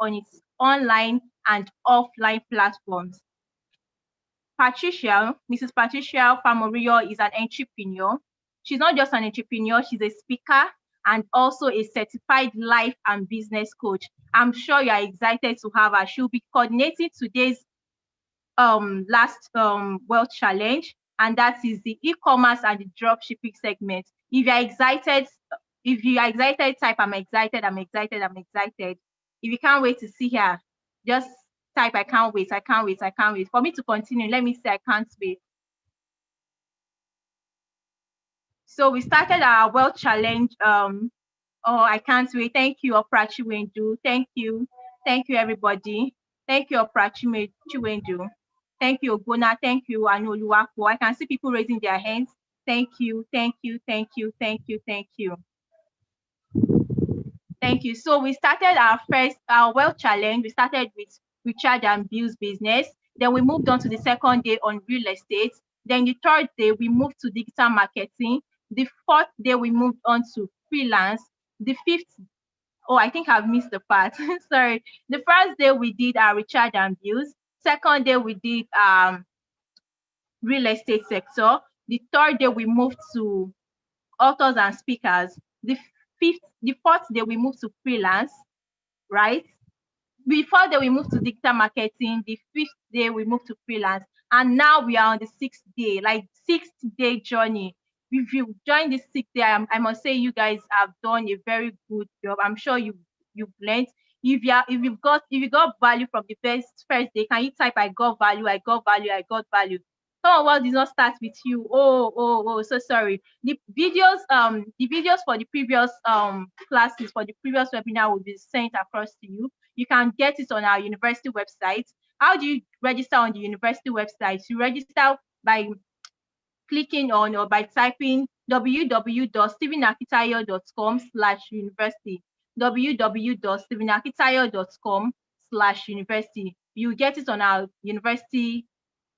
on its online and offline platforms. Mrs. Patricia Famorio is an entrepreneur. She's not just an entrepreneur, she's a speaker and also a certified life and business coach. I'm sure you are excited to have her. She'll be coordinating today's last World Challenge, and that is the e-commerce and the drop shipping segment. If you are excited, type I'm excited, I'm excited, I'm excited. If you can't wait to see her, just type I can't wait, I can't wait, I can't wait. For me to continue, let me say I can't wait. So we started our World Challenge. Oh, I can't wait. Thank you, Oprachi Wendu. Thank you. Thank you, everybody. Thank you, Oprachi Wendu. Thank you, Ogona. Thank you, Anoluwako. I can see people raising their hands. Thank you, thank you, thank you, thank you, thank you. Thank you. So we started our Wealth Challenge. We started with recharge and bills business. Then we moved on to the second day on real estate. Then the third day, we moved to digital marketing. The fourth day, we moved on to freelance. The fifth, oh, I think I've missed the part. Sorry. The first day we did our recharge and bills. Second day we did real estate sector. The third day we moved to authors and speakers. The fourth day we moved to freelance, right? Before that we moved to digital marketing. The fifth day we moved to freelance, and now we are on the sixth day, like 6th-day journey. If you join this 6th day, I must say you guys have done a very good job. I'm sure you've learned. If you got value from the first day, can you type I got value, I got value, I got value? Some of us did not start with you. Oh, so sorry. The videos for the previous classes, for the previous webinar will be sent across to you. You can get it on our university website. How do you register on the university website? You register by clicking on or by typing www.stephenakitayo.com/university, www.stephenakitayo.com/university. You get it on our university.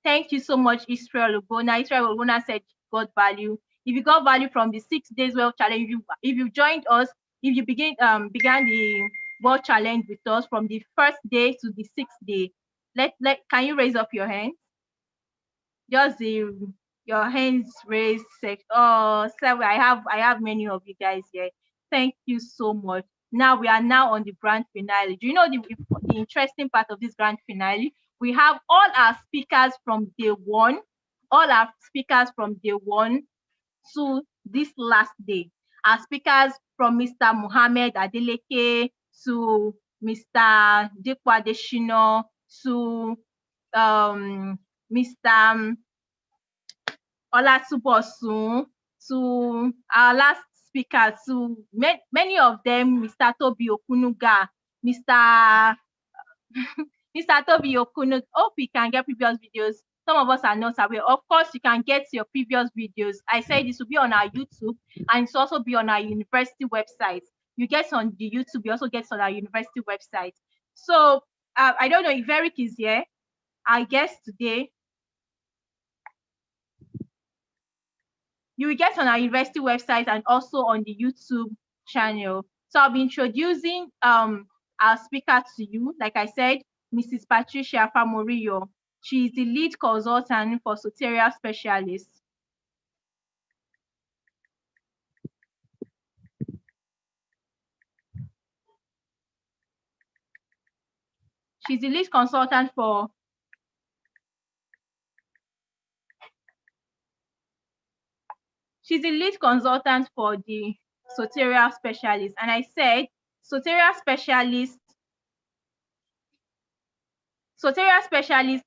Thank you so much, Israel Ogona. Israel Ogona said got value. If you got value from the 6 days World Challenge, if you joined us, if you began the World Challenge with us from the first day to the 6th day, can you raise up your hand? Just your hands raised. Oh, so I have many of you guys here. Thank you so much. Now we are now on the grand finale. Do you know the interesting part of this grand finale? We have all our speakers from day one, to this last day. Our speakers from Mr. Muhammad Adeleke to Mr. Dikwa Deshino to Mr. Olatubosun, to our last speaker, to many of them, Mr. Tobi Okunuga, Mr. Tobi Okunuga. Hope we can get previous videos. Some of us are not aware. Of course, you can get your previous videos. I said this will be on our YouTube and it's also be on our university website. You get on the YouTube, you also get on our university website. So I don't know if Eric is here. I guess today you will get on our university website and also on the YouTube channel. So I'll be introducing our speaker to you. Like I said, Mrs. Patricia Famorio. She is the lead consultant for Soteria Specialists. She's the lead consultant for the Soteria Specialists. And I said Soteria Specialists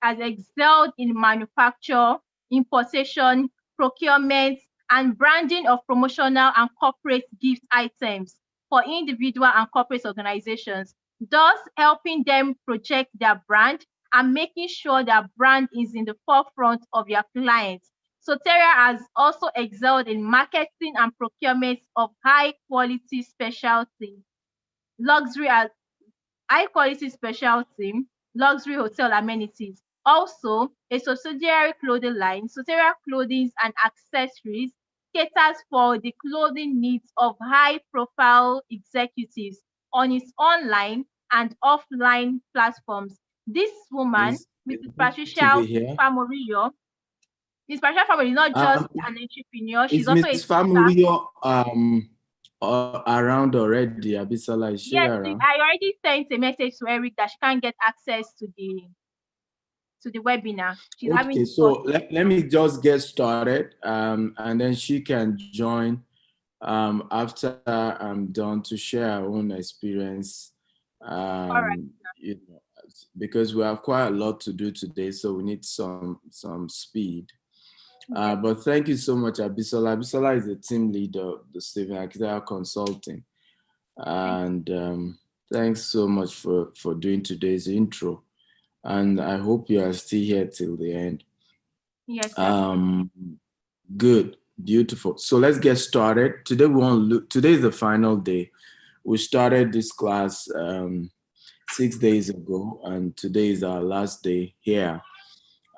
has excelled in manufacture, importation, procurement, and branding of promotional and corporate gift items for individual and corporate organizations, thus helping them project their brand and making sure their brand is in the forefront of your clients. Soteria has also excelled in marketing and procurement of high-quality specialty luxury hotel amenities. Also, a subsidiary clothing line, Soteria Clothing and Accessories, caters for the clothing needs of high-profile executives on its online and offline platforms. This woman, Is Mrs. good to be Patricia here. Famorillo, Mrs. Patricia Famorillo is not just Um, an entrepreneur, she's is also a Miss speaker. Famurio around already? Abisola, is she Yes, around? I already sent a message to Eric that she can't get access to the webinar. She's having Okay, so difficulty. let me just get started, and then she can join after I'm done to share our own experience. All right. You know, because we have quite a lot to do today, so we need some speed. Yes. But thank you so much, Abisola. Abisola is the team leader of the Stephen Akintayo Consulting, Thank and thanks so much for doing today's intro. And I hope you are still here till the end. you. Yes, sir. Um, Good, beautiful. So let's get started. Today we want to look. Today is the final day. We started this class 6 days ago, and today is our last day here.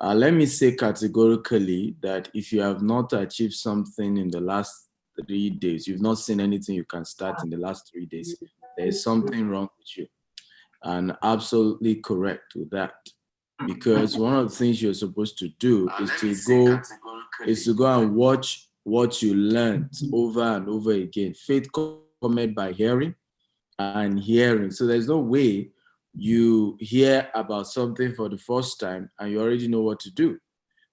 Let me say categorically that if you have not achieved something in the last 3 days, you've not seen anything you can start in the last 3 days, there is something wrong with you. And absolutely correct with that. Because one of the things you're supposed to do is to go and watch what you learned over and over again. Faith cometh by hearing and hearing. So there's no way you hear about something for the first time and you already know what to do.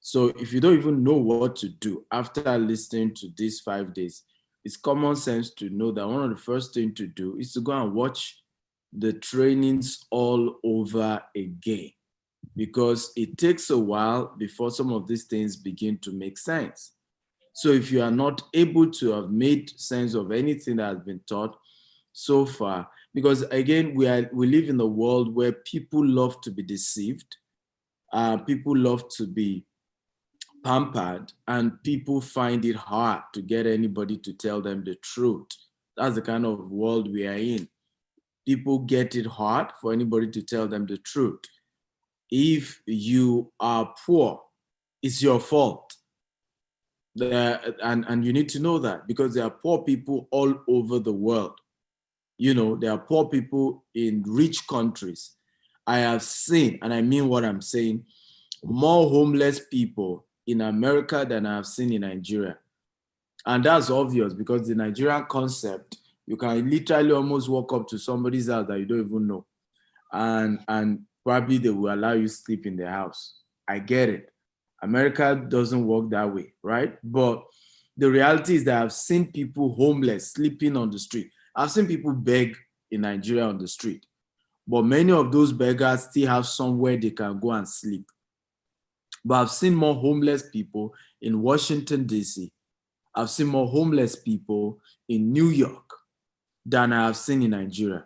So if you don't even know what to do after listening to these 5 days, it's common sense to know that one of the first things to do is to go and watch the trainings all over again, because it takes a while before some of these things begin to make sense. So if you are not able to have made sense of anything that has been taught so far, because again, we live in a world where people love to be deceived, people love to be pampered, and people find it hard to get anybody to tell them the truth. That's the kind of world we are in. People get it hard for anybody to tell them the truth. If you are poor, it's your fault. And you need to know that, because there are poor people all over the world. You know, there are poor people in rich countries. I have seen, and I mean what I'm saying, more homeless people in America than I have seen in Nigeria. And that's obvious, because the Nigerian concept, you can literally almost walk up to somebody's house that you don't even know, and probably they will allow you sleep in their house. I get it. America doesn't work that way, right? But the reality is that I've seen people homeless sleeping on the street. I've seen people beg in Nigeria on the street, but many of those beggars still have somewhere they can go and sleep. But I've seen more homeless people in Washington, D.C. I've seen more homeless people in New York than I have seen in Nigeria.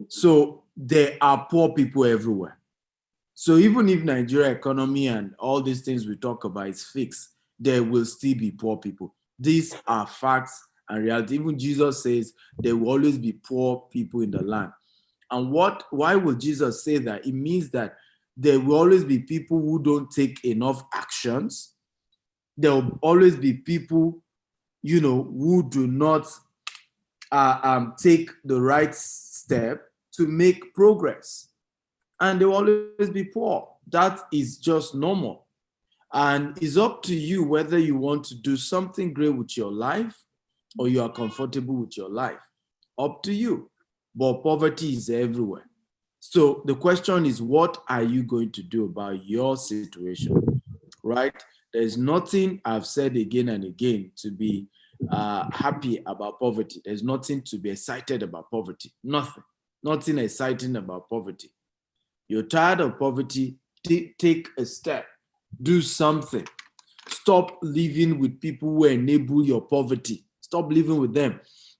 So there are poor people everywhere. So even if Nigeria economy and all these things we talk about is fixed, there will still be poor people. These are facts and reality. Even Jesus says there will always be poor people in the land. And why will Jesus say that? It means that there will always be people who don't take enough actions. There will always be people, who do not take the right step to make progress, and they will always be poor. That is just normal. And it's up to you whether you want to do something great with your life or you are comfortable with your life. Up to you. But poverty is everywhere. So the question is, what are you going to do about your situation? Right? There's nothing, I've said again and again, to be happy about poverty. There's nothing to be excited about poverty. Nothing exciting about poverty. You're tired of poverty, take a step, do something. Stop living with people who enable your poverty. Stop living with them.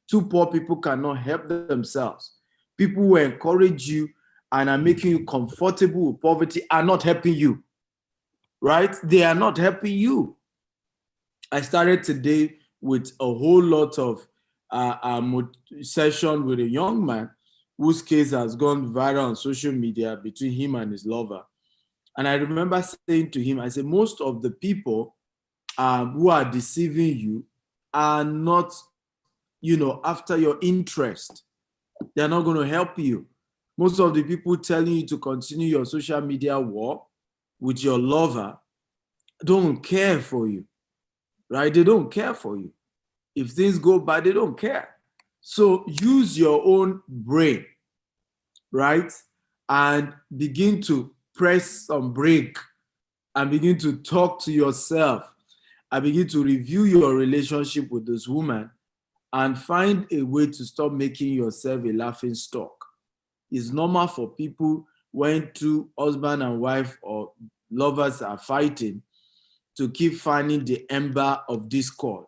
Two poor people cannot help themselves. People who encourage you and are making you comfortable with poverty are not helping you, right? They are not helping you. I started today with a whole lot of session with a young man whose case has gone viral on social media between him and his lover. And I remember saying to him, I said, most of the people who are deceiving you are not, after your interest. They're not going to help you. Most of the people telling you to continue your social media war with your lover don't care for you, right? They don't care for you. If things go bad, they don't care. So use your own brain, right? And begin to press some brake and begin to talk to yourself and begin to review your relationship with this woman and find a way to stop making yourself a laughing stock. It's normal for people when two husband and wife or lovers are fighting to keep finding the ember of discord,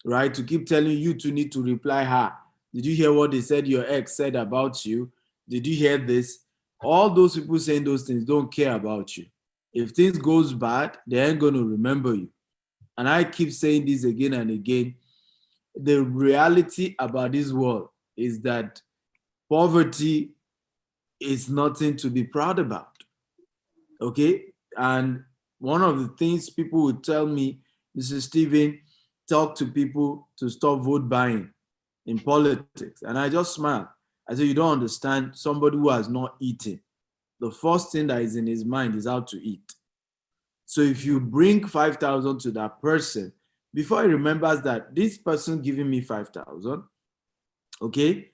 right? To keep telling you to need to reply her. Did you hear what they said your ex said about you? Did you hear this? All those people saying those things don't care about you. If things goes bad, they ain't going to remember you. And I keep saying this again and again. The reality about this world is that poverty is nothing to be proud about. Okay? And one of the things people would tell me, Mr. Steven, talk to people to stop vote buying in politics. And I just smile. I say, you don't understand somebody who has not eaten. The first thing that is in his mind is how to eat. So if you bring 5,000 to that person, before he remembers that this person giving me 5,000, okay,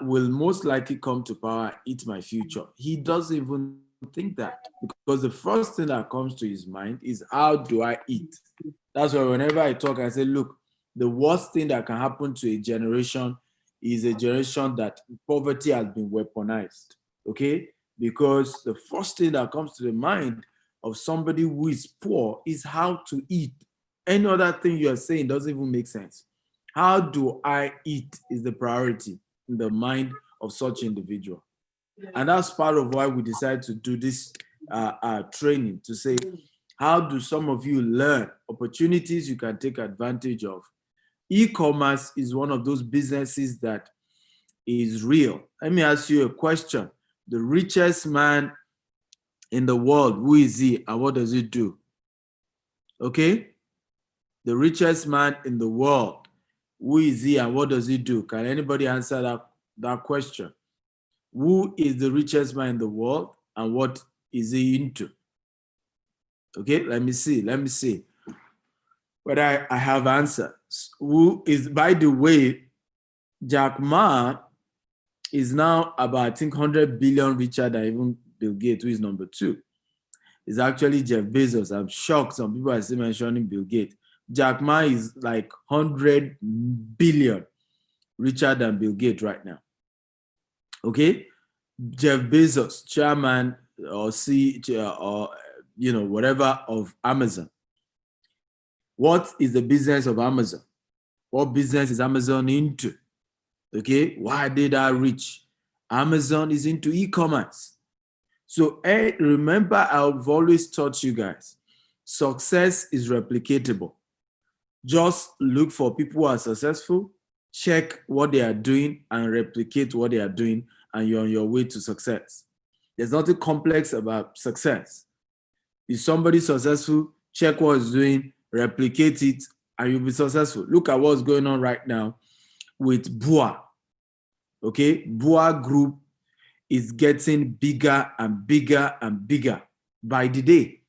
will most likely come to power, eat my future. He doesn't even think that, because the first thing that comes to his mind is, how do I eat? That's why whenever I talk, I say, look, the worst thing that can happen to a generation is a generation that poverty has been weaponized, okay? Because the first thing that comes to the mind of somebody who is poor is how to eat. Any other thing you are saying doesn't even make sense. How do I eat is the priority in the mind of such individual. And that's part of why we decided to do this training, to say, how do some of you learn opportunities you can take advantage of? E-commerce is one of those businesses that is real. Let me ask you a question. The richest man in the world, who is he and what does he do? Okay? The richest man in the world, who is he and what does he do? Can anybody answer that question? Who is the richest man in the world and what is he into? Okay, let me see. But I have answers. Who is, by the way, Jack Ma is now about, I think, 100 billion richer than even Bill Gates, who is number two. It's actually Jeff Bezos. I'm shocked some people are still mentioning Bill Gates. Jack Ma is like 100 billion richer than Bill Gates right now. Okay? Jeff Bezos, chairman or CEO or whatever of Amazon. What is the business of Amazon? What business is Amazon into? Okay, why did I reach? Amazon is into e-commerce. So remember, I've always taught you guys, success is replicatable. Just look for people who are successful, check what they are doing and replicate what they are doing, and you're on your way to success. There's nothing complex about success. Is somebody successful? Check what he's doing, replicate it, and you'll be successful. Look at what's going on right now with BUA. Okay, BUA Group is getting bigger and bigger and bigger by the day.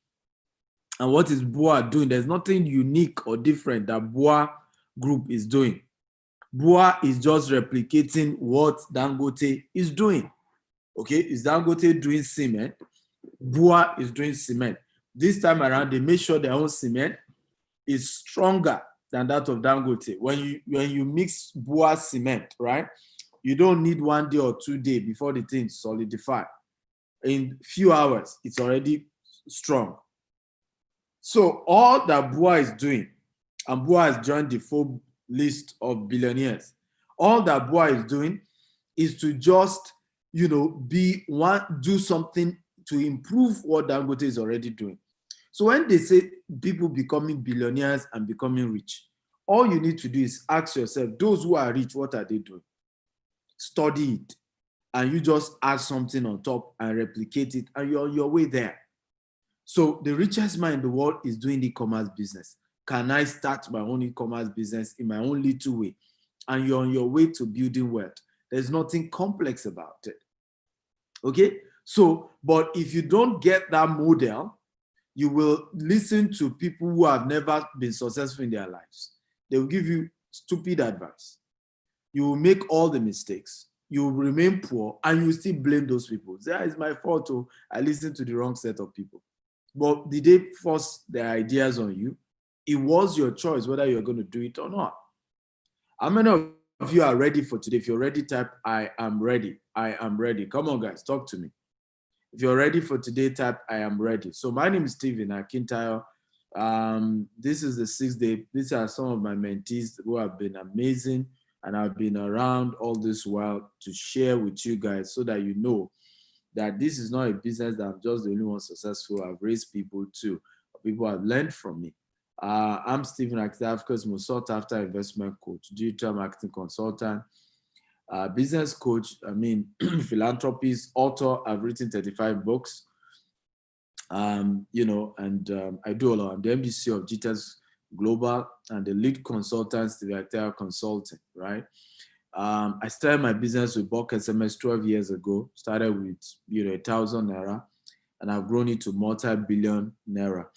And what is BUA doing? There's nothing unique or different that BUA Group is doing. BUA is just replicating what Dangote is doing. Okay, is Dangote doing cement? BUA is doing cement. This time around, they make sure their own cement is stronger than that of Dangote. When you mix BUA cement, right, you don't need 1 day or 2 days before the thing solidify. In few hours, it's already strong. So all that BUA is doing, and BUA has joined the full list of billionaires, all that BUA is doing is to just, do something to improve what Dangote is already doing. So when they say people becoming billionaires and becoming rich, all you need to do is ask yourself, those who are rich, what are they doing? Study it, and you just add something on top and replicate it, and you're on your way there. So the richest man in the world is doing e-commerce business. Can I start my own e-commerce business in my own little way? And you're on your way to building wealth. There's nothing complex about it. Okay? So, but if you don't get that model, you will listen to people who have never been successful in their lives. They will give you stupid advice. You will make all the mistakes. You will remain poor and you will still blame those people. Say, it's my fault. Oh, I listened to the wrong set of people. But did they force their ideas on you? It was your choice whether you're going to do it or not. How many of you are ready for today? If you're ready, type, I am ready. I am ready. Come on, guys, talk to me. If you're ready for today, type, I am ready. So my name is Stephen Akintayo. This is the 6th day. These are some of my mentees who have been amazing, and I've been around all this while to share with you guys so that you know that this is not a business that I'm just the only one successful. I've raised people too. People have learned from me. I'm Stephen Akintayo, Africa's most sought after investment coach, digital marketing consultant, business coach, philanthropist, author. I've written 35 books, and I do a lot. I'm the MDC of GTS Global and the lead consultant, Steve Akintayo Consulting, right? I started my business with bulk SMS 12 years ago, started with, 1,000 Naira, and I've grown it to multi-billion Naira.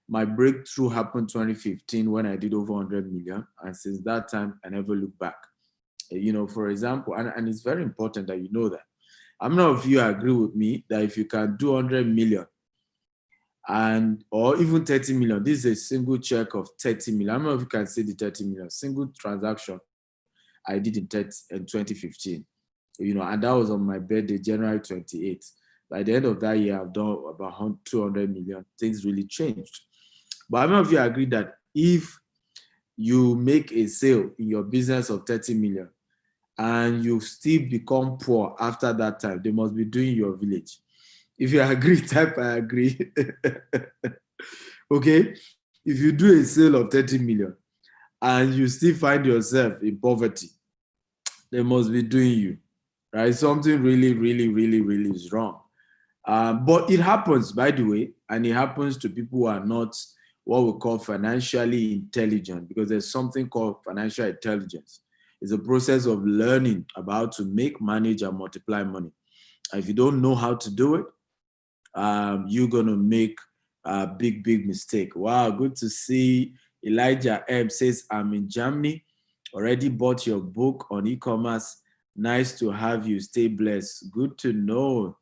My breakthrough happened 2015 when I did over 100 million. And since that time, I never looked back. For example, and it's very important that you know that. How many of you agree with me that if you can do 100 million or even 30 million, this is a single check of 30 million. How many of you can say the 30 million? Single transaction I did in 2015. And that was on my birthday, January 28th. By the end of that year, I've done about 200 million. Things really changed. But how many of you agree that if you make a sale in your business of 30 million and you still become poor after that time, they must be doing your village? If you agree, type I agree. Okay? If you do a sale of 30 million and you still find yourself in poverty, they must be doing you, right? Something really, really, really, really is wrong. But it happens, by the way, and it happens to people who are not what we call financially intelligent, because there's something called financial intelligence. It's a process of learning about to make, manage, and multiply money. And if you don't know how to do it, you're going to make a big, big mistake. Wow, good to see. Elijah M says, I'm in Germany. Already bought your book on e-commerce. Nice to have you. Stay blessed. Good to know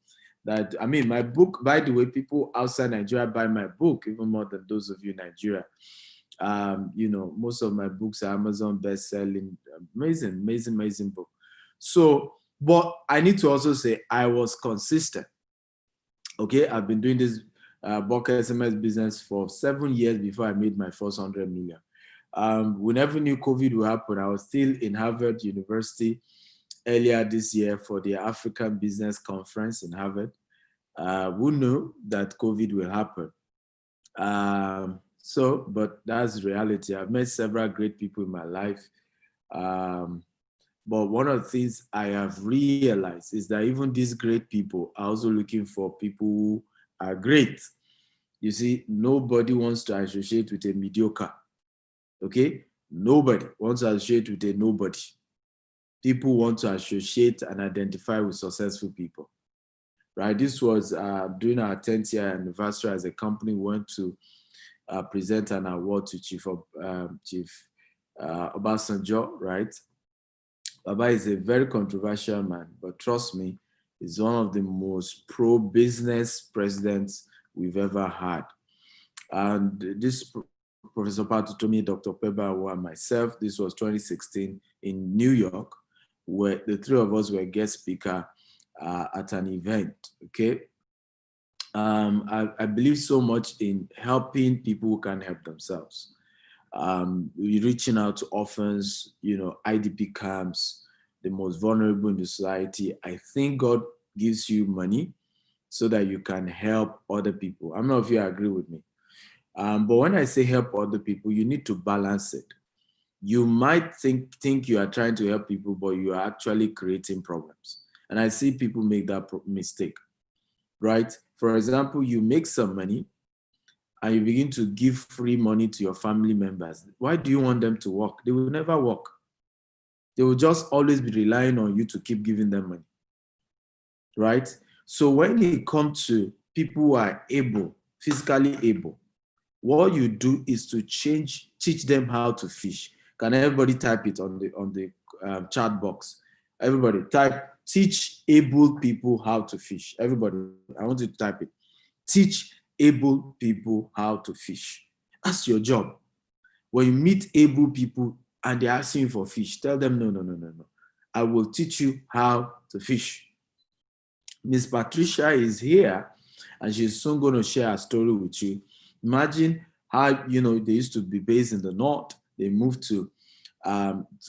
that. My book, by the way, people outside Nigeria buy my book even more than those of you in Nigeria. Most of my books are Amazon best-selling. Amazing, amazing, amazing book. So, but I need to also say I was consistent. Okay, I've been doing this bulk SMS business for 7 years before I made my first 100 million. We never knew COVID would happen. I was still in Harvard University earlier this year for the African Business Conference in Harvard. Who knew that COVID will happen? But that's reality. I've met several great people in my life. But one of the things I have realized is that even these great people are also looking for people who are great. You see, nobody wants to associate with a mediocre. Okay? Nobody wants to associate with a nobody. People want to associate and identify with successful people. Right? This was during our 10th year anniversary as a company. We went to present an award to Chief Obasanjo, right? Baba is a very controversial man, but trust me, he's one of the most pro-business presidents we've ever had. And this Professor Patutomi, Dr. Peba, and myself, this was 2016 in New York, where the three of us were guest speaker at an event, okay? I believe so much in helping people who can help themselves. Reaching out to orphans, IDP camps, the most vulnerable in the society. I think God gives you money so that you can help other people. I don't know if you agree with me. But when I say help other people, you need to balance it. You might think you are trying to help people, but you are actually creating problems. And I see people make that mistake, right? For example, you make some money, and you begin to give free money to your family members. Why do you want them to work? They will never work. They will just always be relying on you to keep giving them money, right? So when it comes to people who are able, physically able, what you do is to teach them how to fish. Can everybody type it on the chat box? Everybody type, teach able people how to fish. Everybody, I want you to type it. Teach able people how to fish. That's your job. When you meet able people and they're asking you for fish, tell them, no, no, no, no, no. I will teach you how to fish. Miss Patricia is here and she's soon going to share a story with you. Imagine how, they used to be based in the north. They moved to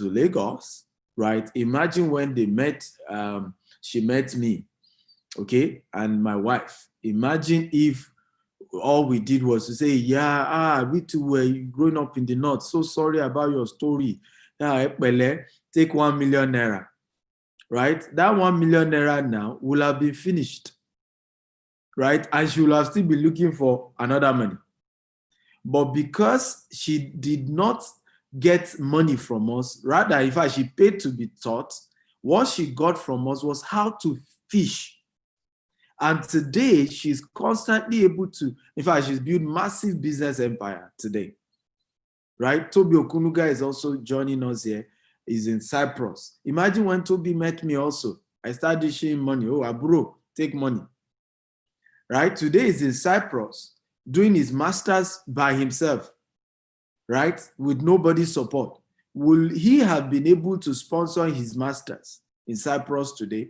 Lagos, right? Imagine when they met, she met me, okay, and my wife. Imagine if all we did was to say, yeah, we too were growing up in the north. So sorry about your story. Yeah, take 1 million naira, right? That 1 million naira now will have been finished, right? And she will have still be looking for another money. But because she did not get money from us, rather, in fact, she paid to be taught, what she got from us was how to fish. And today, she's constantly able to, in fact, she's built massive business empire today, right? Toby Okunuga is also joining us here. He's in Cyprus. Imagine when Toby met me also. I started sharing money. Oh, bro, take money, right? Today he's in Cyprus doing his master's by himself, right? With nobody's support. Will he have been able to sponsor his master's in Cyprus today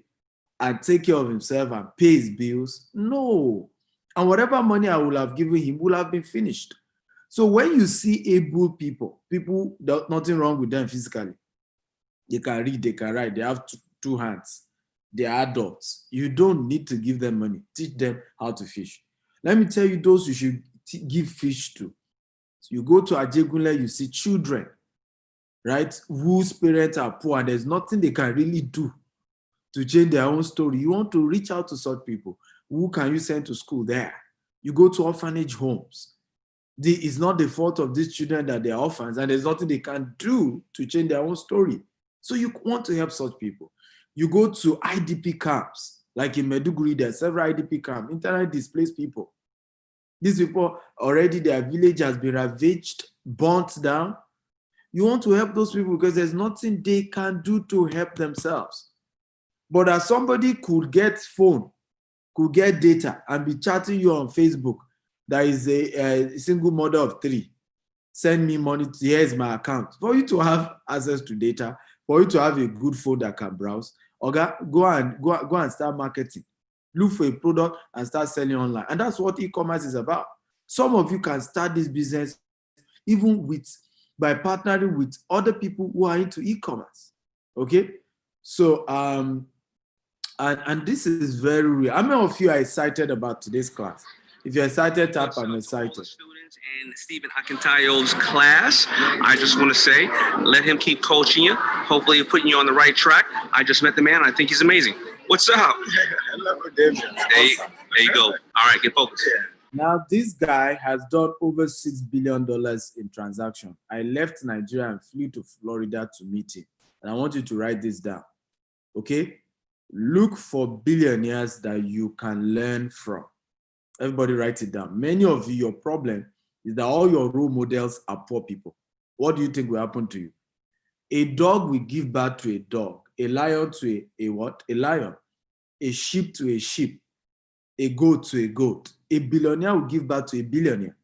and take care of himself and pay his bills? No. And whatever money I will have given him will have been finished. So when you see able people, nothing wrong with them physically. They can read, they can write, they have two hands. They are adults. You don't need to give them money. Teach them how to fish. Let me tell you those you should give fish to. So you go to Ajegunle, you see children, right, whose parents are poor and there's nothing they can really do to change their own story. You want to reach out to such people. Who can you send to school there? You go to orphanage homes. It's not the fault of these children that they're orphans and there's nothing they can do to change their own story. So you want to help such people. You go to IDP camps, like in Meduguri, there are several IDP camps, internally displaced people. These people already, their village has been ravaged, burnt down. You want to help those people because there's nothing they can do to help themselves. But as somebody could get phone, could get data and be chatting you on Facebook, that is a single mother of 3, send me money, here's my account. For you to have access to data, for you to have a good phone that can browse, go and start marketing. Look for a product and start selling online. And that's what e-commerce is about. Some of you can start this business even by partnering with other people who are into e-commerce. Okay? So, and this is very real. How many of you are excited about today's class? If you're excited, tap I'm excited. Students in Stephen Akintayo's class, I just want to say, let him keep coaching you. Hopefully, he's putting you on the right track. I just met the man. I think he's amazing. What's up? Hello, David. There you go. All right, get focused. Now, this guy has done over $6 billion in transactions. I left Nigeria and flew to Florida to meet him. And I want you to write this down, okay? Look for billionaires that you can learn from. Everybody write it down. Many of you, your problem is that all your role models are poor people. What do you think will happen to you? A dog will give birth to a dog, a lion to a what? A lion, a sheep to a sheep, a goat to a goat. A billionaire will give birth to a billionaire.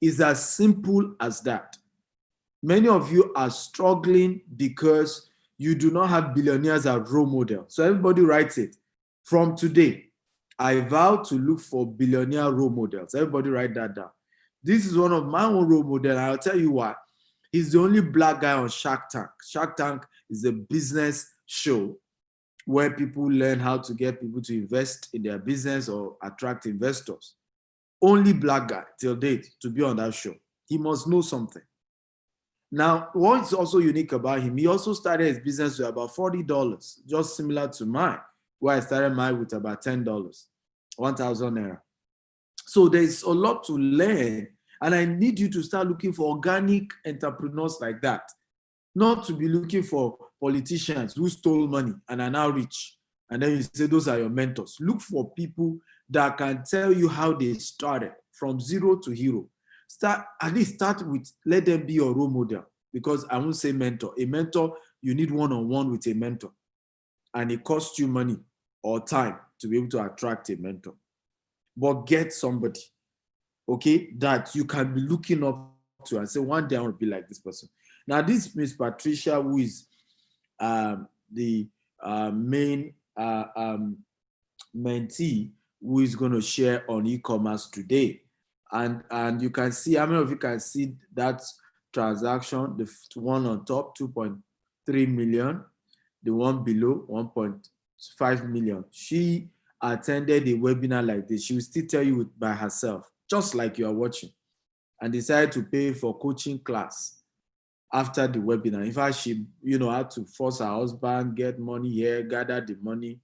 It's as simple as that. Many of you are struggling because you do not have billionaires as role models. So everybody writes it. From today, I vow to look for billionaire role models. Everybody write that down. This is one of my own role models. I'll tell you why. He's the only black guy on Shark Tank. Shark Tank is a business show where people learn how to get people to invest in their business or attract investors. Only black guy till date to be on that show. He must know something. Now, what's also unique about him, he also started his business with about $40, just similar to mine, where I started mine with about $10, 1,000 naira. So there's a lot to learn, and I need you to start looking for organic entrepreneurs like that, not to be looking for politicians who stole money and are now rich And then you say those are your mentors. Look for people that can tell you how they started from zero to hero. At least start with, let them be your role model. Because I won't say mentor. A mentor, you need one-on-one with a mentor. And it costs you money or time to be able to attract a mentor. But get somebody, okay, that you can be looking up to and say, one day I want to be like this person. Now, this Miss Patricia, who is the main mentee, who is going to share on e-commerce today. And you can see, how many of you can see that transaction? The one on top, 2.3 million. The one below, 1.5 million. She attended a webinar like this. She will still tell you by herself, just like you are watching, and decided to pay for coaching class after the webinar. In fact, she, had to force her husband, get money here, gather the money.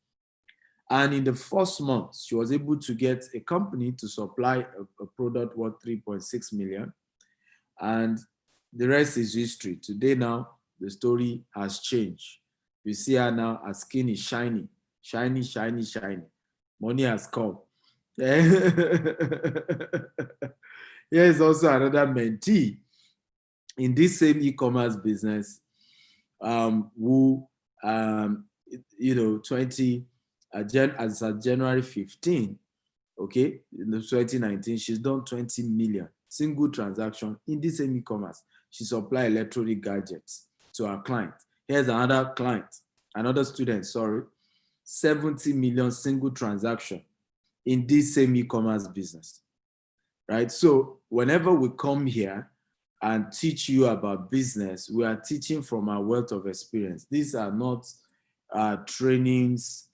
And in the first month, she was able to get a company to supply a product worth 3.6 million. And the rest is history. Today now, the story has changed. You see her now, her skin is shiny, shiny, shiny, shiny. Money has come. Here's also another mentee in this same e-commerce business, who, 20, as of January 15, okay, in 2019, she's done 20 million single transaction in this same e-commerce. She supplied electronic gadgets to our client. Here's another client, another student, 70 million single transaction in this same e-commerce business, right? So whenever we come here and teach you about business, we are teaching from our wealth of experience. These are not trainings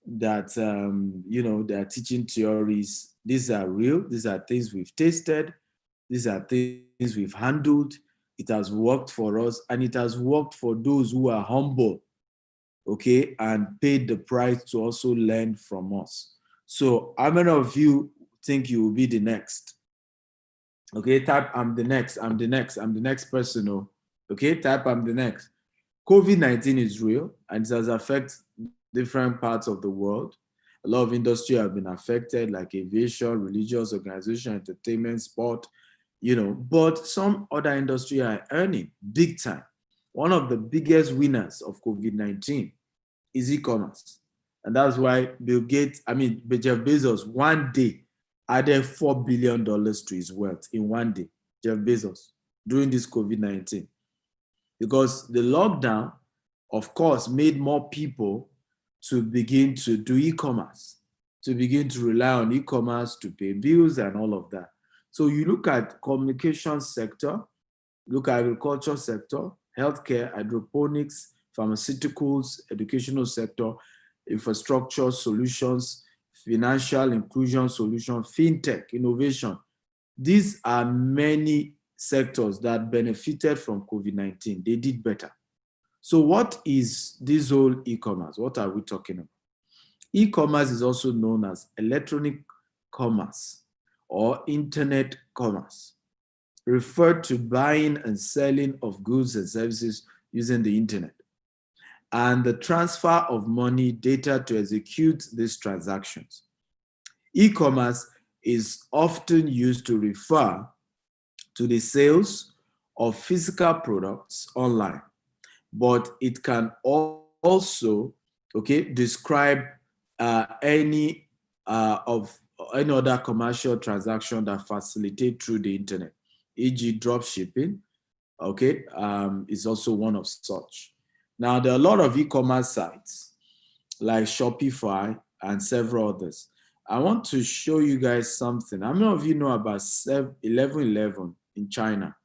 that, they're teaching theories. These are real. These are things we've tasted. These are things we've handled. It has worked for us, and it has worked for those who are humble, okay, and paid the price to also learn from us. So how many of you think you will be the next? Okay, type I'm the next, I'm the next, I'm the next person. Oh, okay, type I'm the next. COVID-19 is real, and it has affected different parts of the world. A lot of industry have been affected, like aviation, religious organization, entertainment, sport, but some other industry are earning big time. One of the biggest winners of COVID-19 is e-commerce. And that's why Jeff Bezos, one day added $4 billion to his wealth in one day, Jeff Bezos, during this COVID-19. Because the lockdown, of course, made more people to begin to do e-commerce, to begin to rely on e-commerce to pay bills and all of that. So you look at communication sector, look at agriculture sector, healthcare, hydroponics, pharmaceuticals, educational sector, infrastructure solutions, financial inclusion solution, fintech, innovation. These are many sectors that benefited from COVID-19. They did better. So what is this whole e-commerce? What are we talking about? E-commerce is also known as electronic commerce or internet commerce, referred to buying and selling of goods and services using the internet, and the transfer of money, data to execute these transactions. E-commerce is often used to refer to the sales of physical products online, but it can also, describe any other commercial transaction that facilitate through the internet, e.g. drop shipping, is also one of such. Now, there are a lot of e-commerce sites like Shopify and several others. I want to show you guys something. How many of you know about 1111 in China?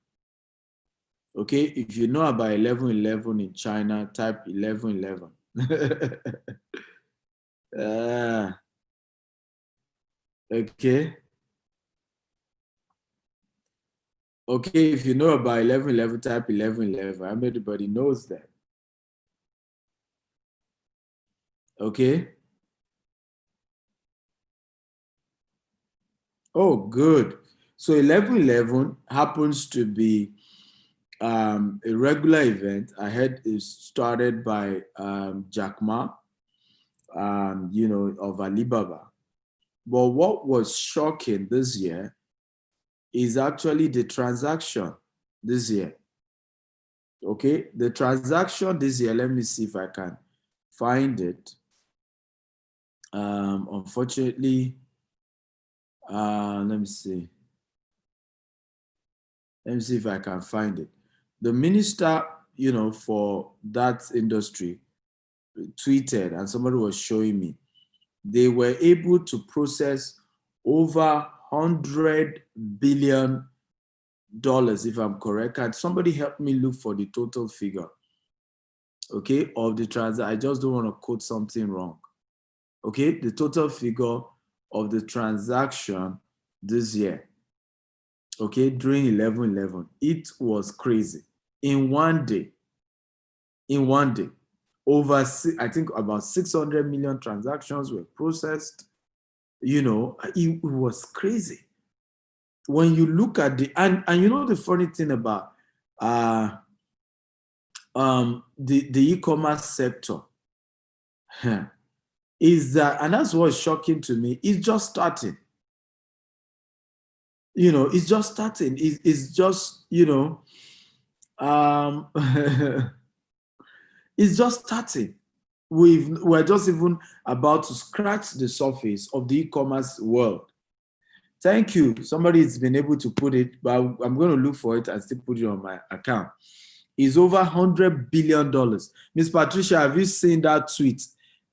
Okay, if you know about 1111 in China, type 1111. Okay. Okay, if you know about 1111, type 1111. Everybody knows that. Okay. Oh, good. So 1111 happens to be a regular event. I heard it started by Jack Ma, of Alibaba. But what was shocking this year is actually the transaction this year. Okay, the transaction this year, let me see if I can find it. Unfortunately, let me see. Let me see if I can find it. The minister, for that industry tweeted, and somebody was showing me, they were able to process over $100 billion, if I'm correct. Can somebody help me look for the total figure, okay, of the transaction? I just don't want to quote something wrong. Okay, the total figure of the transaction this year, okay, during 11/11, it was crazy. In one day, over, I think about 600 million transactions were processed. It was crazy. When you look at and the funny thing about the e-commerce sector is that, and that's what's shocking to me, it's just starting. It's just starting. It's just, it's just starting. We're just even about to scratch the surface of the e-commerce world. Thank you. Somebody's been able to put it, but I'm going to look for it and still put it on my account. It's over $100 billion. Miss Patricia, have you seen that tweet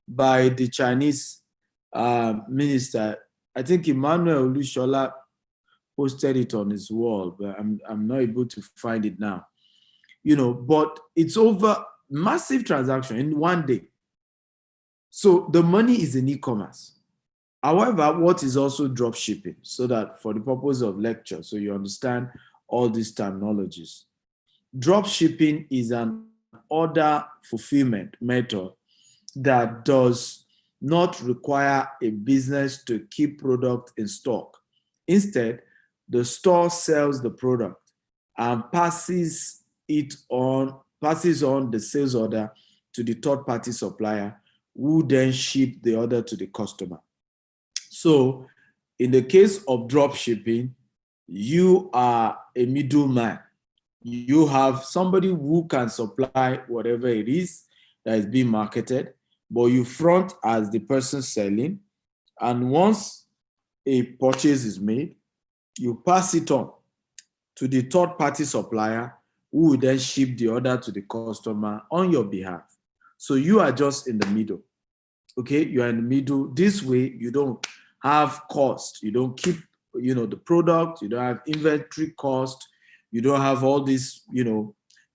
by the Chinese minister? I think Emmanuel Olushola posted it on his wall, but I'm not able to find it now. But it's over massive transaction in one day. So the money is in e-commerce. However, what is also drop shipping? So that for the purpose of lecture, so you understand all these terminologies. Drop shipping is an order fulfillment method that does not require a business to keep product in stock. Instead, the store sells the product and passes on the sales order to the third-party supplier, who then ship the order to the customer. So in the case of drop shipping, you are a middleman. You have somebody who can supply whatever it is that is being marketed, but you front as the person selling. And once a purchase is made, you pass it on to the third-party supplier, who will then ship the order to the customer on your behalf. So you are just in the middle. Okay, you are in the middle. This way, you don't have cost. You don't keep, the product. You don't have inventory cost. You don't have all these,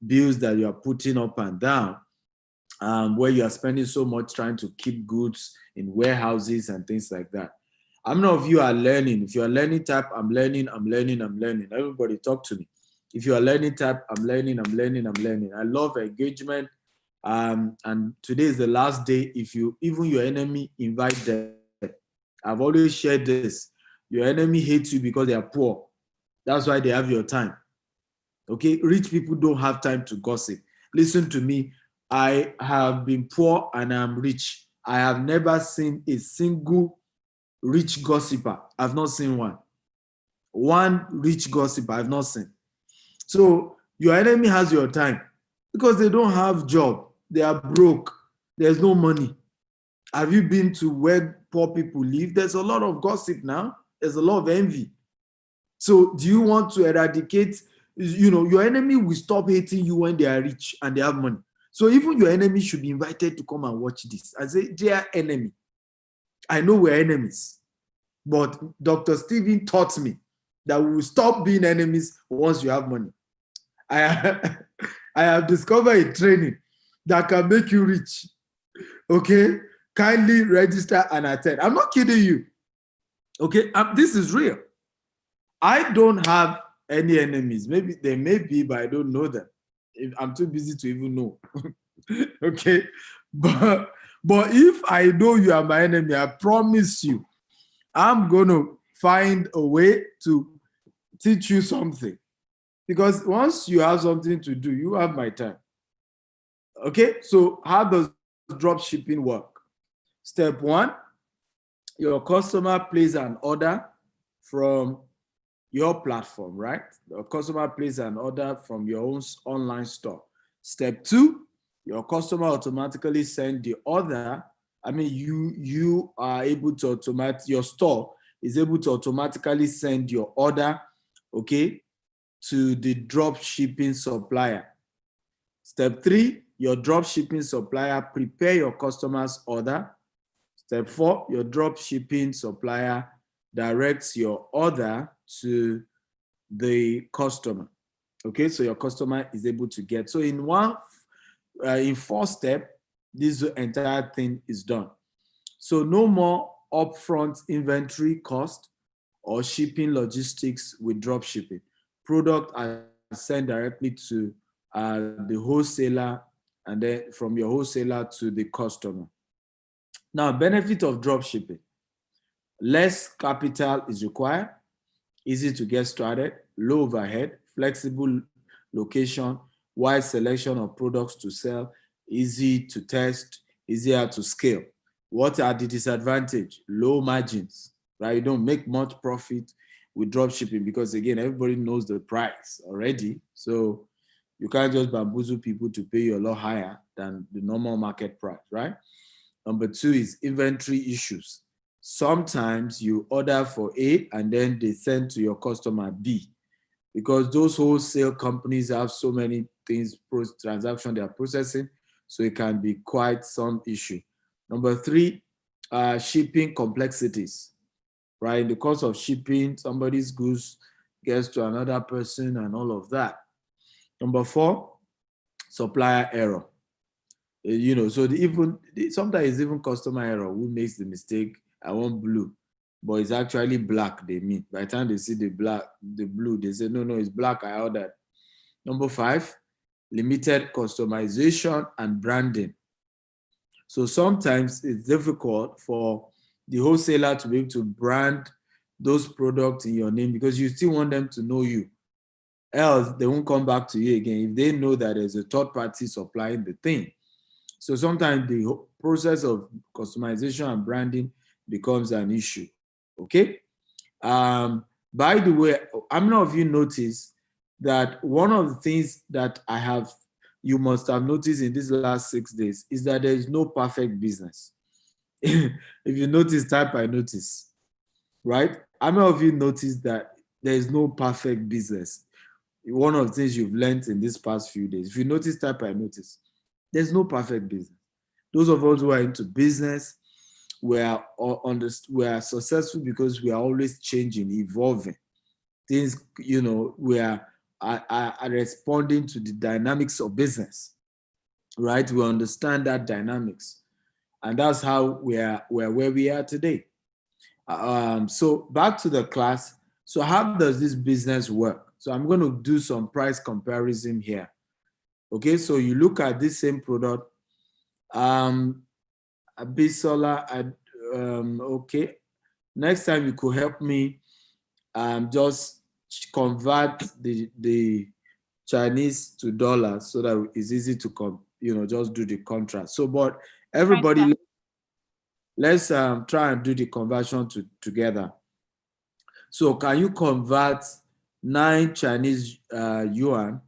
bills that you are putting up and down, where you are spending so much trying to keep goods in warehouses and things like that. How many of you are learning? If you are learning, type, I'm learning. Everybody talk to me. If you are learning, type, I'm learning. I love engagement. And today is the last day. If even your enemy invite them, I've always shared this. Your enemy hates you because they are poor. That's why they have your time. Okay, rich people don't have time to gossip. Listen to me. I have been poor and I'm rich. I have never seen a single rich gossiper. I've not seen one. One rich gossiper I've not seen. So your enemy has your time because they don't have job. They are broke. There's no money. Have you been to where poor people live? There's a lot of gossip now. There's a lot of envy. So do you want to eradicate, your enemy will stop hating you when they are rich and they have money. So even your enemy should be invited to come and watch this. I say, dear enemy, I know we're enemies, but Dr. Stephen taught me that we will stop being enemies once you have money. I have discovered a training that can make you rich. Okay? Kindly register and attend. I'm not kidding you. Okay? This is real. I don't have any enemies. Maybe they may be, but I don't know them. I'm too busy to even know. Okay? But if I know you are my enemy, I promise you, I'm going to find a way to teach you something. Because once you have something to do, you have my time. Okay? So how does drop shipping work? Step one, your customer places an order from your platform, right? The customer places an order from your own online store. Step two, your customer automatically send the order. I mean, you are able to automate, your store is able to automatically send your order, okay, to the drop shipping supplier. Step three, your drop shipping supplier prepare your customer's order. Step four, your drop shipping supplier directs your order to the customer. Okay, so your customer is able to get. So in 4 steps, this entire thing is done. So no more upfront inventory cost or shipping logistics with drop shipping. Product are sent directly to the wholesaler, and then from your wholesaler to the customer. Now, benefit of drop shipping: less capital is required, easy to get started, low overhead, flexible location, wide selection of products to sell, easy to test, easier to scale. What are the disadvantages? Low margins, right? You don't make much profit with drop shipping because, again, everybody knows the price already. So you can't just bamboozle people to pay you a lot higher than the normal market price, right? Number two is inventory issues. Sometimes you order for A and then they send to your customer B, because those wholesale companies have so many things, transactions they are processing, so it can be quite some issue. Number three, shipping complexities, right? In the course of shipping, somebody's goods gets to another person and all of that. Number four, supplier error. So sometimes it's even customer error who makes the mistake. I want blue, but it's actually black they mean. By the time they see the blue, they say, no, it's black, I ordered. Number five, limited customization and branding. So sometimes it's difficult for the wholesaler to be able to brand those products in your name because you still want them to know you. Else, they won't come back to you again if they know that there's a third party supplying the thing. So sometimes the process of customization and branding becomes an issue, okay? By the way, how many of you noticed that one of the things that you must have noticed in these last 6 days is that there is no perfect business. If you notice, type I notice, right? How many of you noticed that there is no perfect business? One of the things you've learned in these past few days. If you notice, type I notice. There's no perfect business. Those of us who are into business, we are successful because we are always changing, evolving. Things, we are responding to the dynamics of business, right? We understand that dynamics. And that's how we're where we are today. So back to the class. So how does this business work? So I'm going to do some price comparison here. Okay, so you look at this same product. Abisola, okay. Next time you could help me just convert the Chinese to dollars so that it's easy to just do the contrast. So, but everybody, Right, let's try and do the conversion together. So can you convert 9 Chinese yuan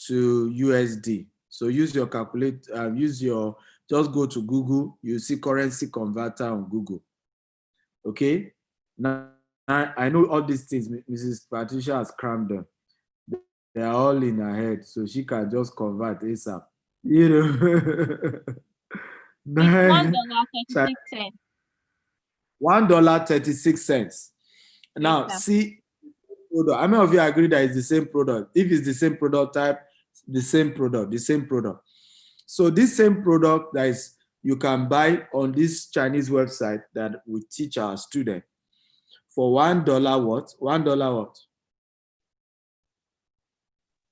to USD? So use your calculator, just go to Google, you see currency converter on Google. Okay? Now, I know all these things Mrs. Patricia has crammed them. They are all in her head, so she can just convert ASAP. It's $1.36. $1.36. Now, Yes, see, how many of you agree that it's the same product? If it's the same product type, the same product. So this same product that is you can buy on this Chinese website that we teach our students for $1 what? $1 what?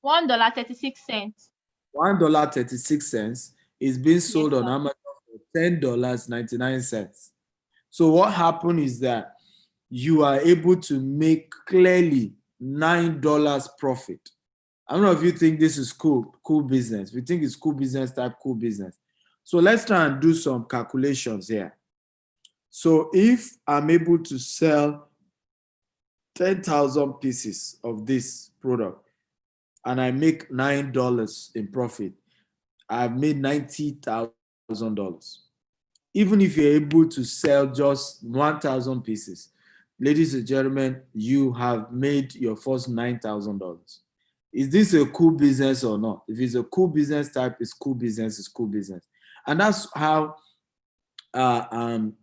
$1.36. $1.36 is being sold on Amazon for $10.99. So what happened is that you are able to make clearly $9 profit. I don't know if you think this is cool business. If you think it's cool business, type cool business. So let's try and do some calculations here. So if I'm able to sell 10,000 pieces of this product and I make $9 in profit, I've made $90,000. Even if you're able to sell just 1,000 pieces, ladies and gentlemen, you have made your first $9,000. Is this a cool business or not? If it's a cool business type, it's cool business, it's cool business. And that's how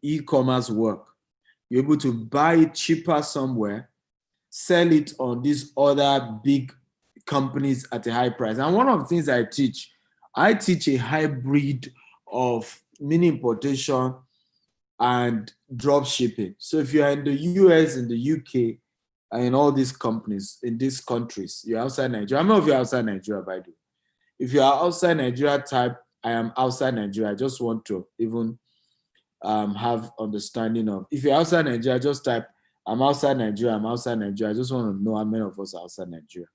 e-commerce work. You're able to buy it cheaper somewhere, sell it on these other big companies at a high price. And one of the things I teach a hybrid of mini importation and drop shipping. So if you're in the US, in the UK, and in all these companies, in these countries, you're outside Nigeria. I don't know if you're outside Nigeria, by the way. If you are outside Nigeria, type, I am outside Nigeria. I just want to even have understanding of. If you're outside Nigeria, just type, I'm outside Nigeria, I'm outside Nigeria. I just want to know how many of us are outside Nigeria.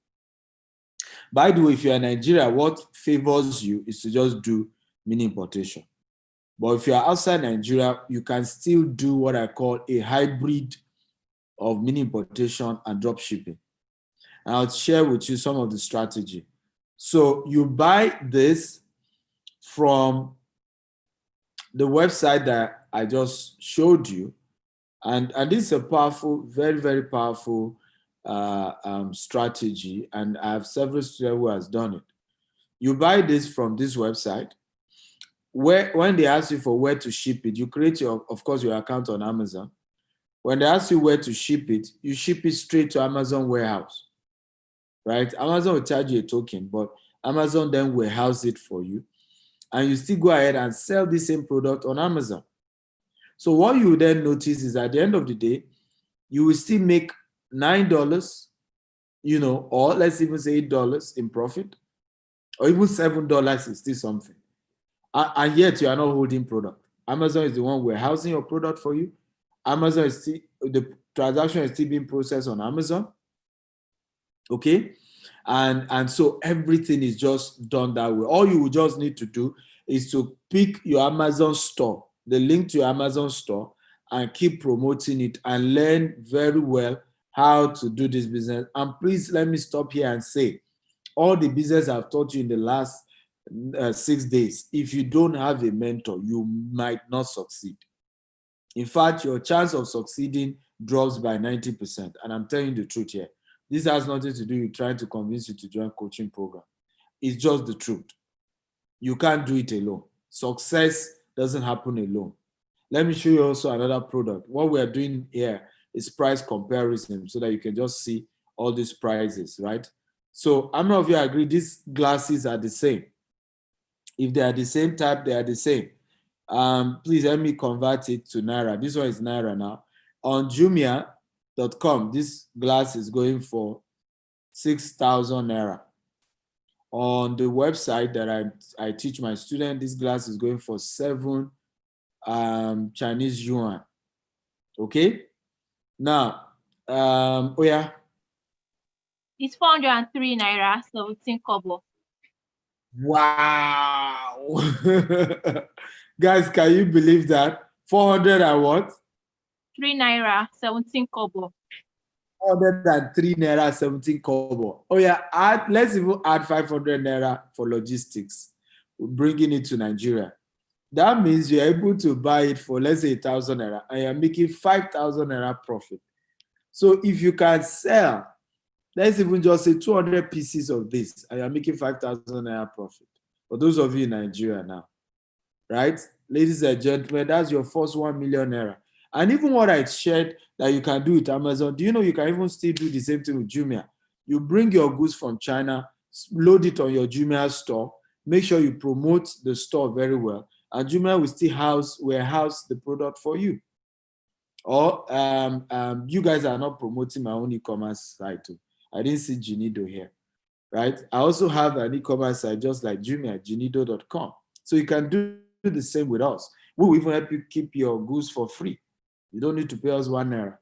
By the way, if you're in Nigeria, what favors you is to just do mini importation. But if you're outside Nigeria, you can still do what I call a hybrid of mini importation and drop shipping. And I'll share with you some of the strategy. So you buy this from the website that I just showed you. And this is a powerful, very, very powerful strategy. And I have several students who has done it. You buy this from this website. When they ask you for where to ship it, you create of course, your account on Amazon. When they ask you where to ship it, you ship it straight to Amazon warehouse, right? Amazon will charge you a token, but Amazon then warehouse it for you. And you still go ahead and sell the same product on Amazon. So what you then notice is at the end of the day, you will still make $9, or let's even say $8 in profit, or even $7 is still something. And yet you are not holding product. Amazon is the one warehousing your product for you. Amazon is still, the transaction is still being processed on Amazon. Okay. And so everything is just done that way. All you will just need to do is to pick your Amazon store, the link to your Amazon store, and keep promoting it and learn very well how to do this business. And please let me stop here and say, all the business I've taught you in the last 6 days, if you don't have a mentor, you might not succeed. In fact, your chance of succeeding drops by 90%. And I'm telling you the truth here. This has nothing to do with trying to convince you to join coaching program. It's just the truth. You can't do it alone. Success doesn't happen alone. Let me show you also another product. What we are doing here is price comparison so that you can just see all these prices, right? So how many of you agree these glasses are the same? If they are the same type, they are the same. Please help me convert it to Naira. This one is Naira now. On Jumia.com, this glass is going for 6,000 Naira. On the website that I teach my student, this glass is going for 7 Chinese yuan. Okay? Now, oh yeah. It's 403 Naira, 17 kobo. Wow. Guys, can you believe that? 400 and what? 3 Naira, 17 kobo. 403 Naira, 17 kobo. Oh yeah, let's even add 500 Naira for logistics, bringing it to Nigeria. That means you're able to buy it for, let's say, 1,000 Naira, and you're making 5,000 Naira profit. So if you can sell, let's even just say 200 pieces of this, and you're making 5,000 Naira profit. For those of you in Nigeria now, right? Ladies and gentlemen, that's your first 1 million Naira. And even what I shared that you can do with Amazon, do you know you can even still do the same thing with Jumia? You bring your goods from China, load it on your Jumia store, make sure you promote the store very well, and Jumia will still warehouse the product for you. Or you guys are not promoting my own e-commerce site too. I didn't see Genido here, right? I also have an e-commerce site just like Jumia, genido.com. So you can do the same with us. We will even help you keep your goods for free. You don't need to pay us 1 Naira.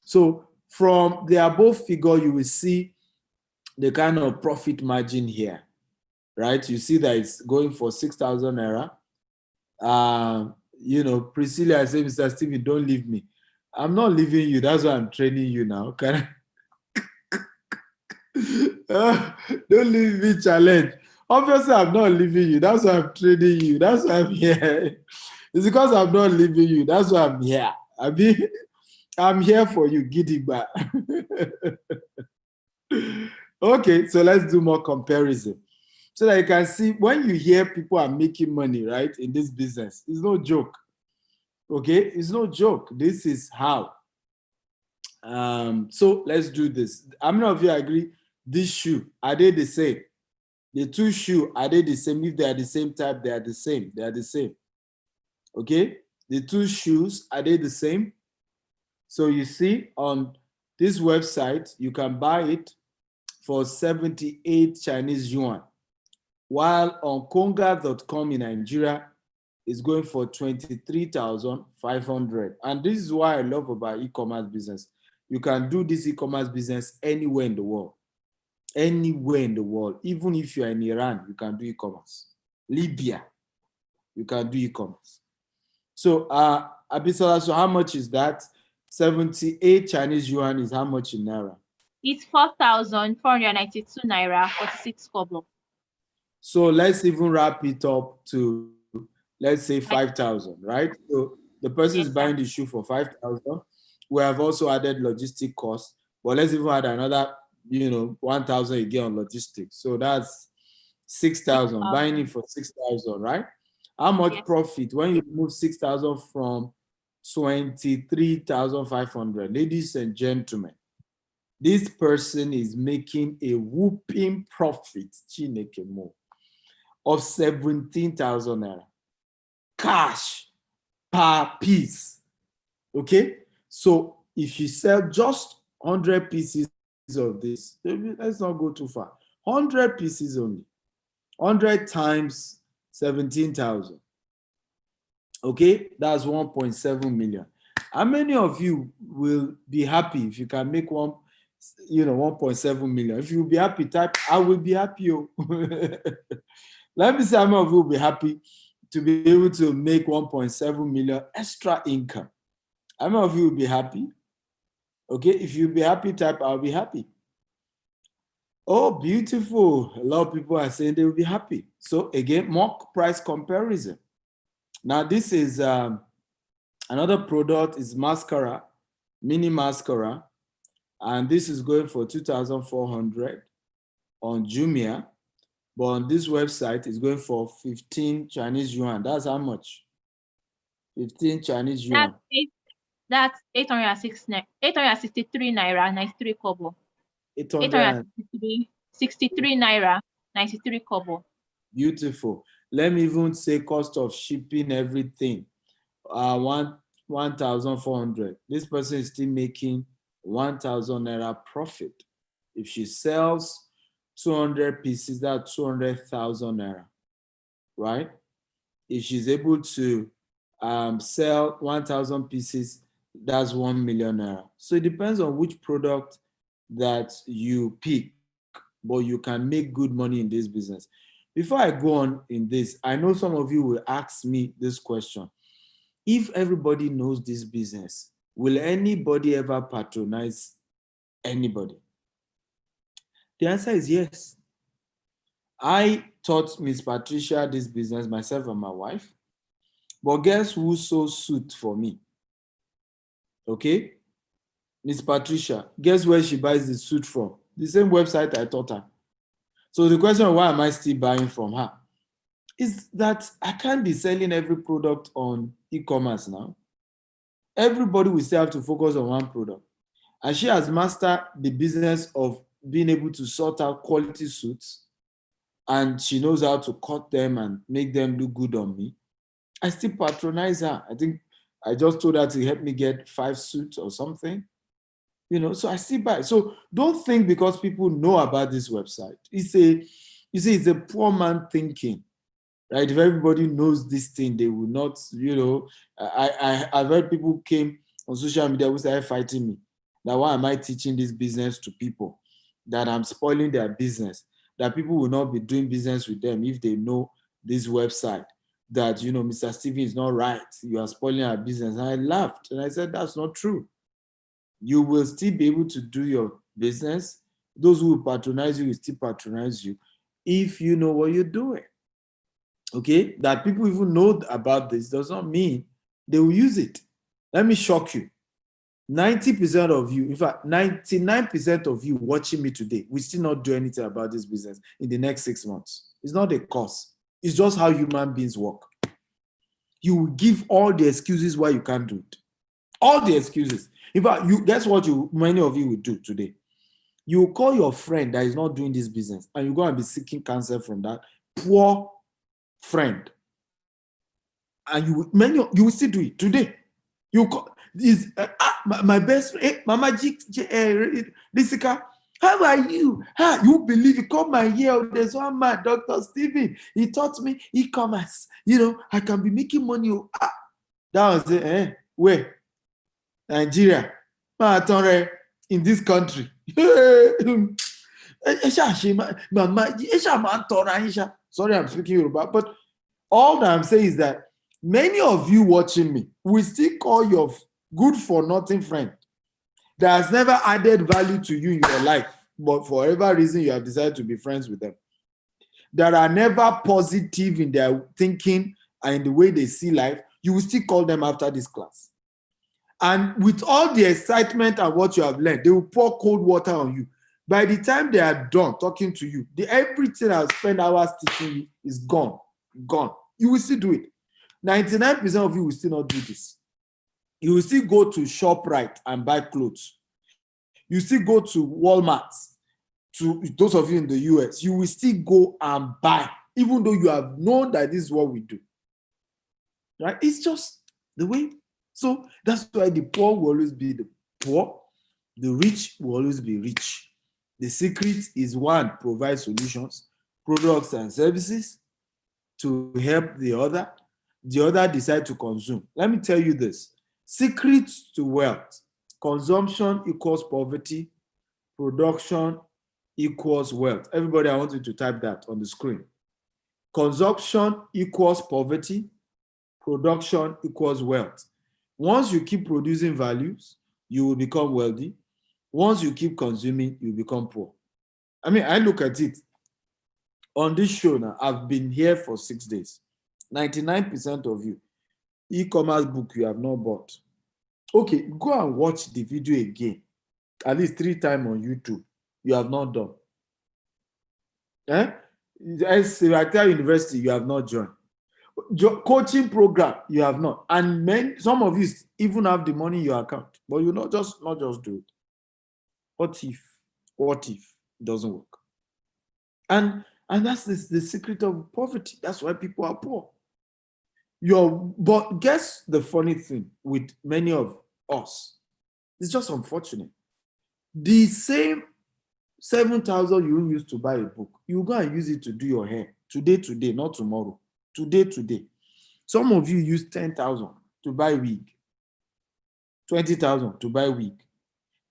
So from the above figure, you will see the kind of profit margin here, right? You see that it's going for 6,000 Naira. Priscilla said, Mr. Stephen, don't leave me. I'm not leaving you. That's why I'm training you now. Can I? Don't leave me challenge. Obviously, I'm not leaving you. That's why I'm training you. That's why I'm here. It's because I'm not leaving you. That's why I'm here. I'm here for you, Gidigba. Okay, so let's do more comparison. So that you can see when you hear people are making money, right, in this business, it's no joke. Okay, it's no joke. This is how. So let's do this. How many of you agree? This shoe, are they the same? The two shoes, are they the same? If they are the same type, they are the same. They are the same. Okay, the two shoes, are they the same? So you see on this website, you can buy it for 78 Chinese yuan, while on konga.com in Nigeria, it's going for 23,500. And this is what I love about e-commerce business. You can do this e-commerce business anywhere in the world. Anywhere in the world. Even if you're in Iran, you can do e-commerce. Libya, you can do e-commerce. So, Abisola, so how much is that? 78 Chinese yuan is how much in Naira? It's 4,492 Naira, 46 kobo. So let's even wrap it up to, let's say 5,000, right? So the person is buying the shoe for 5,000. We have also added logistic costs, but let's even add another, 1,000 again on logistics. So that's 6,000, buying it for 6,000, right? How much profit when you move 6,000 from 23,500? Ladies and gentlemen, this person is making a whooping profit, of 17,000 naira cash per piece. Okay, so if you sell just 100 pieces of this, let's not go too far, 100 pieces only, 100 times 17,000. Okay, that's 1.7 million. How many of you will be happy if you can make 1.7 million? If you'll be happy, type I will be happy. Let me see how many of you will be happy to be able to make 1.7 million extra income. How many of you will be happy? Okay, if you'll be happy, type I'll be happy. Oh, beautiful. A lot of people are saying they will be happy. So again, mock price comparison. Now this is another product is mascara, mini mascara. And this is going for 2,400 on Jumia. But on this website, it's going for 15 Chinese yuan. That's how much? 15 Chinese yuan. That's 863 Naira, 93 kobo. 863 Naira, 93 kobo. Beautiful. Let me even say cost of shipping everything. 1,400. This person is still making 1,000 Naira profit. If she sells 200 pieces, that's 200,000 Naira, right? If she's able to sell 1,000 pieces, that's 1 million Naira. So it depends on which product that you pick, but you can make good money in this business. Before I go on in this, I know some of you will ask me this question. If everybody knows this business, will anybody ever patronize anybody? The answer is yes. I taught Miss Patricia this business, myself and my wife. But guess who sold suit for me? Okay? Miss Patricia, guess where she buys the suit from? The same website I taught her. So the question, why am I still buying from her? Is that I can't be selling every product on e-commerce now. Everybody will still have to focus on one product. And she has mastered the business of being able to sort out quality suits, and she knows how to cut them and make them look good on me. I still patronize her. I think I just told her to help me get 5 suits or something. So I still buy. So don't think because people know about this website. It's a poor man thinking, right? If everybody knows this thing, they will not, I've heard people came on social media who started fighting me. Now, why am I teaching this business to people? That I'm spoiling their business, that people will not be doing business with them if they know this website. that, Mr. Steven is not right. You are spoiling our business. And I laughed and I said, that's not true. You will still be able to do your business. Those who will patronize you will still patronize you if you know what you're doing. Okay? That people even know about this does not mean they will use it. Let me shock you. 90% of you, in fact, 99% of you watching me today, will still not do anything about this business in the next 6 months. It's not a cause. It's just how human beings work. You will give all the excuses why you can't do it. All the excuses. In fact, guess what many of you will do today? You will call your friend that is not doing this business, and you're going to be seeking counsel from that poor friend. And you will still do it today. You call my best friend, Mama Jessica. How are you? You believe it? Come my here. There's one man, Dr. Steven. He taught me e-commerce. I can be making money. That was it. Where? Nigeria. In this country. Sorry, I'm speaking Yoruba, but all that I'm saying is that many of you watching me will still call your good for nothing friend that has never added value to you in your life, but for whatever reason you have decided to be friends with them, that are never positive in their thinking and in the way they see life. You will still call them after this class. And with all the excitement and what you have learned, they will pour cold water on you. By the time they are done talking to you, everything I've spent hours teaching you is gone. You will still do it. 99% of you will still not do this. You will still go to ShopRite and buy clothes. You still go to Walmart. To those of you in the US, you will still go and buy, even though you have known that this is what we do. Right? It's just the way. So that's why the poor will always be the poor. The rich will always be rich. The secret is one, provide solutions, products and services to help the other. The other decide to consume. Let me tell you this. Secrets to wealth. Consumption equals poverty. Production equals wealth. Everybody, I want you to type that on the screen. Consumption equals poverty. Production equals wealth. Once you keep producing values, you will become wealthy. Once you keep consuming, you become poor. I mean, I look at it. On this show now, I've been here for 6 days. 99% of you, e-commerce book you have not bought. Okay, go and watch the video again, at least 3 times on YouTube. You have not done. Akintayo University, you have not joined. Coaching program, you have not. And some of you even have the money in your account, but you not just do it. What if it doesn't work? And that's the secret of poverty. That's why people are poor. But guess the funny thing with many of us, it's just unfortunate. The same 7,000 you used to buy a book, you go and use it to do your hair today, not tomorrow. Today. Some of you use 10,000 to buy wig, 20,000 to buy wig,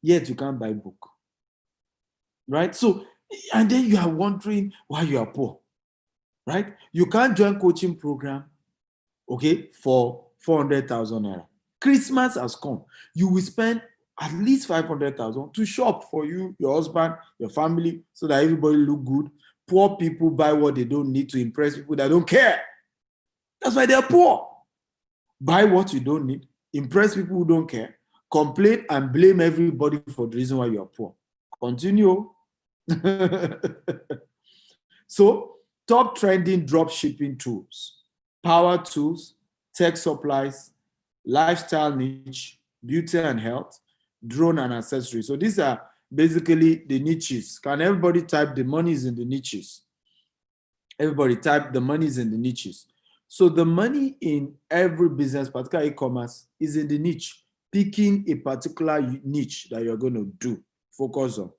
yet you can't buy book. Right? So, and then you are wondering why you are poor. Right? You can't join coaching program, okay, for 400,000 naira. Christmas has come. You will spend at least 500,000 to shop for you, your husband, your family, so that everybody look good. Poor people buy what they don't need to impress people that don't care. That's why they're poor. Buy what you don't need, impress people who don't care, complain and blame everybody for the reason why you are poor. Continue. So, top trending drop shipping tools, power tools, tech supplies, lifestyle niche, beauty and health, drone and accessories. So these are basically the niches. Can everybody type the money is in the niches? Everybody type the money is in the niches. So the money in every business, particularly e-commerce, is in the niche, picking a particular niche that you're going to do, focus on.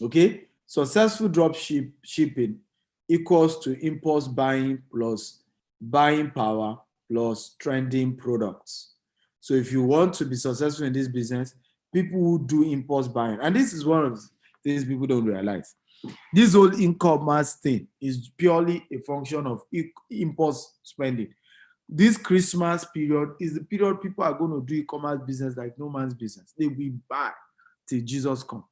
Okay? Successful drop shipping equals to impulse buying plus buying power plus trending products. So if you want to be successful in this business, people who do impulse buying, and this is one of the things people don't realize. This whole e-commerce thing is purely a function of impulse spending. This Christmas period is the period people are going to do e-commerce business like no man's business. They will buy till Jesus comes.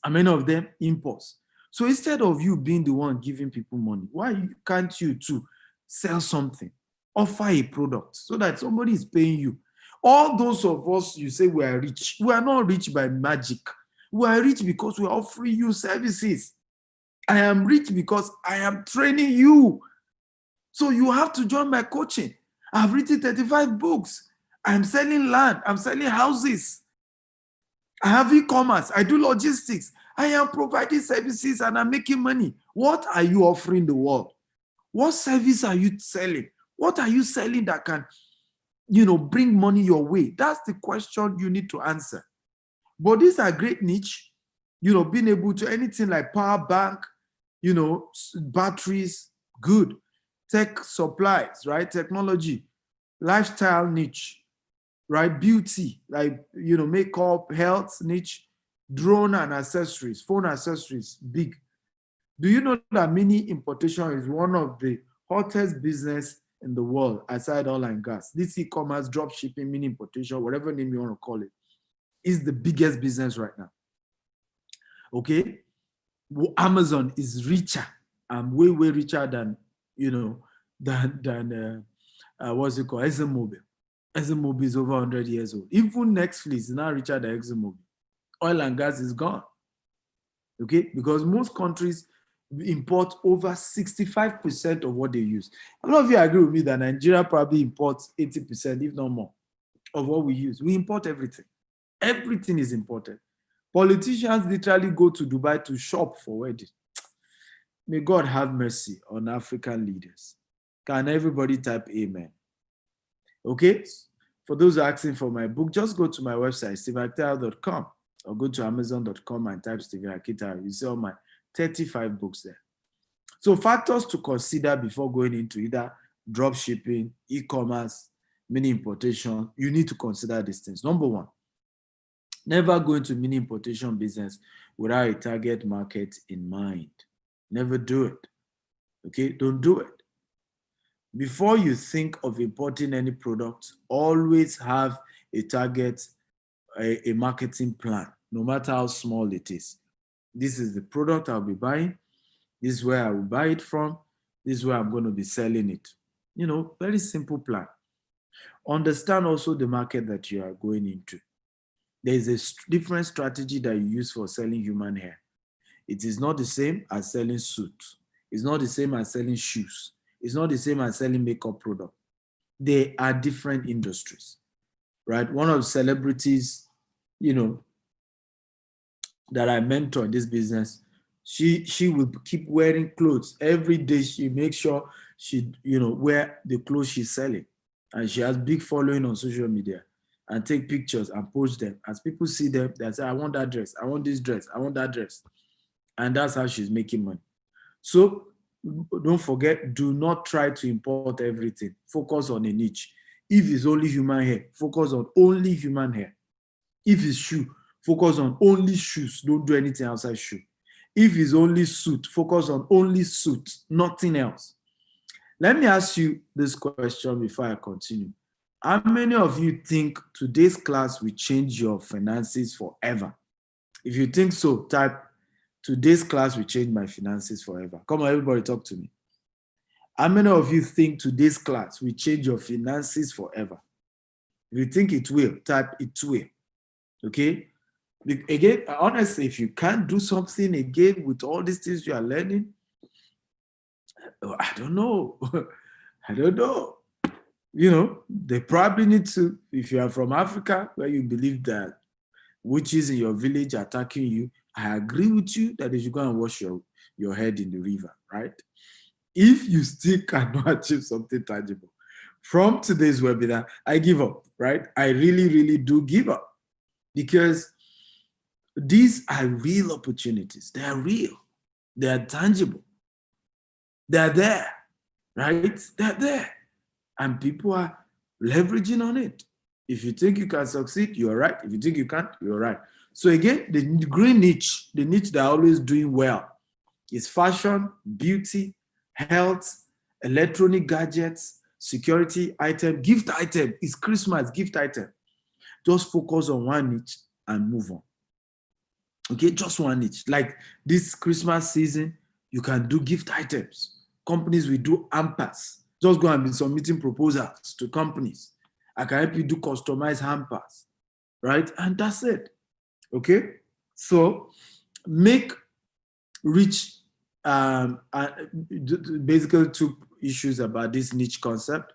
And many of them impulse. So instead of you being the one giving people money, why can't you too sell something, offer a product so that somebody is paying you? All those of us, you say we are rich. We are not rich by magic. We are rich because we are offering you services. I am rich because I am training you. So you have to join my coaching. I've written 35 books. I'm selling land. I'm selling houses. I have e-commerce. I do logistics. I am providing services and I'm making money. What are you offering the world? What service are you selling? What are you selling that can, bring money your way? That's the question you need to answer. But these are great niche, being able to anything like power bank, batteries, good. Tech supplies, right? Technology, lifestyle niche, right? Beauty, like, makeup, health niche, drone and accessories, phone accessories, big. Do you know that mini importation is one of the hottest business in the world aside oil and gas? This e-commerce, drop shipping, mini importation, whatever name you want to call it, is the biggest business right now. Okay? Amazon is richer and way, way richer than, what's it called? ExxonMobil. ExxonMobil is over 100 years old. Even Netflix is now richer than ExxonMobil. Oil and gas is gone. Okay? Because most countries import over 65% of what they use. A lot of you agree with me that Nigeria probably imports 80%, if not more, of what we use. We import everything. Everything is imported. Politicians literally go to Dubai to shop for wedding. May God have mercy on African leaders. Can everybody type amen? Okay? For those asking for my book, just go to my website, stevenakintayo.com, or go to amazon.com and type Steven Akintayo. You see all my 35 books there. So factors to consider before going into either drop shipping, e-commerce, mini importation, you need to consider these things. Number one, never go into mini importation business without a target market in mind. Never do it. Okay, don't do it. Before you think of importing any product, always have a target, a marketing plan, no matter how small it is. This is the product I'll be buying. This is where I will buy it from. This is where I'm going to be selling it. Very simple plan. Understand also the market that you are going into. There is a different strategy that you use for selling human hair. It is not the same as selling suits. It's not the same as selling shoes. It's not the same as selling makeup products. They are different industries, right? One of the celebrities, that I mentor in this business, she will keep wearing clothes every day. She makes sure she, wear the clothes she's selling. And she has big following on social media and take pictures and post them. As people see them, they say, I want that dress. I want this dress. I want that dress. And that's how she's making money. So don't forget, do not try to import everything. Focus on a niche. If it's only human hair, focus on only human hair. If it's shoe, focus on only shoes. Don't do anything outside shoe. If it's only suit, focus on only suit, nothing else. Let me ask you this question before I continue. How many of you think today's class will change your finances forever? If you think so, type, today's class will change my finances forever. Come on, everybody, talk to me. How many of you think today's class will change your finances forever? If you think it will, type it will. Okay? Again, honestly, if you can't do something again with all these things you are learning, I don't know. I don't know. They probably need to, if you are from Africa, where you believe that witches in your village are attacking you, I agree with you that they should go and wash your head in the river, right? If you still cannot achieve something tangible from today's webinar, I give up, right? I really, really do give up, because these are real opportunities. They are real. They are tangible. They are there, right? They're there. And people are leveraging on it. If you think you can succeed, you're right. If you think you can't, you're right. So again, the green niche, the niche that are always doing well, It's fashion, beauty, health, electronic gadgets, security item, gift item. It's Christmas, gift item. Just focus on one niche and move on. Okay, just one niche. Like this Christmas season, you can do gift items. Companies will do hampers. Just go and be submitting proposals to companies. I can help you do customized hampers, right? And that's it. Okay, so make rich. Basically, two issues about this niche concept.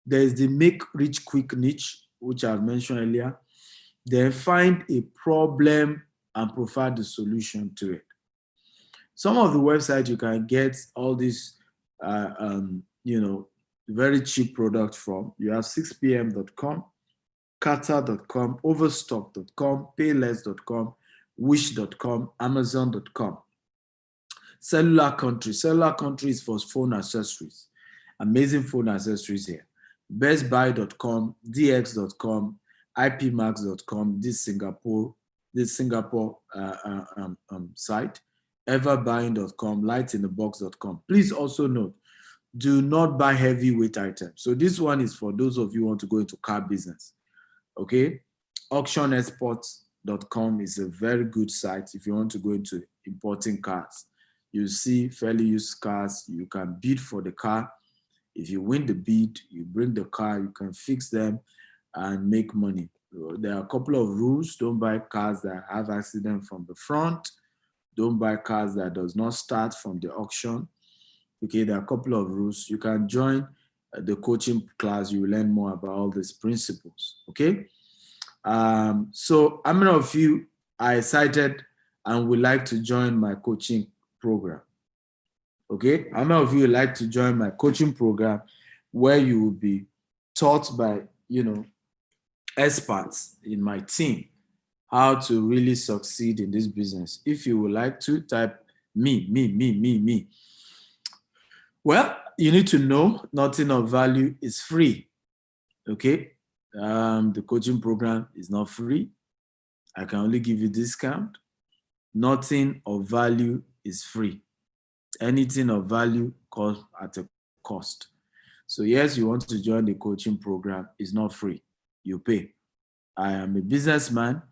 There is the make rich quick niche, which I've mentioned earlier. Then find a problem and provide the solution to it. Some of the websites you can get all these, very cheap products from. You have 6pm.com, Qatar.com, Overstock.com, Payless.com, Wish.com, Amazon.com. Cellular Country. Cellular Country is for phone accessories. Amazing phone accessories here. BestBuy.com, DX.com, IPMax.com, this Singapore site, Everbuying.com, Lightinthebox.com. Please also note, do not buy heavyweight items. So this one is for those of you who want to go into car business. Okay, AuctionExports.com is a very good site if you want to go into importing cars. You see fairly used cars, you can bid for the car. If you win the bid, you bring the car, you can fix them and make money. There are a couple of rules. Don't buy cars that have accident from the front. Don't buy cars that does not start from the auction. Okay, there are a couple of rules. You can join the coaching class. You will learn more about all these principles. Okay. So how many of you are excited and would like to join my coaching program? Okay, how many of you would like to join my coaching program where you will be taught by, experts in my team how to really succeed in this business? If you would like to, type me. Well, you need to know nothing of value is free. Okay, the coaching program is not free. I can only give you discount. Nothing of value is free. Anything of value costs at a cost. So yes, you want to join the coaching program, it's not free. You pay. I am a businessman.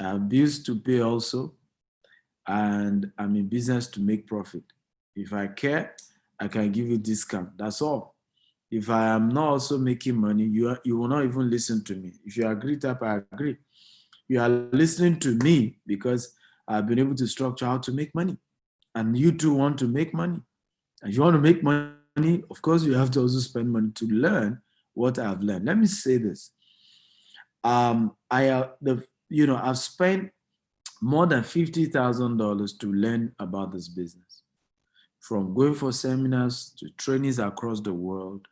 I have bills to pay also. And I'm in business to make profit. If I care, I can give you discount. That's all. If I am not also making money, you will not even listen to me. If you agree, type I agree. You are listening to me because I've been able to structure how to make money. And you too want to make money. And if you want to make money, of course, you have to also spend money to learn what I've learned. Let me say this. I've spent more than $50,000 to learn about this business. From going for seminars to trainings across the world,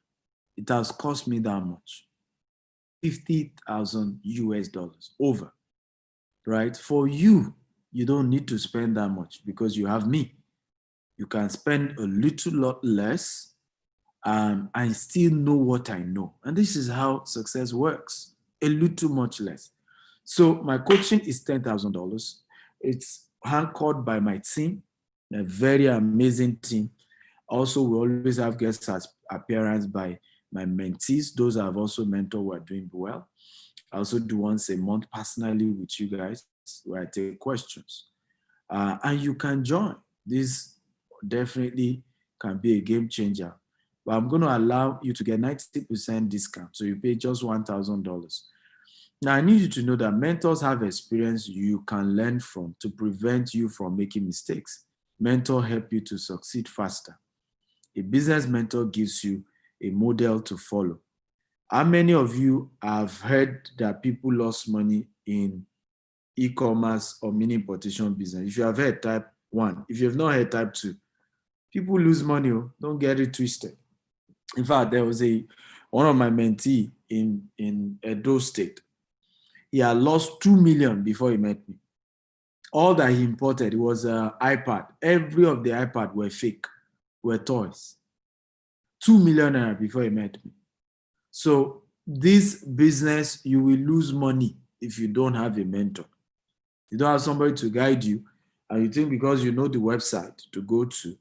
it has cost me that much. $50,000 over, right? For you, you don't need to spend that much because you have me. You can spend a little lot less and still know what I know. And this is how success works, a little much less. So my coaching is $10,000. It's anchored by my team, a very amazing team. Also, we always have guest appearance by my mentees. Those I've also mentored who are doing well. I also do once a month personally with you guys where I take questions. And you can join. This definitely can be a game changer. But I'm going to allow you to get 90% discount. So you pay just $1,000. Now, I need you to know that mentors have experience you can learn from to prevent you from making mistakes. Mentor help you to succeed faster. A business mentor gives you a model to follow. How many of you have heard that people lost money in e-commerce or mini importation business? If you have heard, type 1. If you have not heard, type 2. People lose money. Don't get it twisted. In fact, there was one of my mentees in Edo State. He had lost 2 million before he met me. All that he imported was an iPad. Every of the iPad were fake, were toys. 2 million naira before he met me. So this business, you will lose money if you don't have a mentor. You don't have somebody to guide you. And you think because you know the website to go to,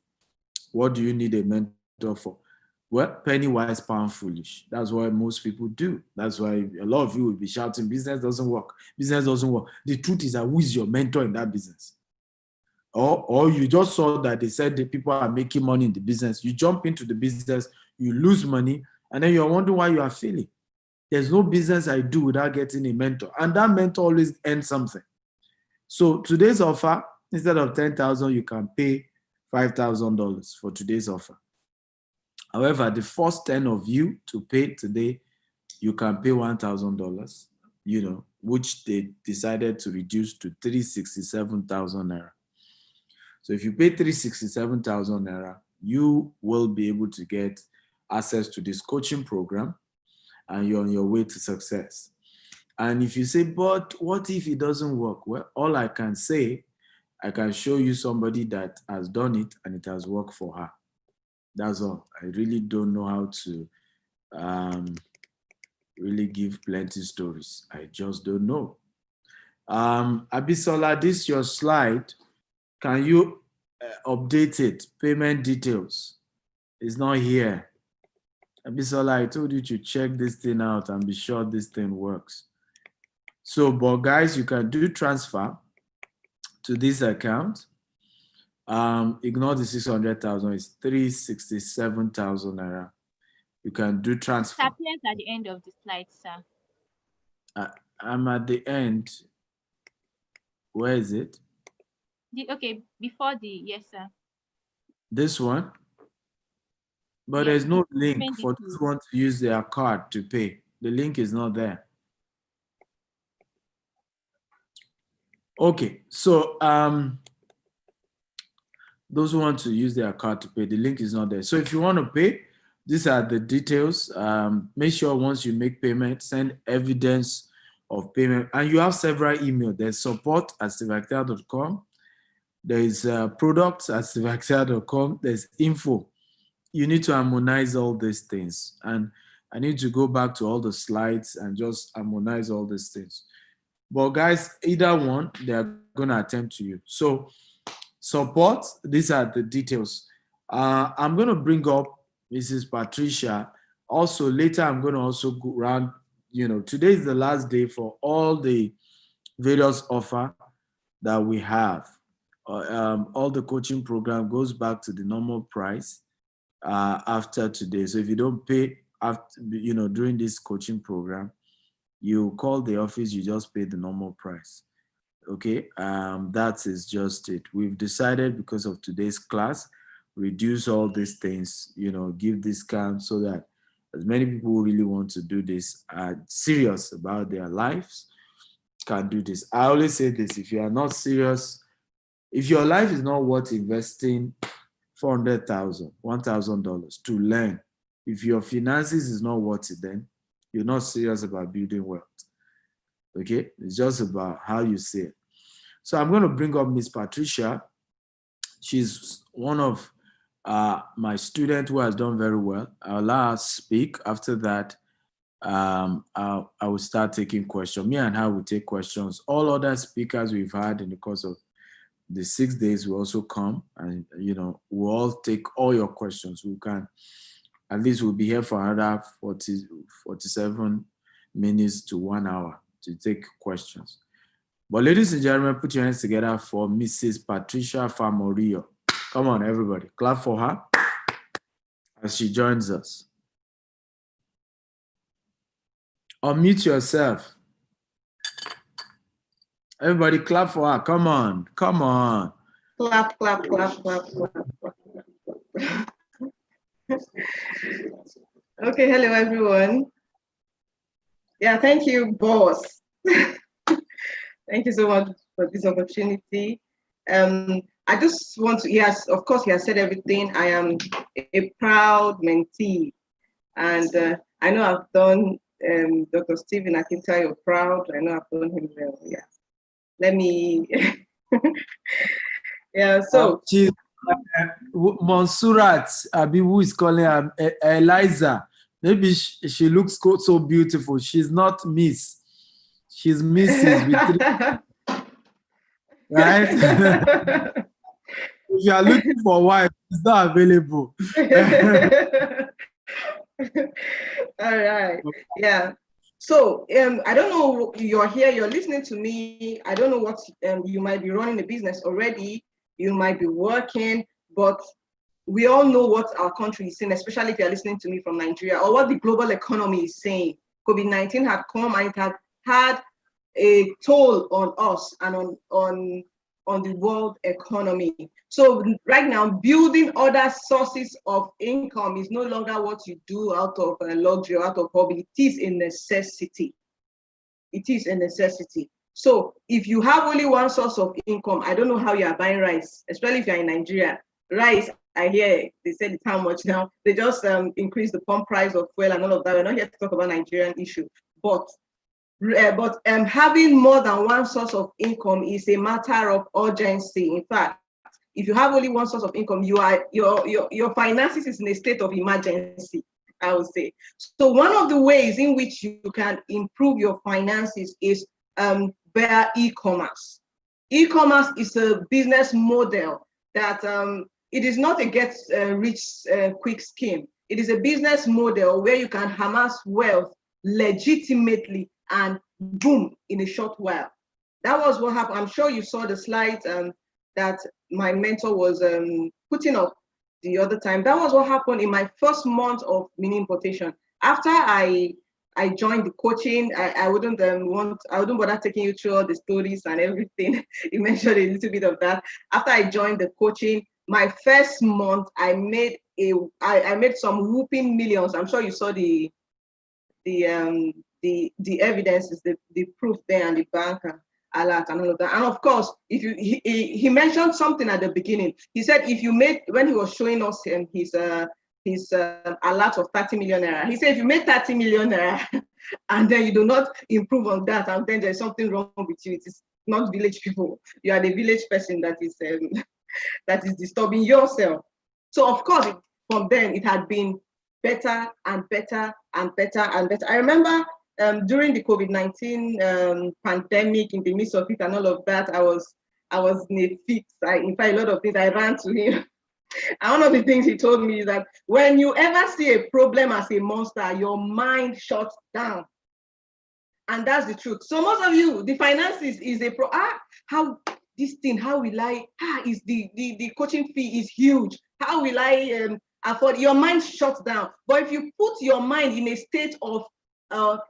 what do you need a mentor for? Well, penny wise, pound foolish. That's what most people do. That's why a lot of you will be shouting, business doesn't work. Business doesn't work. The truth is that who is your mentor in that business? Or you just saw that they said the people are making money in the business. You jump into the business, you lose money, and then you're wondering why you are failing. There's no business I do without getting a mentor. And that mentor always earns something. So today's offer, instead of 10,000, you can pay $5,000 for today's offer. However, the first 10 of you to pay today, you can pay $1,000, which they decided to reduce to 367,000 naira. So if you pay 367,000 naira, you will be able to get access to this coaching program and you're on your way to success. And if you say, but what if it doesn't work? Well, all I can say, I can show you somebody that has done it and it has worked for her. That's all. I really don't know how to really give plenty stories. I just don't know. Abisola, this is your slide. Can you update it? Payment details. It's not here. Abisola, I told you to check this thing out and be sure this thing works. So, but guys, you can do transfer to this account. Ignore the 600,000, it's 367,000 naira. You can do transfer. It appears at the end of the slide, sir. I'm at the end. Where is it? Okay, before the, yes, sir. This one? But Yeah, there's no link for those who want to use their card to pay. The link is not there. Okay, so those who want to use their card to pay, the link is not there. So if you want to pay, these are the details. Make sure once you make payment, send evidence of payment. And you have several emails. There's support@steveakintayo.com. There is products@steveakintayo.com. There's info. You need to harmonize all these things. And I need to go back to all the slides and just harmonize all these things. But guys, either one, they're going to attempt to you. So support, these are the details. I'm going to bring up Mrs. Patricia. Also, later I'm going to also go around, today is the last day for all the various offer that we have. All the coaching program goes back to the normal price after today. So if you don't pay after, during this coaching program, you call the office, you just pay the normal price. Okay, that is just it. We've decided because of today's class, reduce all these things, give discounts so that as many people who really want to do this are serious about their lives can do this. I always say this, if you are not serious, if your life is not worth investing $400,000, $1,000 to learn, if your finances is not worth it, then you're not serious about building wealth. Okay, it's just about how you say it. So I'm going to bring up Miss Patricia. She's one of my students who has done very well. I'll allow her speak. After that, I will start taking questions. Me and her will take questions. All other speakers we've had in the course of the 6 days will also come, and we'll all take all your questions. We can, at least we'll be here for another 47 minutes to 1 hour to take questions. But ladies and gentlemen, put your hands together for Mrs. Patricia Famorio. Come on, everybody, clap for her as she joins us. Unmute yourself. Everybody clap for her. Come on, come on. Clap, clap, clap, clap, clap. Okay, hello everyone. Yeah, thank you, boss. Thank you so much for this opportunity. I just want to, yes, of course, he has said everything. I am a proud mentee, and I know I've done Dr. Stephen Akintayo proud. I know I've done him well. Yeah. Let me, yeah, so. Monsurat, Abi, who is calling her Eliza. Maybe she looks so beautiful. She's not Miss. She's Mrs. right? If you are looking for a wife, it's not available. All right. Yeah. So I don't know, you're here, you're listening to me. I don't know what you might be running a business already, you might be working, but we all know what our country is saying, especially if you're listening to me from Nigeria, or what the global economy is saying. COVID-19 had come and it had had a toll on us and on the world economy. So right now, building other sources of income is no longer what you do out of luxury, out of hobby. It is a necessity. It is a necessity. So if you have only one source of income, I don't know how you are buying rice, especially if you're in Nigeria. Rice, I hear they said it's how much now. They just increased the pump price of fuel and all of that. We're not here to talk about Nigerian issue, but having more than one source of income is a matter of urgency. In fact, if you have only one source of income, your finances is in a state of emergency, I would say. So one of the ways in which you can improve your finances is via e-commerce. E-commerce is a business model that it is not a get rich quick scheme. It is a business model where you can amass wealth legitimately and boom, in a short while. That was what happened. I'm sure you saw the slides that my mentor was putting up the other time. That was what happened in my first month of mini importation. After I joined the coaching, I wouldn't bother taking you through all the stories and everything. You mentioned a little bit of that. After I joined the coaching, my first month, I made some whooping millions. I'm sure you saw the evidences, the proof there, and the bank alert and all of that. And of course, if you he mentioned something at the beginning. He said if you made, when he was showing us his alert of 30 million naira, he said if you made 30 million naira and then you do not improve on that, and then there's something wrong with you. It is not village people. You are the village person that is that is disturbing yourself. So of course, from then it had been better and better and better and better. I remember during the COVID-19 pandemic, in the midst of it and all of that, I was in a fix. In fact, a lot of things, I ran to him. And one of the things he told me is that when you ever see a problem as a monster, your mind shuts down. And that's the truth. So most of you, the finances is how this thing, how will I, is the coaching fee is huge. How will I afford? Your mind shuts down. But if you put your mind in a state of,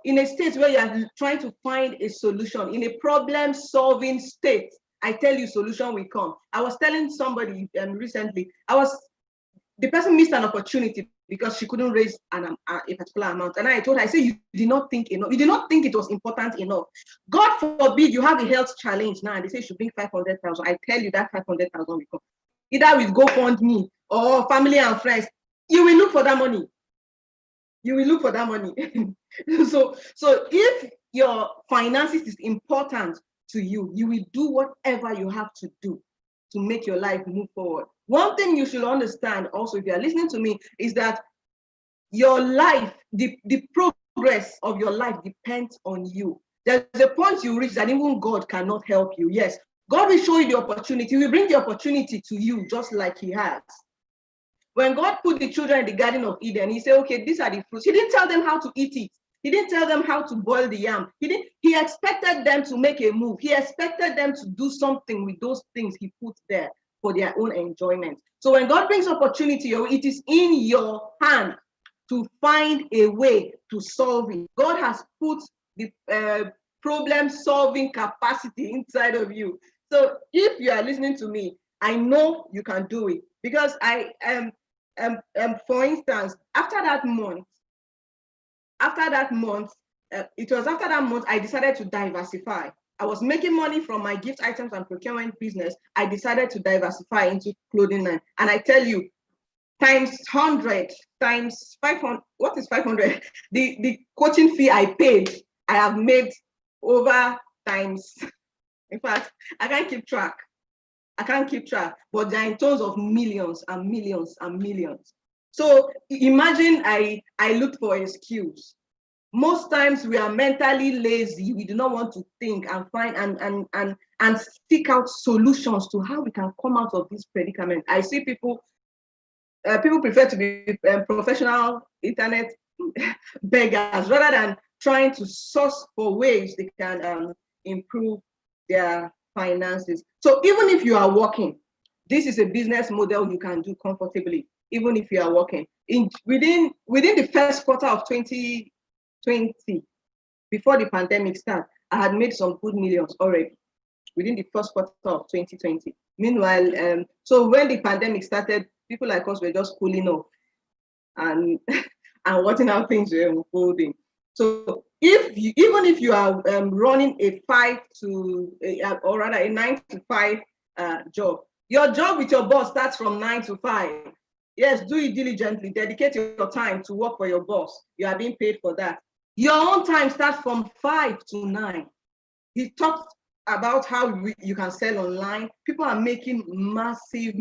in a state where you are trying to find a solution, in a problem-solving state, I tell you, solution will come. I was telling somebody recently, the person missed an opportunity because she couldn't raise a particular amount. And I told her, I said, you did not think enough. You did not think it was important enough. God forbid you have a health challenge now and they say you should bring 500,000. I tell you that 500,000 will come. Either with GoFundMe or family and friends. You will look for that money. You will look for that money. So if your finances is important to you, you will do whatever you have to do to make your life move forward. One thing you should understand also, if you are listening to me, is that your life, the progress of your life depends on you. There's a point you reach that even God cannot help you. Yes, God will show you the opportunity. He will bring the opportunity to you just like he has. When God put the children in the Garden of Eden, he said, okay, these are the fruits. He didn't tell them how to eat it. He didn't tell them how to boil the yam. He expected them to make a move. He expected them to do something with those things he put there for their own enjoyment. So when God brings opportunity, it is in your hand to find a way to solve it. God has put the problem-solving capacity inside of you. So if you are listening to me, I know you can do it, because for instance, after that month, it was after that month I decided to diversify. I was making money from my gift items and procurement business. I decided to diversify into clothing line. And I tell you, times 100, times 500, what is 500? The coaching fee I paid, I have made over times. In fact, I can't keep track, but they're in terms of millions and millions and millions. So imagine I looked for excuse. Most times we are mentally lazy. We do not want to think and find and and seek out solutions to how we can come out of this predicament. I see people prefer to be professional internet beggars rather than trying to source for ways they can improve their finances. So even if you are working, this is a business model you can do comfortably, even if you are working. Within the first quarter of 2020, before the pandemic started, I had made some good millions already within the first quarter of 2020. Meanwhile, so when the pandemic started, people like us were just cooling off and and watching how things were unfolding. So even if you are running a 9 to 5 job, your job with your boss starts from 9 to 5. Yes, do it diligently. Dedicate your time to work for your boss. You are being paid for that. Your own time starts from 5 to 9. He talked about how you can sell online. People are making massive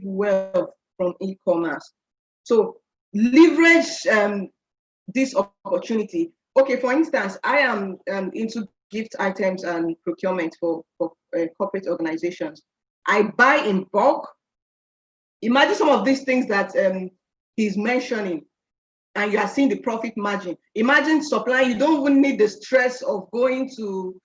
wealth from e-commerce. So leverage this opportunity. Okay, for instance, I am into gift items and procurement for corporate organizations. I buy in bulk. Imagine some of these things that he's mentioning, and you are seeing the profit margin. Imagine supply. You don't even need the stress of going to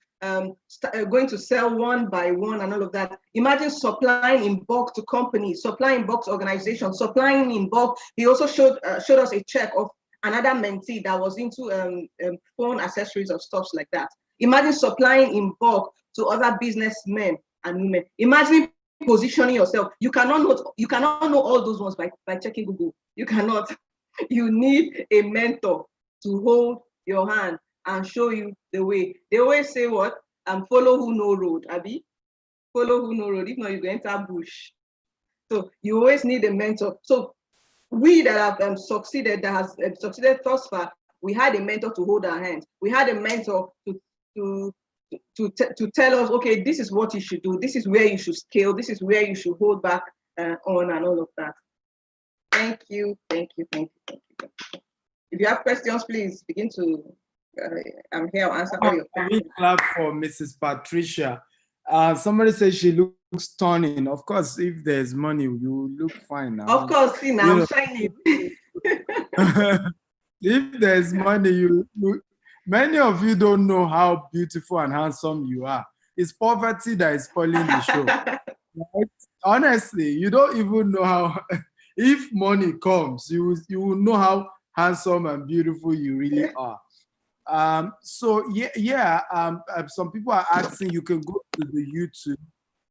sell one by one and all of that. Imagine supplying in bulk to companies, supplying in bulk to organizations, supplying in bulk. He also showed us a check of another mentee that was into phone accessories or stuff like that. Imagine supplying in bulk to other businessmen and women. Imagine positioning yourself. You cannot know all those ones by checking Google. You cannot. You need a mentor to hold your hand and show you the way. They always say what? Follow who know road, Abby. Follow who know road. If not, you go enter bush. So you always need a mentor. So we that have succeeded, that has succeeded thus far, we had a mentor to hold our hands. We had a mentor to tell us, okay, this is what you should do. This is where you should scale. This is where you should hold back on and all of that. Thank you. If you have questions, please begin to. I'm here. I'll answer all your questions. Clap for Mrs. Patricia. Somebody says she looks stunning. Of course, if there's money, you look fine now. Of course, see now, I'm shining. If there's money, many of you don't know how beautiful and handsome you are. It's poverty that is spoiling the show. Right? Honestly, you don't even know how. If money comes, you will know how handsome and beautiful you really are. Some people are asking, you can go to the YouTube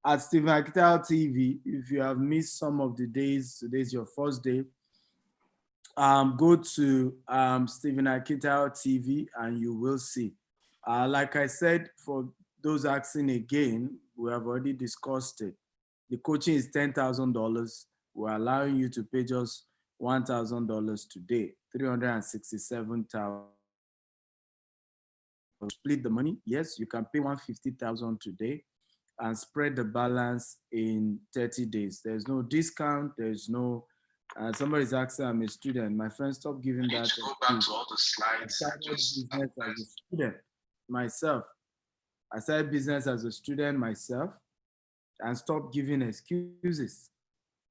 at Stephen Akintayo TV. If you have missed some of the days, today's your first day. Go to Stephen Akintayo TV and you will see. Like I said, for those asking again, we have already discussed it. The coaching is $10,000. We're allowing you to pay just $1,000 today, $367,000. Split the money. Yes, you can pay $150,000 today and spread the balance in 30 days. There's no discount. There's no. Somebody's asking, I'm a student. My friend, stop giving that. Go back to all the slides. I started business as a student myself. I started business as a student myself and stopped giving excuses.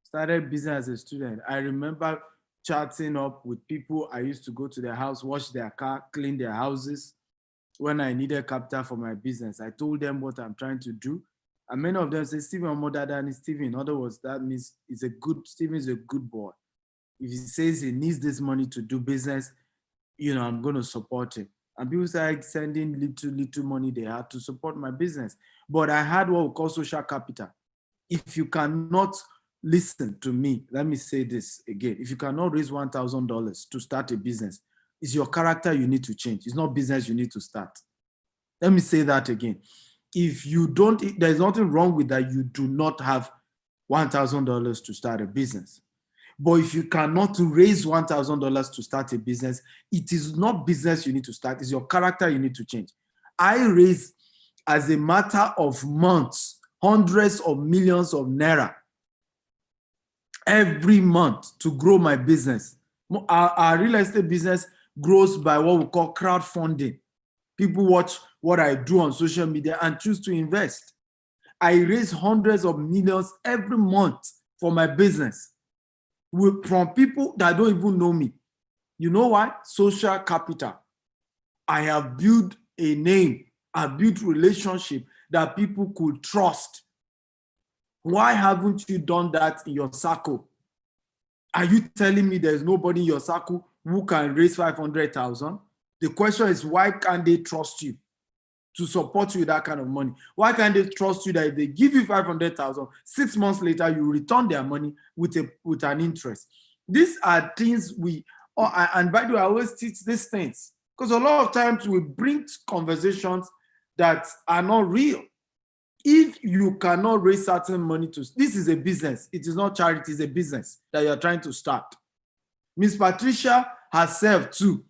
Started business as a student. I remember chatting up with people. I used to go to their house, wash their car, clean their houses. When I needed capital for my business, I told them what I'm trying to do. And many of them say, Stephen, I'm more than Stephen. In other words, that means Stephen is a good boy. If he says he needs this money to do business, I'm going to support him. And people started sending little money they had to support my business. But I had what we call social capital. If you cannot listen to me, let me say this again. If you cannot raise $1,000 to start a business, it's your character you need to change. It's not business you need to start. Let me say that again. If you don't, there's nothing wrong with that. You do not have $1,000 to start a business. But if you cannot raise $1,000 to start a business, it is not business you need to start. It's your character you need to change. I raise, as a matter of months, hundreds of millions of naira every month to grow my business. Our real estate business grows by what we call crowdfunding. People watch what I do on social media and choose to invest. I raise hundreds of millions every month for my business from people that don't even know me. You know why? Social capital. I have built a name, I built relationship that people could trust. Why haven't you done that in your circle? Are you telling me there's nobody in your circle who can raise 500,000? The question is, why can't they trust you to support you with that kind of money? Why can't they trust you that if they give you 500,000, 6 months later, you return their money with an interest? These are things and by the way, I always teach these things because a lot of times we bring conversations that are not real. If you cannot raise certain money this is a business. It is not charity, it's a business that you're trying to start. Miss Patricia herself too,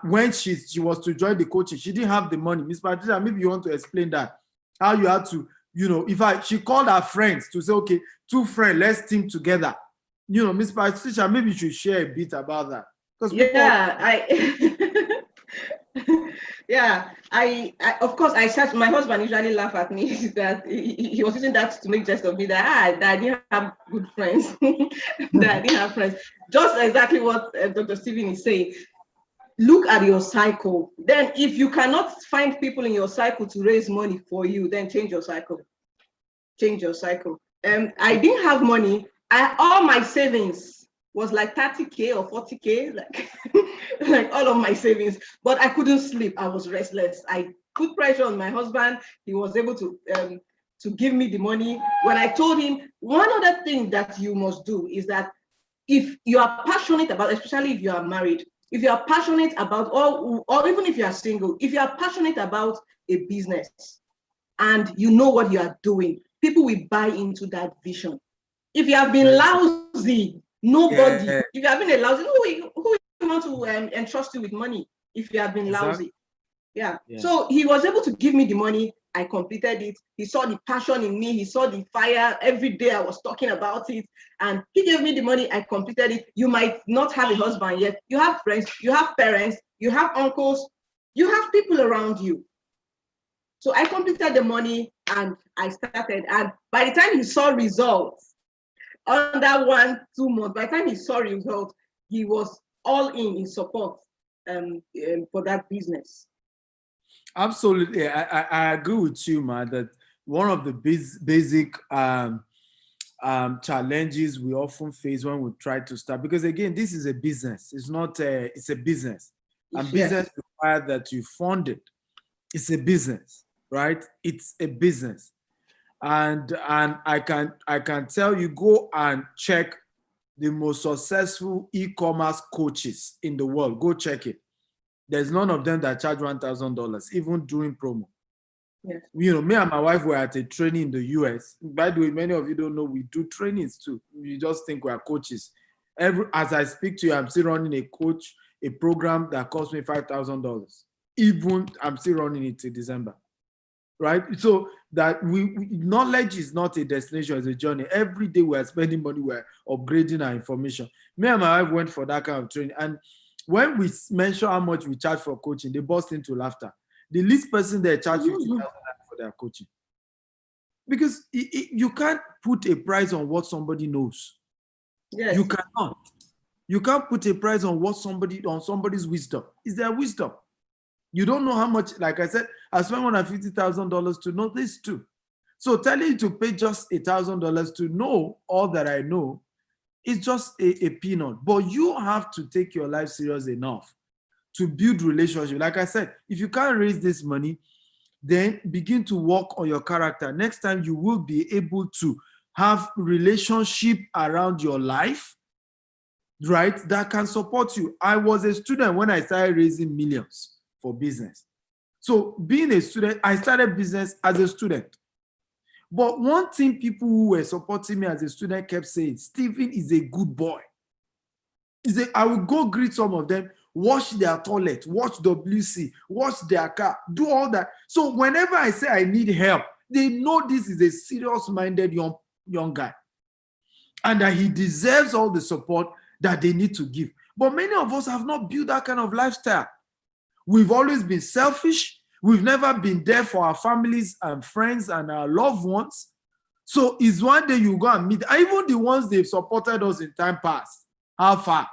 when she was to join the coaching, she didn't have the money. Miss Patricia, maybe you want to explain that. How you had to, she called her friends to say, okay, 2 friends, let's team together. Miss Patricia, maybe you should share a bit about that. I of course I said my husband usually laugh at me that he was using that to make jest of me that I didn't have good friends, that I didn't have friends. Just exactly what Dr. Stephen is saying. Look at your cycle. Then if you cannot find people in your cycle to raise money for you, then change your cycle. Change your cycle. I didn't have money. All my savings was like 30K or 40K, like all of my savings, but I couldn't sleep. I was restless. I put pressure on my husband. He was able to give me the money. When I told him, one other thing that you must do is that if you are passionate about, especially if you are married, if you are passionate about, or even if you are single, if you are passionate about a business and you know what you are doing, people will buy into that vision. If you have been lousy, nobody. If you have been a lousy, who want to entrust you with money if you have been lousy? Yeah. So he was able to give me the money. I completed it. He saw the passion in me. He saw the fire. Every day I was talking about it. And he gave me the money. I completed it. You might not have a husband yet. You have friends. You have parents. You have uncles. You have people around you. So I completed the money and I started. And by the time he saw results, under 1-2 months, by the time he saw results, he was all in support for that business. Absolutely. I agree with you, man, that one of the basic challenges we often face when we try to start, because again, this is a business. It's not it's a business. And business requires that you fund it. It's a business, right? It's a business. And I can tell you, go and check the most successful e-commerce coaches in the world. Go check it. There's none of them that charge $1,000, even during promo. Yes. Me and my wife were at a training in the US. By the way, many of you don't know we do trainings too. You just think we are coaches. As I speak to you, I'm still running a program that cost me $5,000. Even I'm still running it till December. Right? So that knowledge is not a destination, it's a journey. Every day we're spending money, we're upgrading our information. Me and my wife went for that kind of training. And when we mention how much we charge for coaching, they burst into laughter. The least person there charge $50,000 for their coaching. Because you can't put a price on what somebody knows. Yes. You cannot. You can't put a price on somebody's wisdom. It's their wisdom. You don't know how much, like I said, I spent $150,000 to know this too. So telling you to pay just $1,000 to know all that I know is just a peanut. But you have to take your life serious enough to build relationship. Like I said, if you can't raise this money, then begin to work on your character. Next time you will be able to have relationship around your life, right, that can support you. I was a student when I started raising millions for business. So being a student, I started business as a student. But one thing people who were supporting me as a student kept saying, Stephen is a good boy. I will go greet some of them, wash their toilet, wash WC, wash their car, do all that. So whenever I say I need help, they know this is a serious-minded young guy and that he deserves all the support that they need to give. But many of us have not built that kind of lifestyle. We've always been selfish. We've never been there for our families and friends and our loved ones. So it's one day you go and meet, even the ones they've supported us in time past. How far?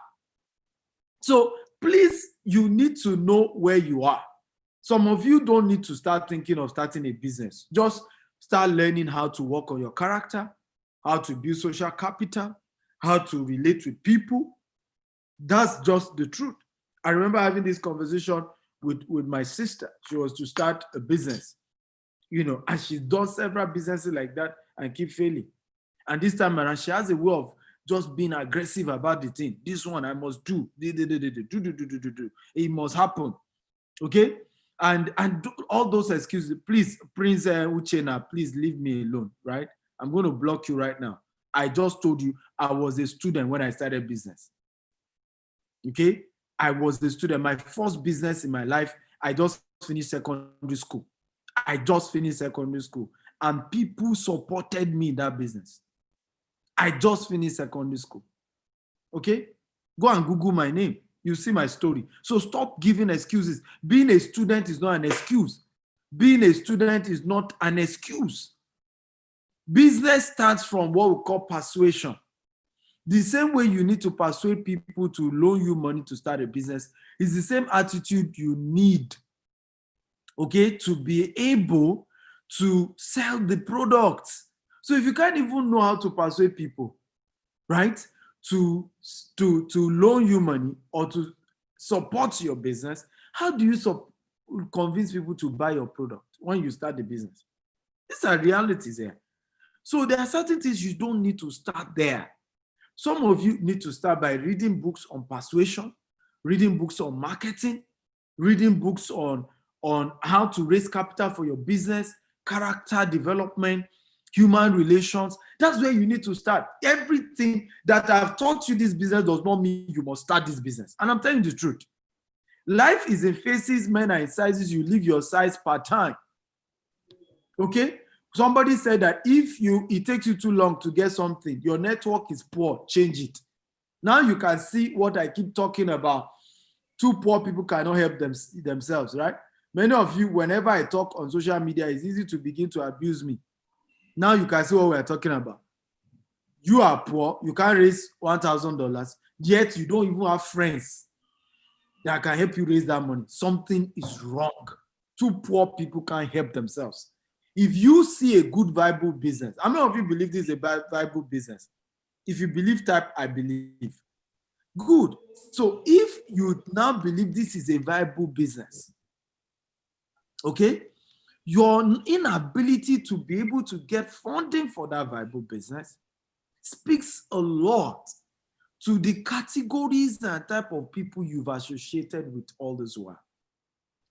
So please, you need to know where you are. Some of you don't need to start thinking of starting a business. Just start learning how to work on your character, how to build social capital, how to relate with people. That's just the truth. I remember having this conversation with my sister. She was to start a business, and she's done several businesses like that and keep failing. And this time around, she has a way of just being aggressive about the thing. This one I must do. Do. It must happen. Okay? And all those excuses. Please, Prince Uchena, please leave me alone, right? I'm going to block you right now. I just told you I was a student when I started business. Okay? I was a student. My first business in my life, I just finished secondary school. And people supported me in that business. I just finished secondary school. Okay? Go and Google my name. You see my story. So stop giving excuses. Being a student is not an excuse. Being a student is not an excuse. Business starts from what we call persuasion. The same way you need to persuade people to loan you money to start a business is the same attitude you need, okay, to be able to sell the products. So if you can't even know how to persuade people, right, to loan you money or to support your business, how do you convince people to buy your product when you start the business? These are realities here. So there are certain things you don't need to start there. Some of you need to start by reading books on persuasion, reading books on marketing, reading books on how to raise capital for your business, character development, human relations. That's where you need to start. Everything that I've taught you this business does not mean you must start this business. And I'm telling you the truth. Life is in phases, men are in sizes. You live your size part time. Okay? Somebody said that if it takes you too long to get something, your network is poor, change it. Now you can see what I keep talking about. Two poor people cannot help themselves, right? Many of you, whenever I talk on social media, it's easy to begin to abuse me. Now you can see what we're talking about. You are poor, you can't raise $1,000, yet you don't even have friends that can help you raise that money. Something is wrong. Two poor people can't help themselves. If you see a good viable business, how many of you believe this is a viable business? If you believe, type I believe. Good. So if you now believe this is a viable business, okay, your inability to be able to get funding for that viable business speaks a lot to the categories and type of people you've associated with all this while.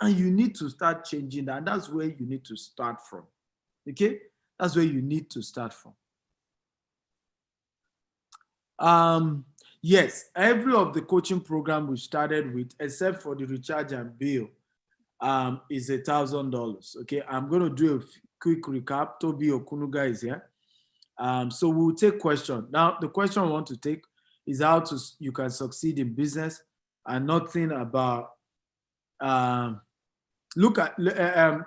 And you need to start changing that. And that's where you need to start from. Okay? That's where you need to start from. Yes, every of the coaching program we started with, except for the recharge and bill, is $1,000. Okay, I'm going to do a quick recap. Toby Okunuga is here. So we'll take questions. Now, the question I want to take is how you can succeed in business, and nothing about look at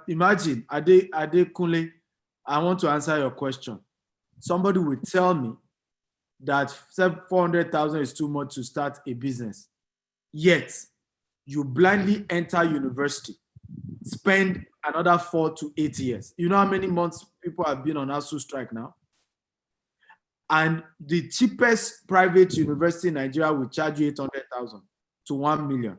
imagine Ade Kunle. I want to answer your question. Somebody will tell me that 400,000 is too much to start a business. Yet you blindly enter university, spend another 4 to 8 years. You know how many months people have been on ASU strike now? And the cheapest private university in Nigeria will charge you 800,000 to 1 million.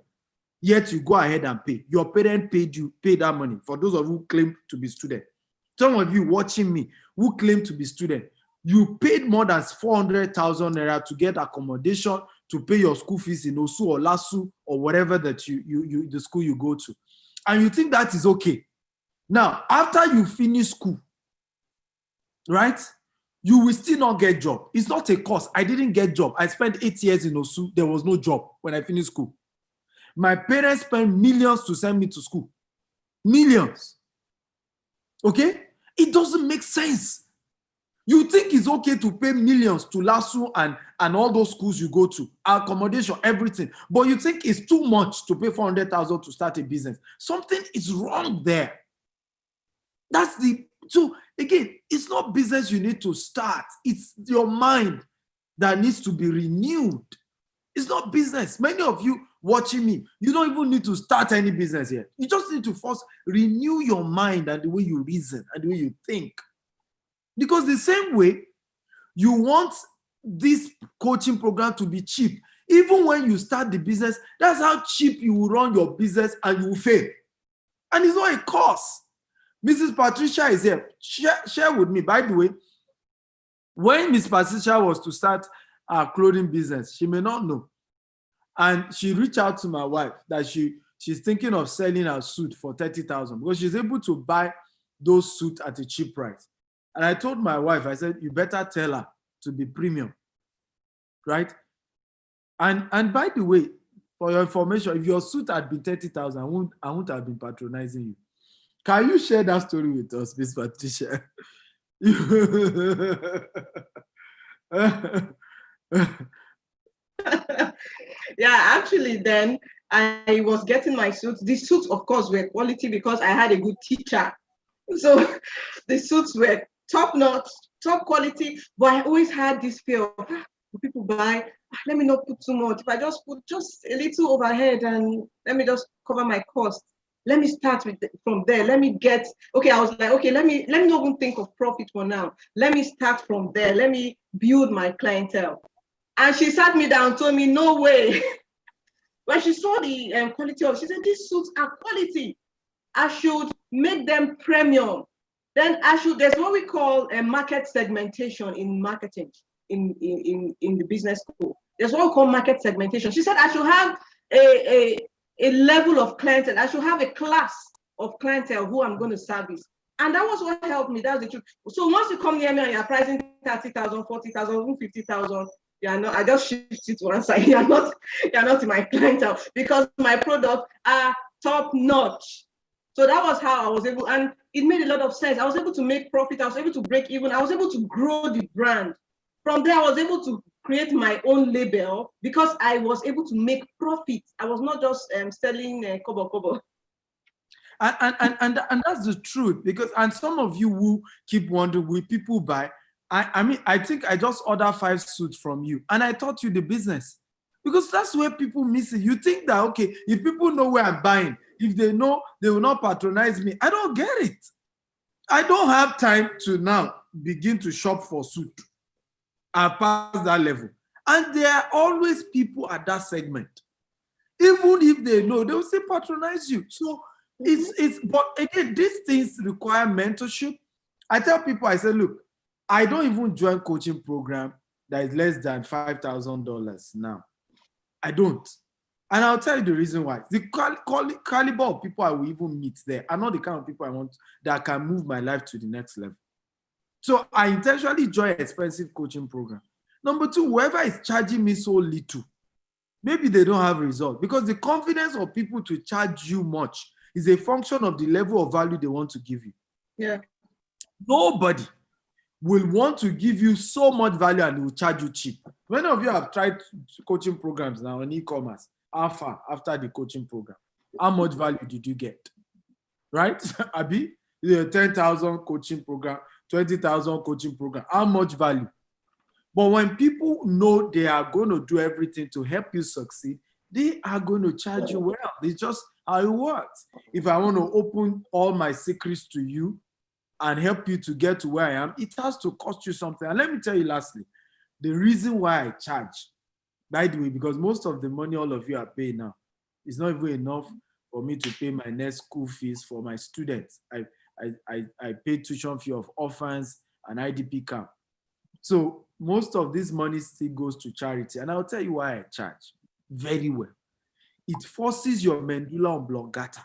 Yet you go ahead and pay. Your parent paid that money. For those of you who claim to be student, some of you watching me who claim to be student, you paid more than 400,000 naira to get accommodation, to pay your school fees in Osu or Lasu or whatever that the school you go to, and you think that is okay. Now, after you finish school, right? You will still not get job. It's not a course. I didn't get job. I spent 8 years in Osu. There was no job when I finished school. My parents spent millions to send me to school. Millions. Okay? It doesn't make sense. You think it's okay to pay millions to LASU and all those schools you go to, accommodation, everything, but you think it's too much to pay 400,000 to start a business. Something is wrong there. So again, it's not business you need to start. It's your mind that needs to be renewed. It's not business. Many of you watching me, you don't even need to start any business yet. You just need to first renew your mind and the way you reason and the way you think. Because the same way you want this coaching program to be cheap, even when you start the business, that's how cheap you will run your business and you will fail. And it's not a cost. Mrs. Patricia is here. Share with me, by the way, when Miss Patricia was to start her clothing business, she may not know. And she reached out to my wife that she's thinking of selling her suit for 30,000 because she's able to buy those suits at a cheap price. And I told my wife, I said, you better tell her to be premium, right? And by the way, for your information, if your suit had been 30,000, I wouldn't have been patronizing you. Can you share that story with us, Miss Patricia? Yeah, actually, then I was getting my suits. The suits, of course, were quality because I had a good teacher. So the suits were top notch, top quality. But I always had this fear of people buy. Let me not put too much. If I just put just a little overhead and let me just cover my cost. Let me start from there. Let me get okay. I was like, okay, let me not even think of profit for now. Let me start from there. Let me build my clientele. And she sat me down, told me, no way. When she saw the quality of, she said, these suits are quality. I should make them premium. Then there's what we call a market segmentation in marketing, in the business school. There's what we call market segmentation. She said, I should have a level of clientele. I should have a class of clientele who I'm going to service. And that was what helped me. That's the truth. So once you come near me and you're pricing 30,000, 40,000, even 50,000, I just shift it to one side. You're not in my clientele because my products are top notch. So that was how I was able, and it made a lot of sense. I was able to make profit. I was able to break even. I was able to grow the brand. From there, I was able to create my own label because I was able to make profit. I was not just selling kobo. And that's the truth, because some of you who keep wondering, will people buy? I mean, I think I just ordered 5 suits from you and I taught you the business, because that's where people miss it. You think that, okay, if people know where I'm buying, if they know, they will not patronize me. I don't get it. I don't have time to now begin to shop for suit. I've passed that level. And there are always people at that segment. Even if they know, they will say patronize you. So but again, these things require mentorship. I tell people, I say, look, I don't even join coaching program that is less than $5,000 now. I don't. And I'll tell you the reason why. The caliber of people I will even meet there are not the kind of people I want that can move my life to the next level. So I intentionally join expensive coaching program. Number 2, whoever is charging me so little, maybe they don't have results, because the confidence of people to charge you much is a function of the level of value they want to give you. Yeah. Nobody will want to give you so much value and they will charge you cheap. Many of you have tried coaching programs now on e-commerce. How far after the coaching program? How much value did you get? Right? Abi, 10,000 coaching program, 20,000 coaching program. How much value? But when people know they are going to do everything to help you succeed, they are going to charge you well. It's just how it works. If I want to open all my secrets to you and help you to get to where I am, it has to cost you something. And let me tell you lastly, the reason why I charge, by the way, because most of the money all of you are paying now is not even enough for me to pay my next school fees for my students. I pay tuition fee of orphans and IDP camp. So most of this money still goes to charity. And I'll tell you why I charge very well. It forces your medulla oblongata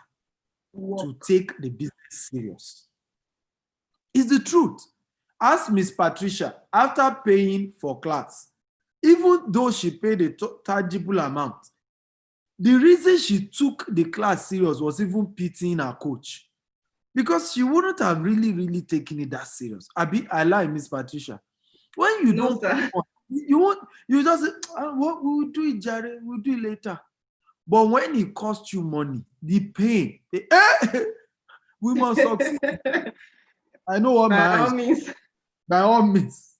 to take the business serious. It's the truth. Ask Miss Patricia, after paying for class, even though she paid a tangible amount, the reason she took the class serious was even pitying her coach. Because she wouldn't have really taken it that serious. I lie, Miss Patricia. When you No, don't, sir. you won't, you just say, what we'll do it, Jared, we'll do it later. But when it costs you money, the pain, we must succeed. I know what my By all eyes, means. by all means.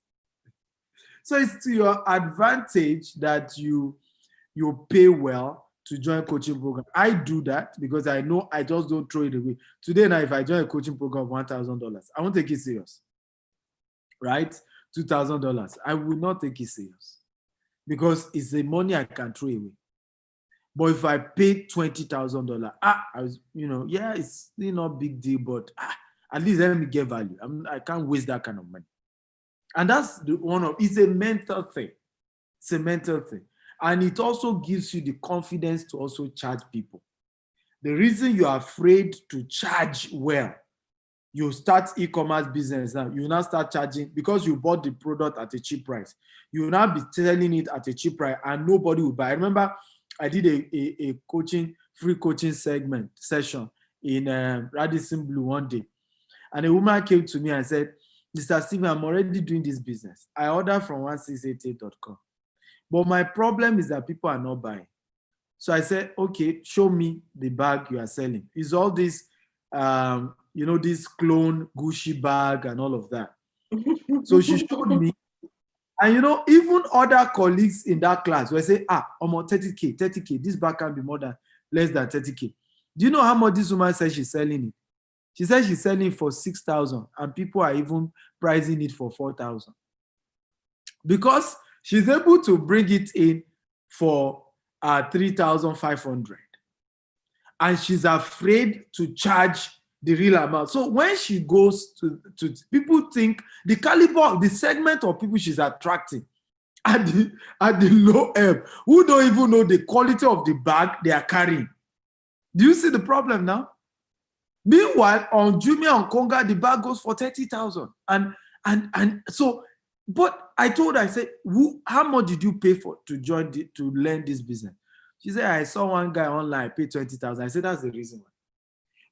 So it's to your advantage that you pay well to join coaching program. I do that because I know I just don't throw it away. Today now, if I join a coaching program of $1,000, I won't take it serious, right? $2,000, I will not take it serious because it's the money I can throw away. But if I pay $20,000, I was, yeah, it's still not big deal, but at least let me get value. I can't waste that kind of money. And that's it's a mental thing. It's a mental thing. And it also gives you the confidence to also charge people. The reason you are afraid to charge well, you start e-commerce business now, you now start charging because you bought the product at a cheap price. You will now be selling it at a cheap price and nobody will buy. I remember I did a free coaching session in Radisson Blue one day. And a woman came to me and said, Mr. Steven, I'm already doing this business. I ordered from 1688.com. But my problem is that people are not buying. So I said, okay, show me the bag you are selling. It's all this, this clone Gucci bag and all of that. So she showed me. And even other colleagues in that class will say, I'm on 30K. This bag can be more than less than 30K. Do you know how much this woman says she's selling it? She says she's selling it for 6,000 and people are even pricing it for 4,000. Because she's able to bring it in for 3,500. And she's afraid to charge the real amount. So when she goes to people think the caliber, the segment of people she's attracting at the low end, who don't even know the quality of the bag they are carrying. Do you see the problem now? Meanwhile, on Jumia and Konga, the bag goes for 30,000. And so, but I told her, I said, how much did you pay for to learn this business? She said, I saw one guy online pay 20,000. I said, that's the reason why.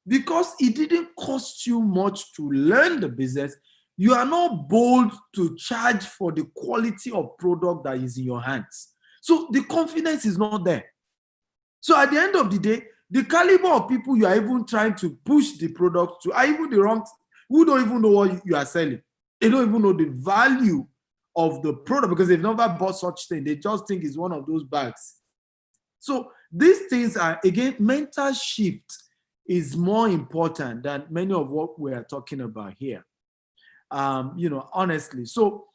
Because it didn't cost you much to learn the business. You are not bold to charge for the quality of product that is in your hands. So the confidence is not there. So at the end of the day, the caliber of people you are even trying to push the product to are even the wrong, who don't even know what you are selling. They don't even know the value of the product because they've never bought such thing. They just think it's one of those bags. So these things are, again, mental shift is more important than many of what we are talking about here. Honestly. So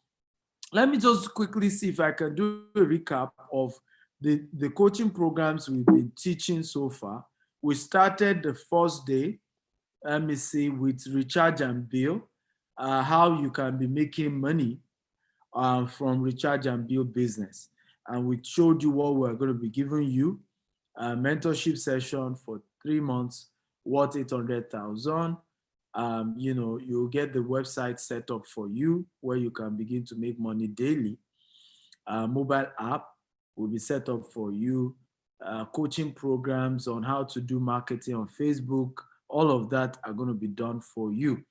let me just quickly see if I can do a recap of the coaching programs we've been teaching so far. We started the first day, let me see, with Recharge and Build, how you can be making money from Recharge and Build business. And we showed you what we're going to be giving you, a mentorship session for 3 months, worth 800,000. You'll get the website set up for you where you can begin to make money daily. Mobile app will be set up for you. Coaching programs on how to do marketing on Facebook, all of that are going to be done for you.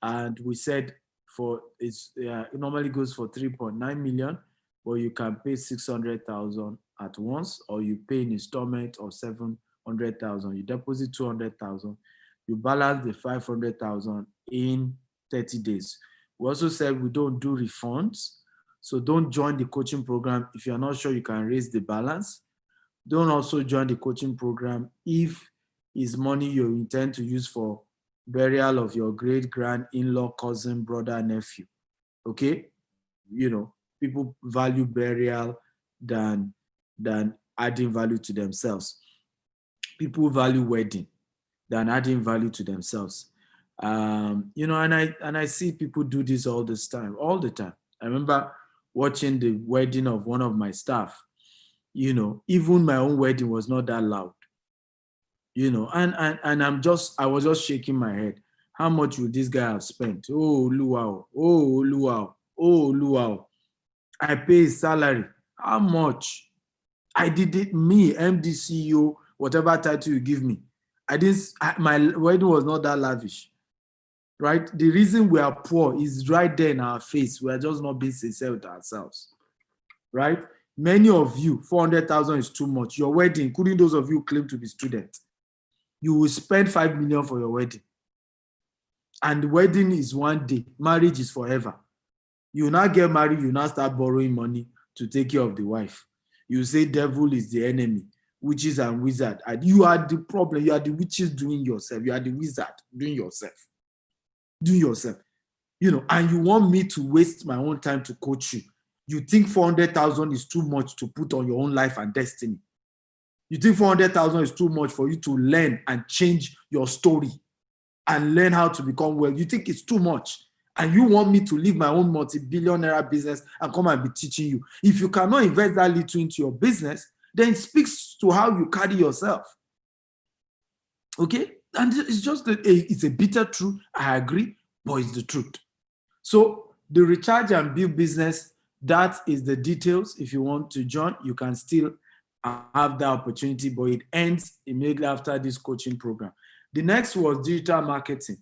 And we said it normally goes for 3.9 million, but you can pay 600,000 at once, or you pay in installment of 700,000. You deposit 200,000. You balance the 500,000 in 30 days. We also said we don't do refunds. So don't join the coaching program if you're not sure you can raise the balance. Don't also join the coaching program if it's money you intend to use for burial of your great grand in-law, cousin, brother, nephew. Okay? People value burial than adding value to themselves. People value wedding than adding value to themselves. And I see people do this all the time. I remember watching the wedding of one of my staff. Even my own wedding was not that loud. And I was just shaking my head. How much would this guy have spent? Oh, luau. Oh, luau. Oh, luau. I pay his salary. How much? I did it, me, MD, CEO, whatever title you give me. My wedding was not that lavish, right? The reason we are poor is right there in our face. We are just not being sincere with ourselves, right? Many of you, 400,000 is too much. Your wedding, including those of you who claim to be students, you will spend 5 million for your wedding. And the wedding is one day. Marriage is forever. You will not get married, you will not start borrowing money to take care of the wife. You say devil is the enemy, witches and wizard. And you are the problem. You are the witches doing yourself. You are the wizard doing yourself. Do yourself. And you want me to waste my own time to coach you. You think 400,000 is too much to put on your own life and destiny. You think 400,000 is too much for you to learn and change your story and learn how to become well. You think it's too much. And you want me to leave my own multi-billionaire business and come and be teaching you. If you cannot invest that little into your business, then it speaks to how you carry yourself. Okay? And it's just it's a bitter truth. I agree, but it's the truth. So the recharge and build business, that is the details. If you want to join, you can still have that opportunity, but it ends immediately after this coaching program. The next was digital marketing,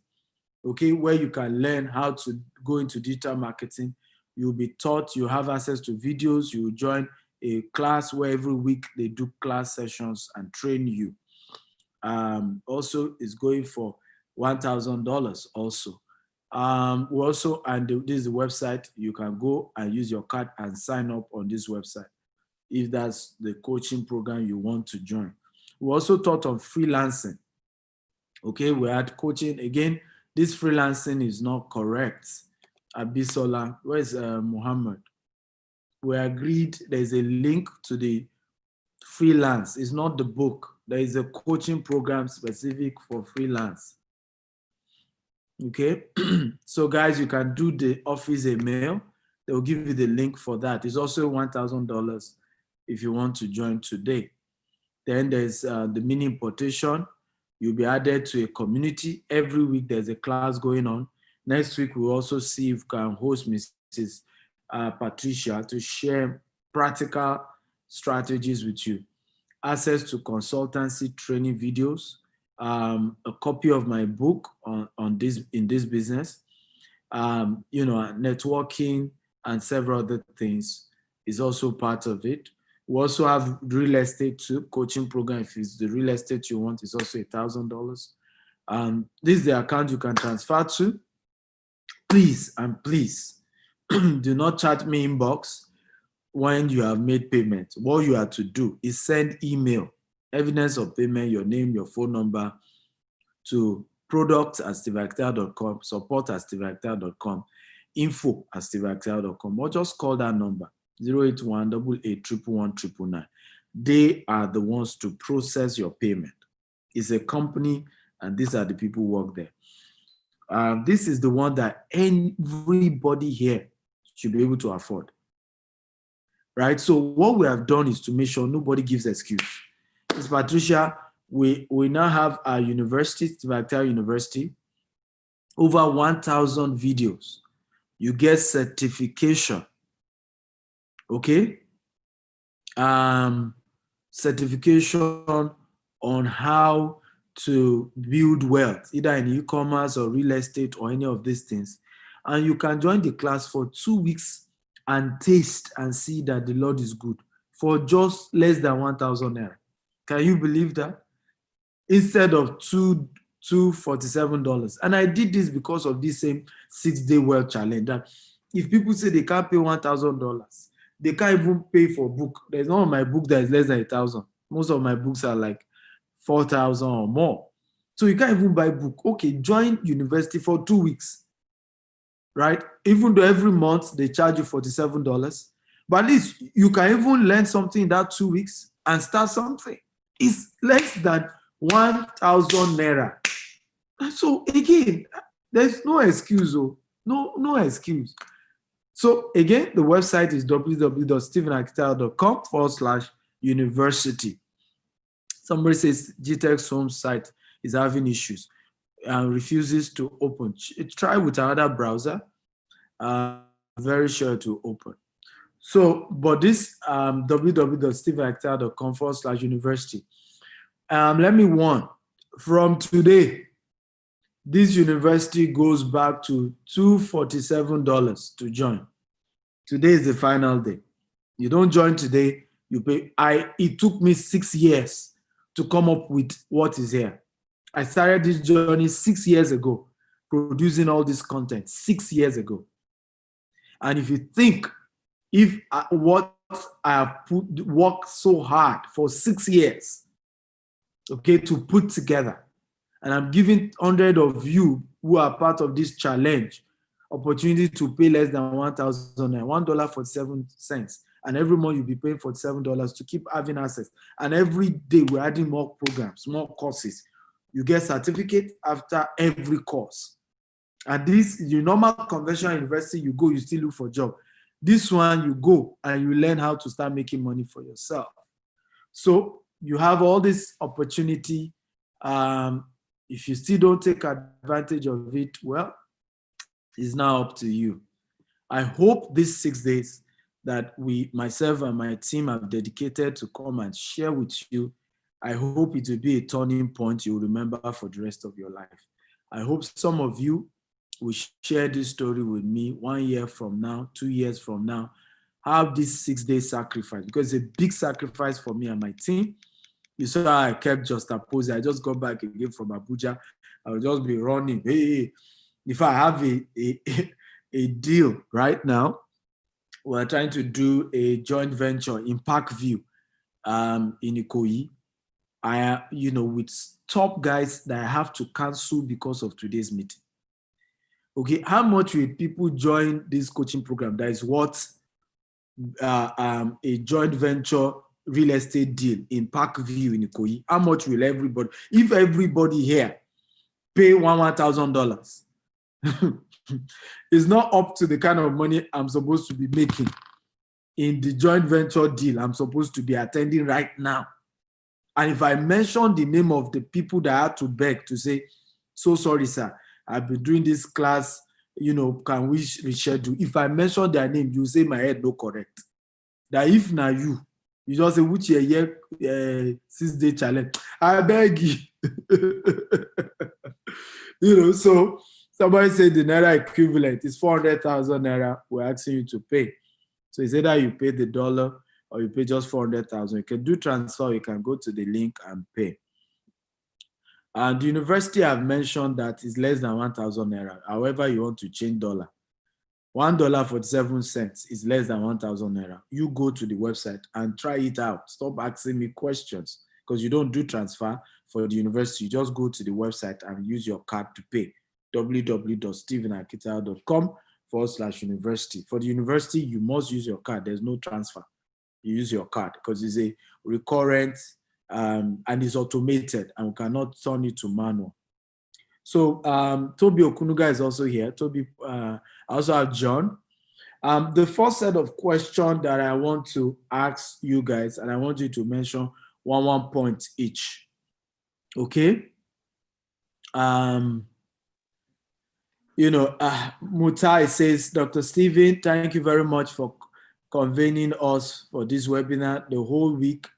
okay, where you can learn how to go into digital marketing. You'll be taught, you have access to videos, you will join a class where every week they do class sessions and train you. Also, it's going for $1,000 also. And this is the website. You can go and use your card and sign up on this website if that's the coaching program you want to join. We also taught on freelancing. Okay, we had coaching. Again, this freelancing is not correct. Abisola, where's Muhammad? We agreed there's a link to the freelance. It's not the book. There is a coaching program specific for freelance. Okay, so guys, you can do the office email. They will give you the link for that. It's also $1,000 if you want to join today. Then there's the mini importation. You'll be added to a community. Every week there's a class going on. Next week we'll also see if we can host Mrs. Patricia to share practical strategies with you. Access to consultancy training videos, a copy of my book on this in this business, networking and several other things is also part of it. We also have real estate too, coaching program. If it's the real estate you want, it's also $1,000. This is the account you can transfer to. Please do not chat me inbox when you have made payment. What you have to do is send email, evidence of payment, your name, your phone number to product@steveakintayo.com, support@steveakintayo.com, info@steveakintayo.com, or just call that number 081-88-111-199. They are the ones to process your payment. It's a company and these are the people who work there. This is the one that everybody here should be able to afford. Right? So what we have done is to make sure nobody gives excuse. Ms. Patricia, we now have our university, Steve University, over 1,000 videos. You get certification. Okay? Certification on how to build wealth, either in e-commerce or real estate or any of these things. And you can join the class for 2 weeks and taste and see that the Lord is good for just less than 1,000 naira. Can you believe that? Instead of $247. And I did this because of this same 6-day wealth challenge. That if people say they can't pay $1,000, they can't even pay for book. There's none of my book that is less than 1,000. Most of my books are like 4,000 or more. So you can't even buy book. Okay, join university for 2 weeks. Right? Even though every month they charge you $47, but at least you can even learn something in that 2 weeks and start something. It's less than 1,000 naira. So again, there's no excuse. No excuse. So again, the website is www.steveakintayo.com/university. Somebody says GTEx home site is having issues and refuses to open. Try with another browser. Very sure to open. So, but this www.steveakintayo.com/university. Let me warn, From today, this university goes back to $247 to join. Today is the final day. You don't join today, you pay. It took me 6 years to come up with what is here. I started this journey 6 years ago, producing all this content 6 years ago. And if you think, what I have worked so hard for 6 years, okay, to put together, and I'm giving 100 of you who are part of this challenge opportunity to pay less than 1,000 and $1.47, and every month you'll be paying $47 to keep having access. And every day we're adding more programs, more courses. You get certificate after every course. And this, your normal conventional university, you go, you still look for a job. This one, you go and you learn how to start making money for yourself. So you have all this opportunity. If you still don't take advantage of it, well, it's now up to you. I hope these 6 days that myself and my team have dedicated to come and share with you, I hope it will be a turning point you'll remember for the rest of your life. I hope some of you will share this story with me 1 year from now, 2 years from now, have this 6 day sacrifice, because it's a big sacrifice for me and my team. You saw how I kept juxtaposing. I just got back again from Abuja. I will just be running. Hey, if I have a deal right now, we're trying to do a joint venture in Parkview, in Ikoyi. With top guys that I have to cancel because of today's meeting. Okay, how much will people join this coaching program? That is what a joint venture real estate deal in Parkview in Ikoyi. How much will everybody, if everybody here pay $1,000, it's not up to the kind of money I'm supposed to be making in the joint venture deal I'm supposed to be attending right now. And if I mention the name of the people that I had to beg to say, so sorry, sir, I've been doing this class, can we reschedule? If I mention their name, you say my head no correct. That if now you just say, which year 6 day challenge, I beg you. So somebody said the Naira equivalent is 400,000 Naira we're asking you to pay. So it's either you pay the dollar or you pay just 400,000. You can do transfer, you can go to the link and pay. And the university I've mentioned that is less than 1,000 Naira. However, you want to change dollar. $1.47 is less than 1,000 Naira. You go to the website and try it out. Stop asking me questions, because you don't do transfer for the university. You just go to the website and use your card to pay. www.stephenakintayo.com/university. For the university, you must use your card. There's no transfer. You use your card because it's a recurrent and it's automated, and we cannot turn it to manual. So Toby Okunuga is also here. Toby, I also have John. The first set of questions that I want to ask you guys, and I want you to mention one point each. Okay. Mutai says, Dr. Stephen, thank you very much for convening us for this webinar. The whole week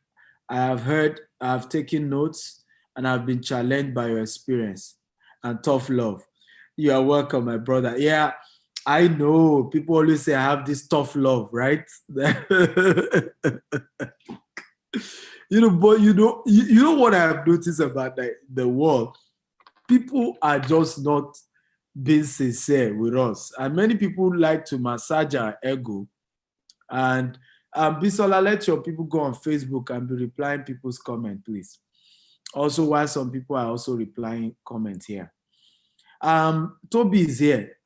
I've taken notes, and I've been challenged by your experience and tough love. You are welcome, my brother. Yeah, I know people always say I have this tough love, right? But you know what I have noticed about the world? People are just not being sincere with us, and many people like to massage our ego. And Bisola, let your people go on Facebook and be replying people's comment, please. Also, while some people are also replying comments here. Toby is here.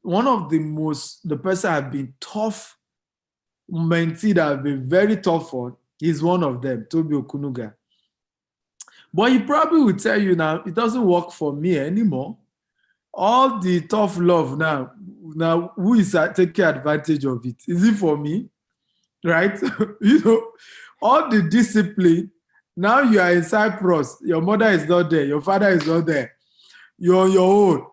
One of the person I've been tough, mentee that I've been very tough on, he's one of them, Toby Okunuga. But he probably will tell you now, it doesn't work for me anymore. All the tough love now who is taking advantage of it? Is it for me? Right? All the discipline, now you are in Cyprus, your mother is not there, your father is not there, you're on your own,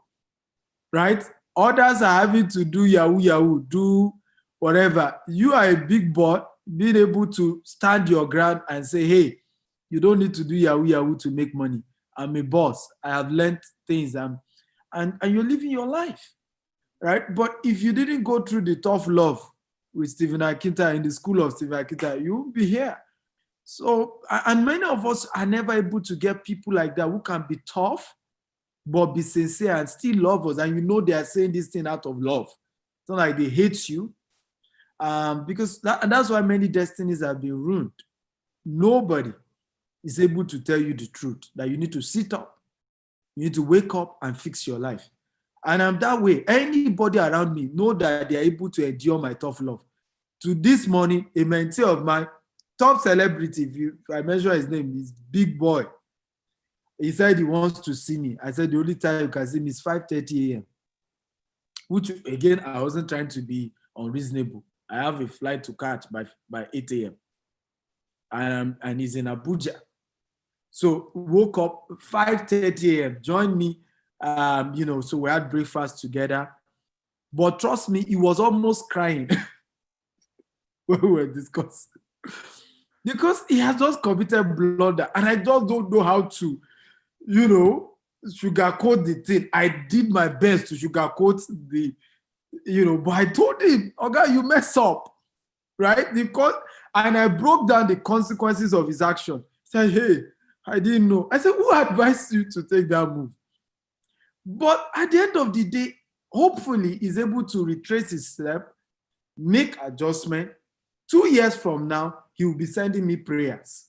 right? Others are having to do yahoo, do whatever. You are a big boy, being able to stand your ground and say, hey, you don't need to do yahoo to make money. I'm a boss. I have learned things, and you're living your life, right? But if you didn't go through the tough love with Stephen Akintayo in the school of Stephen Akintayo, you won't be here. So, and many of us are never able to get people like that who can be tough, but be sincere and still love us. And you know they are saying this thing out of love. It's not like they hate you. Because and that's why many destinies have been ruined. Nobody is able to tell you the truth, that you need to sit up, you need to wake up and fix your life. And I'm that way. Anybody around me know that they are able to endure my tough love. To this morning, a mentee of mine, top celebrity, if I mention his name, is Big Boy. He said he wants to see me. I said the only time you can see me is 5:30 a.m. Which, again, I wasn't trying to be unreasonable. I have a flight to catch by 8 a.m. And he's in Abuja. So woke up 5:30 a.m., joined me, so we had breakfast together. But trust me, he was almost crying when we were discussing. Because he has just committed blunder, and I just don't know how to, sugarcoat the thing. I did my best to sugarcoat but I told him, okay, you mess up, right? And I broke down the consequences of his action. He said, hey, I didn't know. I said, who advised you to take that move? But at the end of the day, hopefully he's able to retrace his step, make adjustment. 2 years from now, he will be sending me prayers.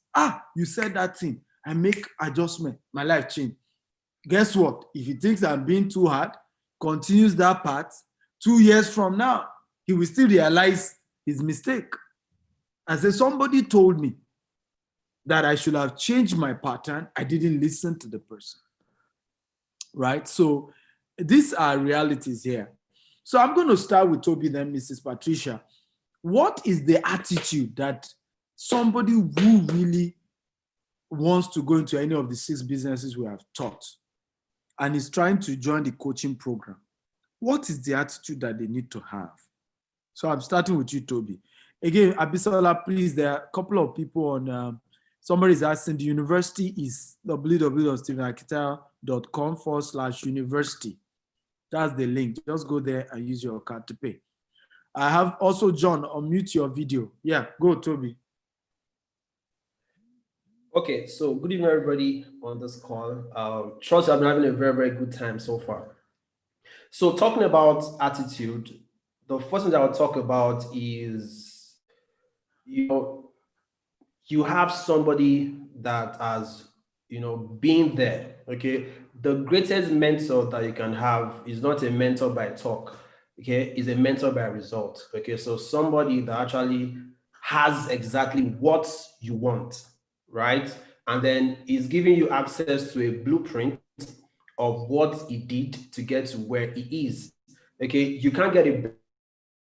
You said that thing. I make adjustment. My life changed. Guess what? If he thinks I'm being too hard, continues that path, 2 years from now, he will still realize his mistake. And so somebody told me that I should have changed my pattern. I didn't listen to the person. Right? So these are realities here. So I'm going to start with Toby, then Mrs. Patricia. What is the attitude that somebody who really wants to go into any of the 6 businesses we have taught and is trying to join the coaching program, what is the attitude that they need to have? So I'm starting with you, Toby. Again, Abisola, please, there are a couple of people on, somebody is asking, the university is www.stephenakita.com/university. That's the link. Just go there and use your card to pay. I have also, John, unmute your video. Yeah, go, Toby. Okay, so good evening, everybody on this call. Trust I've been having a very, very good time so far. So talking about attitude, the first thing I will talk about is, you have somebody that has, been there, okay? The greatest mentor that you can have is not a mentor by talk, okay? Is a mentor by result, okay? So somebody that actually has exactly what you want, right? And then is giving you access to a blueprint of what he did to get to where he is, okay? You can't get a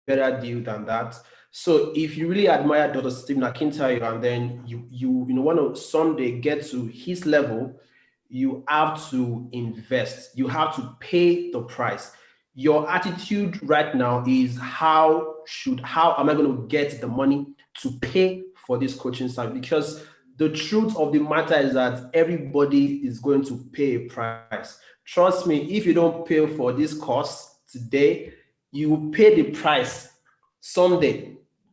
better deal than that. So if you really admire Dr. Stephen Akintayo and then you want to someday get to his level, you have to invest. You have to pay the price. Your attitude right now is how am I going to get the money to pay for this coaching service? Because the truth of the matter is that everybody is going to pay a price. Trust me, if you don't pay for this course today, you will pay the price someday.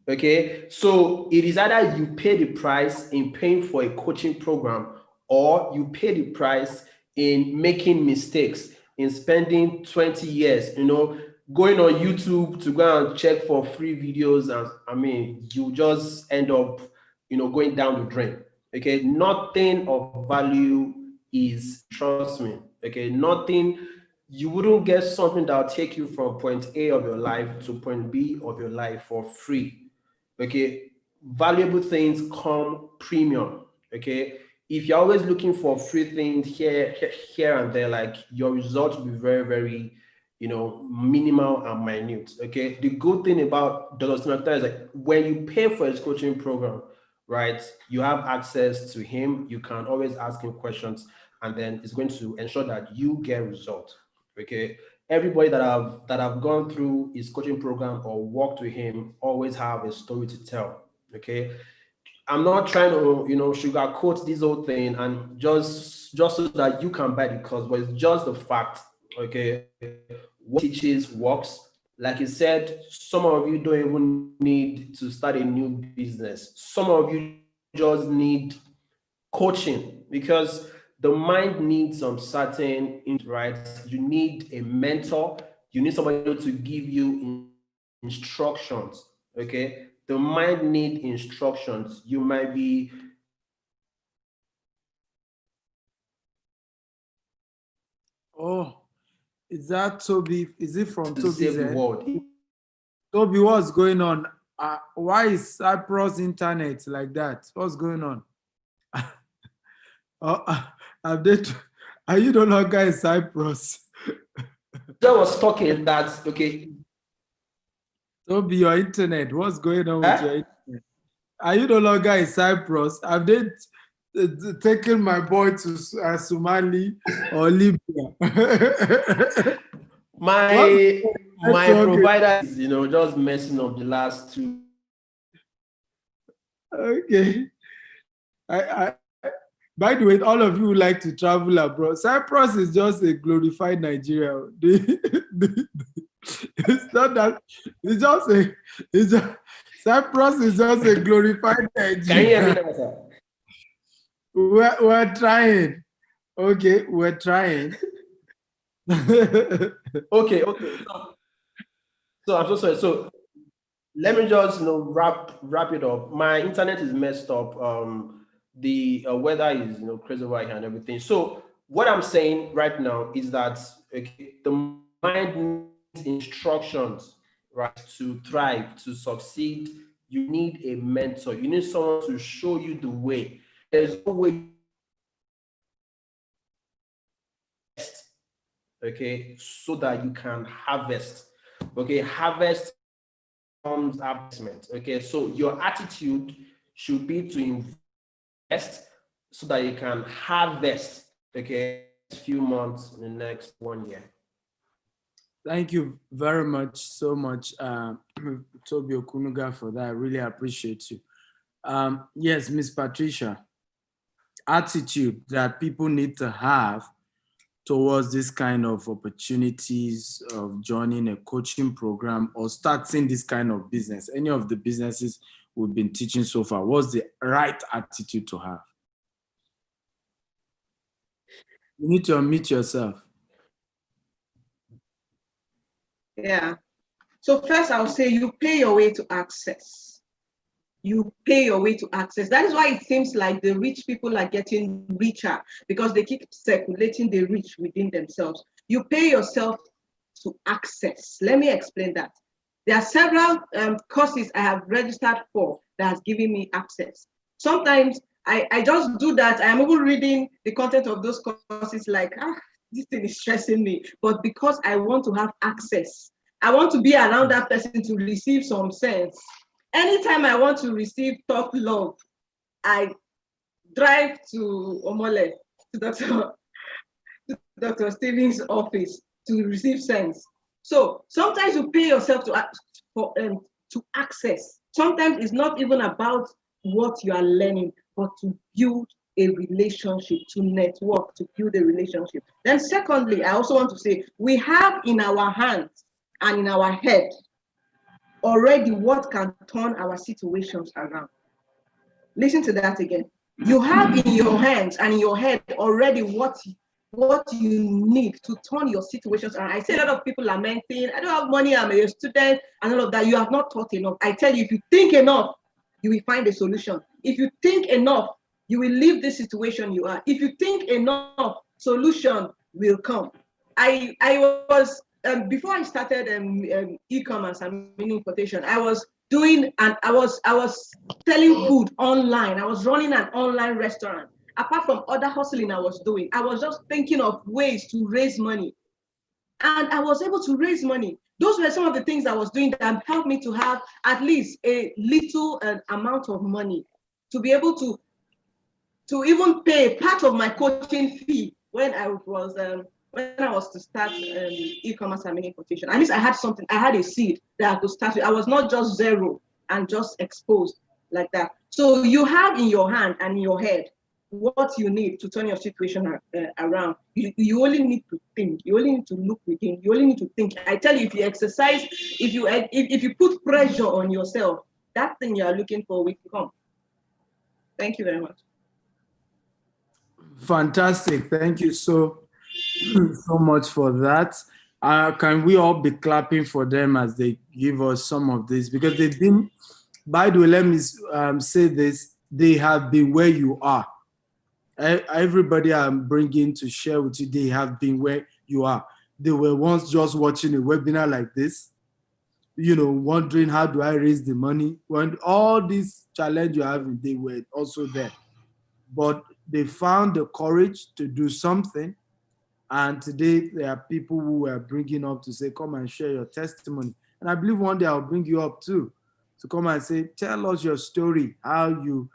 Okay, so it is either you pay the price in paying for a coaching program, or you pay the price in making mistakes, in spending 20 years, going on YouTube to go and check for free videos. And you just end up, going down the drain. Okay, nothing of value is, trust me, okay, nothing. You wouldn't get something that will take you from point A of your life to point B of your life for free. Okay, valuable things come premium. Okay, if you're always looking for free things here and there, like, your results will be very, very, minimal and minute. Okay, the good thing about Dr. Sinatra is that when you pay for his coaching program, right, you have access to him. You can always ask him questions, and then it's going to ensure that you get results. Okay, everybody that have gone through his coaching program or worked with him always have a story to tell. Okay, I'm not trying to, sugarcoat this whole thing and just so that you can buy the course, but it's just the fact, okay? What teaches works. Like you said, some of you don't even need to start a new business. Some of you just need coaching because the mind needs some certain, right? You need a mentor. You need somebody to give you instructions, okay? The mind need instructions. You might be Oh, is that Toby? Is it from to Toby's save the end? world. Toby, what's going on? Why is Cyprus internet like that? What's going on? Have they, are you no longer in Cyprus? I was talking that, okay. Toby, your internet, what's going on with Huh? your internet? Are you no longer in Cyprus? Have they taken my boy to Somali or Libya? My network? provider is, just messing up the last two. Okay. By the way, all of you who like to travel abroad, Cyprus is just a glorified Nigeria. It's not that. It's just Cyprus is just a glorified Can you hear me Nigeria. now, sir? We're trying. Okay, we're trying. Okay. So I'm so sorry. So let me just wrap it up. My internet is messed up. The weather is crazy over here and everything. So what I'm saying right now is that, okay, the mind needs instructions, right, to thrive, to succeed. You need a mentor. You need someone to show you the way. There's no way, okay, so that you can harvest. Okay, harvest comes investment. Okay, so your attitude should be to invest so that you can harvest. Okay, next few months, in the next 1 year. Thank you very much, so much, Toby Okunuga, for that. I really appreciate you. Yes, Miss Patricia, attitude that people need to have towards this kind of opportunities of joining a coaching program or starting this kind of business, any of the businesses we've been teaching so far, what's the right attitude to have? You need to unmute yourself. Yeah. So first I'll say you pay your way to access. You pay your way to access. That is why it seems like the rich people are getting richer because they keep circulating the rich within themselves. You pay yourself to access. Let me explain that. There are several courses I have registered for that has given me access. Sometimes I just do that. I'm even reading the content of those courses like, this thing is stressing me. But because I want to have access, I want to be around that person to receive some sense. Anytime I want to receive tough love, I drive to Omole, to Dr. Stevens' office to receive sense. So sometimes you pay yourself to access. Sometimes it's not even about what you are learning, but to build a relationship, to network, to build a relationship. Then secondly, I also want to say, we have in our hands and in our head already what can turn our situations around. Listen to that again. You have in your hands and in your head already what you need to turn your situations around. I see a lot of people lamenting, I don't have money, I'm a student, and all of that. You have not thought enough. I tell you, if you think enough, you will find a solution. If you think enough, you will leave this situation you are. If you think enough, solution will come. I was before I started e-commerce and meaning quotation, I was doing and I was selling food online. I was running an online restaurant. Apart from other hustling I was doing, I was just thinking of ways to raise money. And I was able to raise money. Those were some of the things I was doing that helped me to have at least a little amount of money to be able to even pay part of my coaching fee when I was to start e-commerce and making quotation. At least I had something, I had a seed that I could start with. I was not just zero and just exposed. like that. So you have in your hand and in your head what you need to turn your situation around. You only need to think. You only need to look within. You only need to think. I tell you, if you exercise, if you put pressure on yourself, that thing you are looking for will come. Thank you very much. Fantastic. Thank you so much for that. Can we all be clapping for them as they give us some of this? Because they've been, by the way, let me say this, they have been where you are. Everybody I'm bringing to share with you, they have been where you are. They were once just watching a webinar like this, wondering how do I raise the money? When all these challenges you're having, they were also there. But they found the courage to do something. And today there are people who are bringing up to say, come and share your testimony. And I believe one day I'll bring you up too, to come and say, tell us your story, how you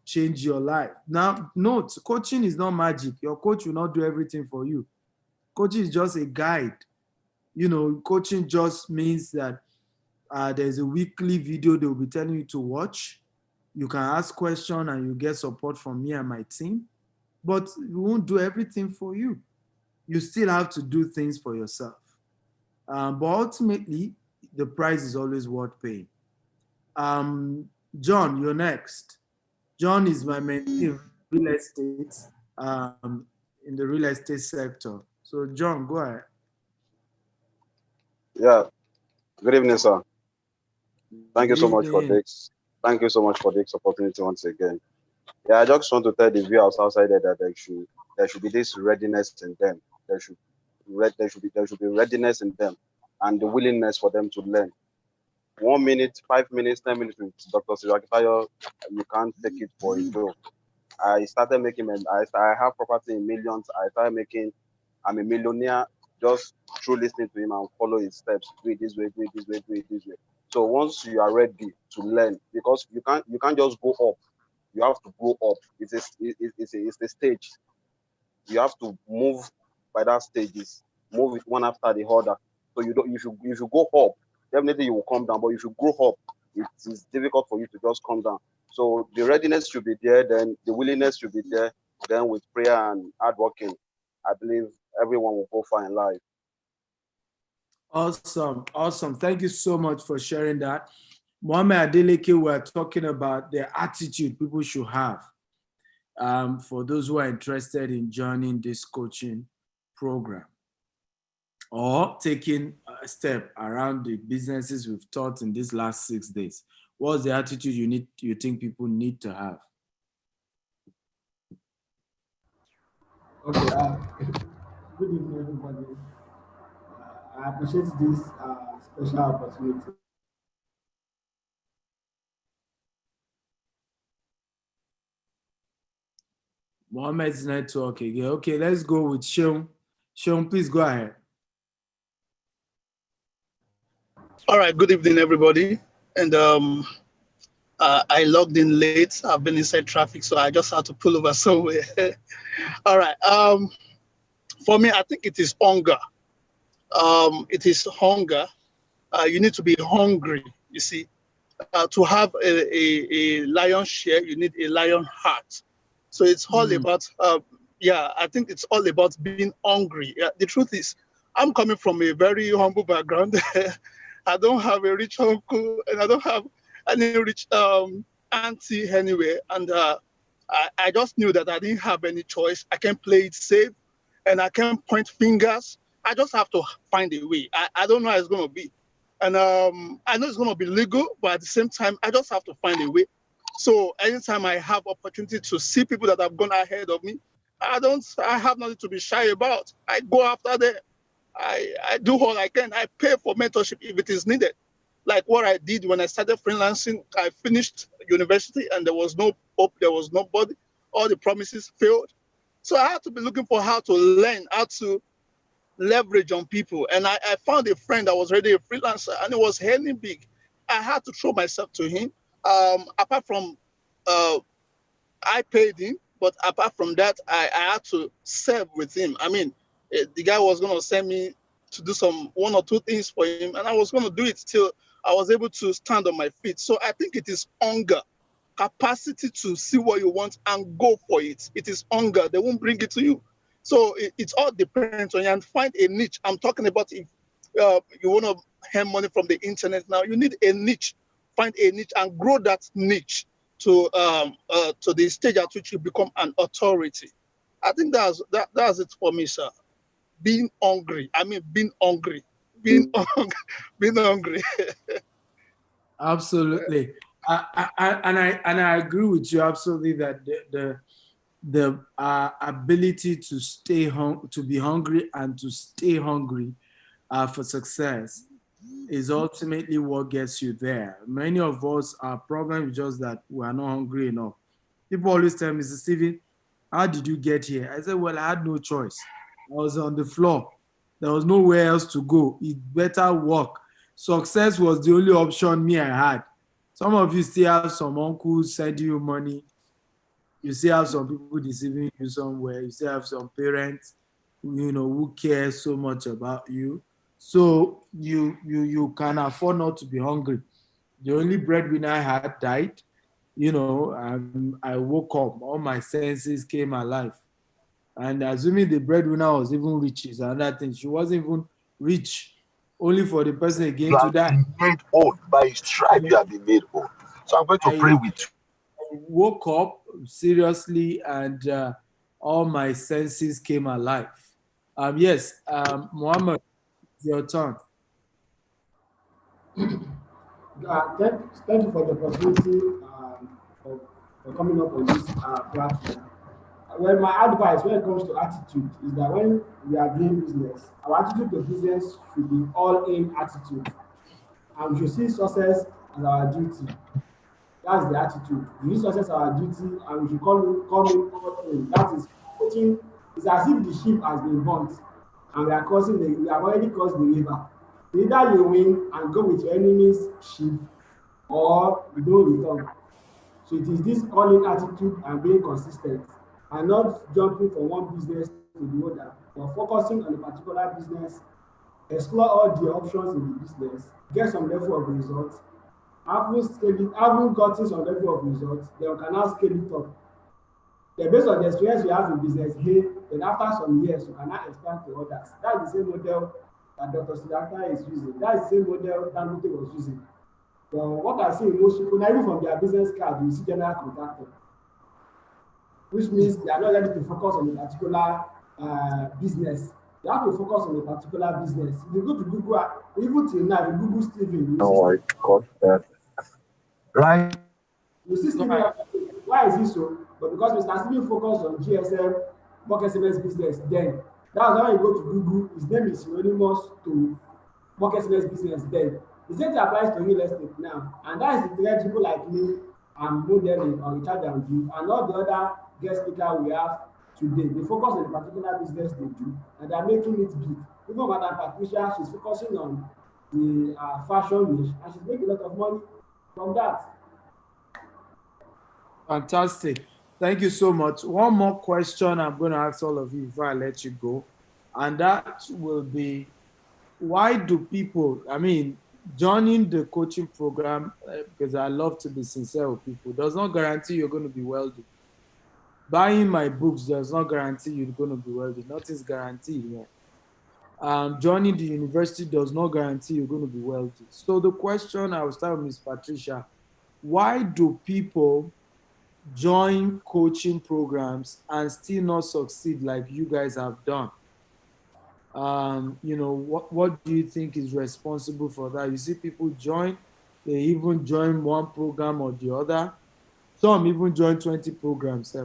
change your life. Now, note, coaching is not magic. Your coach will not do everything for you. Coaching is just a guide. Coaching just means that there's a weekly video they'll be telling you to watch. You can ask questions and you get support from me and my team, but we won't do everything for you. You still have to do things for yourself. But ultimately, the price is always worth paying. John, you're next. John is my mentee in real estate, in the real estate sector. So John, go ahead. Yeah, good evening, sir. Thank you Good so much for evening. this. Thank you so much for this opportunity once again. Yeah, I just want to tell the viewers outside there that there should be this readiness in them. There should be readiness in them and the willingness for them to learn. 1 minute, 5 minutes, 10 minutes with Dr. Akintayo, you can't take it for a joke. I started making, I have property in millions. I'm a millionaire just through listening to him and follow his steps. Do it this way, do it this way, do it this way. So once you are ready to learn, because you can't just go up. You have to go up. It's a stage. You have to move by that stages. Move it one after the other. So if you go up, definitely you will come down. But if you grow up, it is difficult for you to just come down. So the readiness should be there, then the willingness should be there. Then with prayer and hard working, I believe everyone will go far in life. Awesome. Thank you so much for sharing that. Mohammed Adeleke, we're talking about the attitude people should have for those who are interested in joining this coaching program or taking a step around the businesses we've taught in these last 6 days. What's the attitude you think people need to have? Okay. Good evening, everybody. I appreciate this special opportunity. Mohammed's network again. Okay, let's go with Sean. Sean, please go ahead. All right, good evening, everybody. And I logged in late. I've been inside traffic, so I just had to pull over somewhere. All right. For me, I think it is hunger. It is hunger. You need to be hungry, you see. To have a lion share, you need a lion heart. So it's all about, I think it's all about being hungry. The truth is, I'm coming from a very humble background. I don't have a rich uncle and I don't have any rich auntie anywhere. And I just knew that I didn't have any choice. I can play it safe and I can point fingers. I just have to find a way. I don't know how it's going to be. And I know it's going to be legal, but at the same time, I just have to find a way. So anytime I have opportunity to see people that have gone ahead of me, I have nothing to be shy about. I go after them. I do all I can. I pay for mentorship if it is needed. Like what I did when I started freelancing, I finished university and there was no hope, there was nobody. All the promises failed. So I had to be looking for how to learn, how to leverage on people. And I found a friend that was already a freelancer and it was earning big. I had to throw myself to him. Apart from, I paid him, but apart from that, I had to serve with him. I mean, the guy was going to send me to do one or two things for him, and I was going to do it till I was able to stand on my feet. So I think it is hunger, capacity to see what you want and go for it. It is hunger. They won't bring it to you. So it all depends on you, and find a niche. I'm talking about if you want to earn money from the internet now, you need a niche. Find a niche and grow that niche to the stage at which you become an authority. I think that's it for me, sir. Being hungry. I mean, being hungry. Being hungry. Being hungry. Absolutely. And I agree with you absolutely that the ability to to be hungry and to stay hungry for success is ultimately what gets you there. Many of us, our problem is just that we are not hungry enough. People always tell me, Mr. Steven, how did you get here? I said, well, I had no choice. I was on the floor. There was nowhere else to go. It better work. Success was the only option me I had. Some of you still have some uncles sending you money. You still have some people deceiving you somewhere. You still have some parents, who care so much about you. So you can afford not to be hungry. The only breadwinner I had died. I woke up. All my senses came alive. And assuming the breadwinner was even rich is another thing. She wasn't even rich, only for the person You again to have die. been made old. By his stripe, you have been made old. So I'm going to I pray with you. woke up seriously and all my senses came alive. Yes, Muhammad, it's your turn. Thank you for the opportunity for coming up on this platform. Well, my advice when it comes to attitude is that when we are doing business, our attitude to business should be all in attitude. And we should see success as our duty. That's the attitude. We see success as our duty and we should come in all in. That is putting, it's as if the ship has been burnt and we have already crossed the river. Either you win and go with your enemy's ship or you don't return. So it is this all-in attitude and being consistent and not jumping from one business to the other, but focusing on a particular business, explore all the options in the business, get some level of results, having gotten some level of results, then you can now scale it up. Then based on the experience you have in business A, then after some years, you can now expand to others. That's the same model that Dr. Siddhartha is using. That's the same model Dangote was using. But what I see in most people, now even from their business card, you see general contractor, which means they are not ready to focus on a particular business. You have to focus on a particular business. If you go to Google, even till now, if you Google Steven, you see Oh, I got that. Right. You see Stephen, why is it so? But because Mr. Stephen focused on GSM, bulk SMS business, then that's why you go to Google, his name is synonymous to bulk SMS business then. The same thing applies to real estate now. And that is the thread people like me and modeling or Richard and you and all the other guest speakers we have today. They focus on the particular business they do and they're making it big. Even Madam Patricia, she's focusing on the fashion niche and she's making a lot of money from that. Fantastic. Thank you so much. One more question I'm going to ask all of you before I let you go. And that will be, why do people, joining the coaching program, because I love to be sincere with people, does not guarantee you're going to be wealthy. Buying my books does not guarantee you're going to be wealthy. Nothing's guaranteed here. Joining the university does not guarantee you're going to be wealthy. So the question I will start with Ms. Patricia, why do people join coaching programs and still not succeed like you guys have done? What do you think is responsible for that? You see people join, they even join one program or the other. Some even join 20 programs,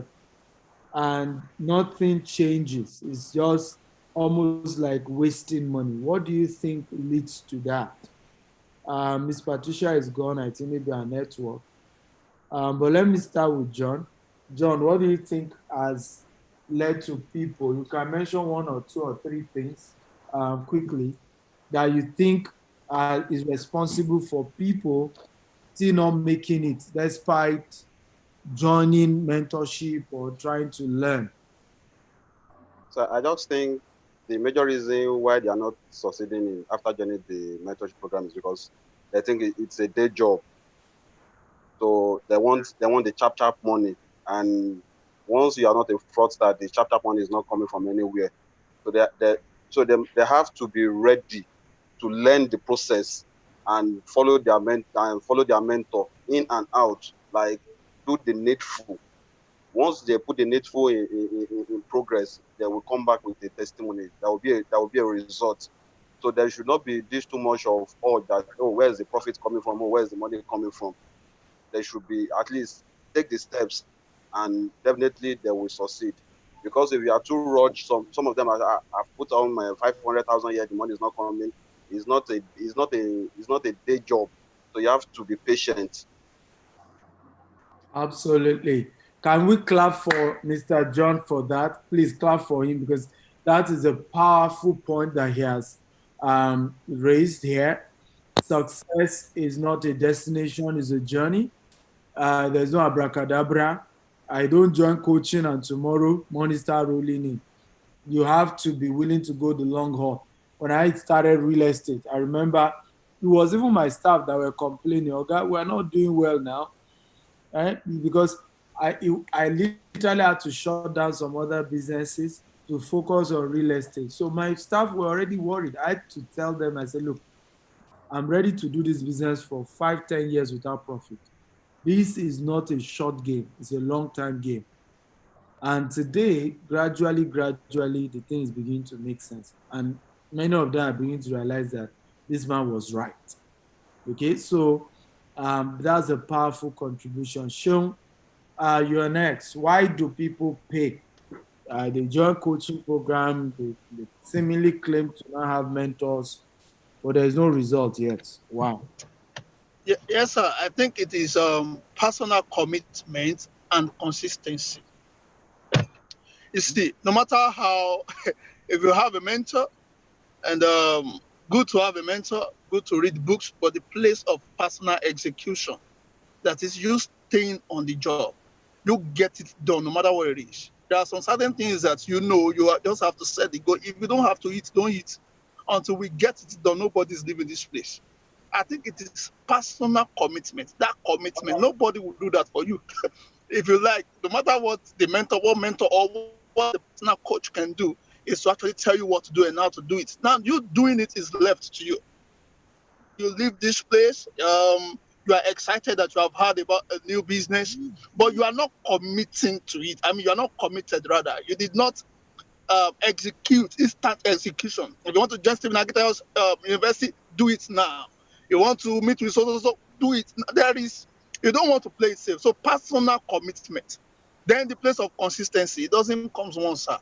and nothing changes. It's just almost like wasting money. What do you think leads to that? Miss Patricia is gone. I think maybe our network. But let me start with John. John, what do you think has led to people? You can mention one or two or three things quickly that you think is responsible for people still not making it despite joining mentorship or trying to learn. So I just think the major reason why they are not succeeding in after joining the mentorship program is because They think it's a day job. So they want the chap money. And once you are not a fraudster, the chap money is not coming from anywhere. So they have to be ready to learn the process and follow their mentor in and out, like do the needful. Once they put the needful in progress, they will come back with a testimony. That will be a result. So there should not be this too much of where's the profit coming from, or where's the money coming from. They should be at least take the steps, and definitely they will succeed. Because if you are too rushed, some of them have put on my 500,000 here, the money is not coming. It's not a day job. So you have to be patient. Absolutely. Can we clap for Mr. John for that? Please clap for him, because that is a powerful point that he has raised here. Success is not a destination, it's a journey. There's no abracadabra. I don't join coaching and tomorrow money start rolling in. You have to be willing to go the long haul. When I started real estate, I remember it was even my staff that were complaining, okay, we're not doing well now, right? Because I literally had to shut down some other businesses to focus on real estate. So my staff were already worried. I had to tell them, I said, look, I'm ready to do this business for 5, 10 years without profit. This is not a short game, it's a long time game. And today, gradually, the things begin to make sense. And many of them are beginning to realize that this man was right. Okay, so that's a powerful contribution. Sean, you're next. Why do people pay? They join coaching program, they seemingly claim to not have mentors, but there's no result yet. Wow. Yes, sir. I think it is personal commitment and consistency. You see, no matter how, if you have a mentor, and good to have a mentor, good to read books, but the place of personal execution, that is you staying on the job, you get it done no matter what it is. There are some certain things that just have to set the goal. If you don't have to eat, don't eat. Until we get it done, nobody's leaving this place. I think it is personal commitment. That commitment, nobody will do that for you. If you like, no matter what mentor or what the personal coach can do, is to actually tell you what to do and how to do it. Now, you doing it is left to you. You leave this place, you are excited that you have heard about a new business, but you are not committing to it. I mean, you are not committed, rather. You did not execute, instant execution. If you want to join Stephen Akintayo's university, do it now. You want to meet with so, do it. You don't want to play it safe. So personal commitment. Then the place of consistency, it doesn't come once, sir.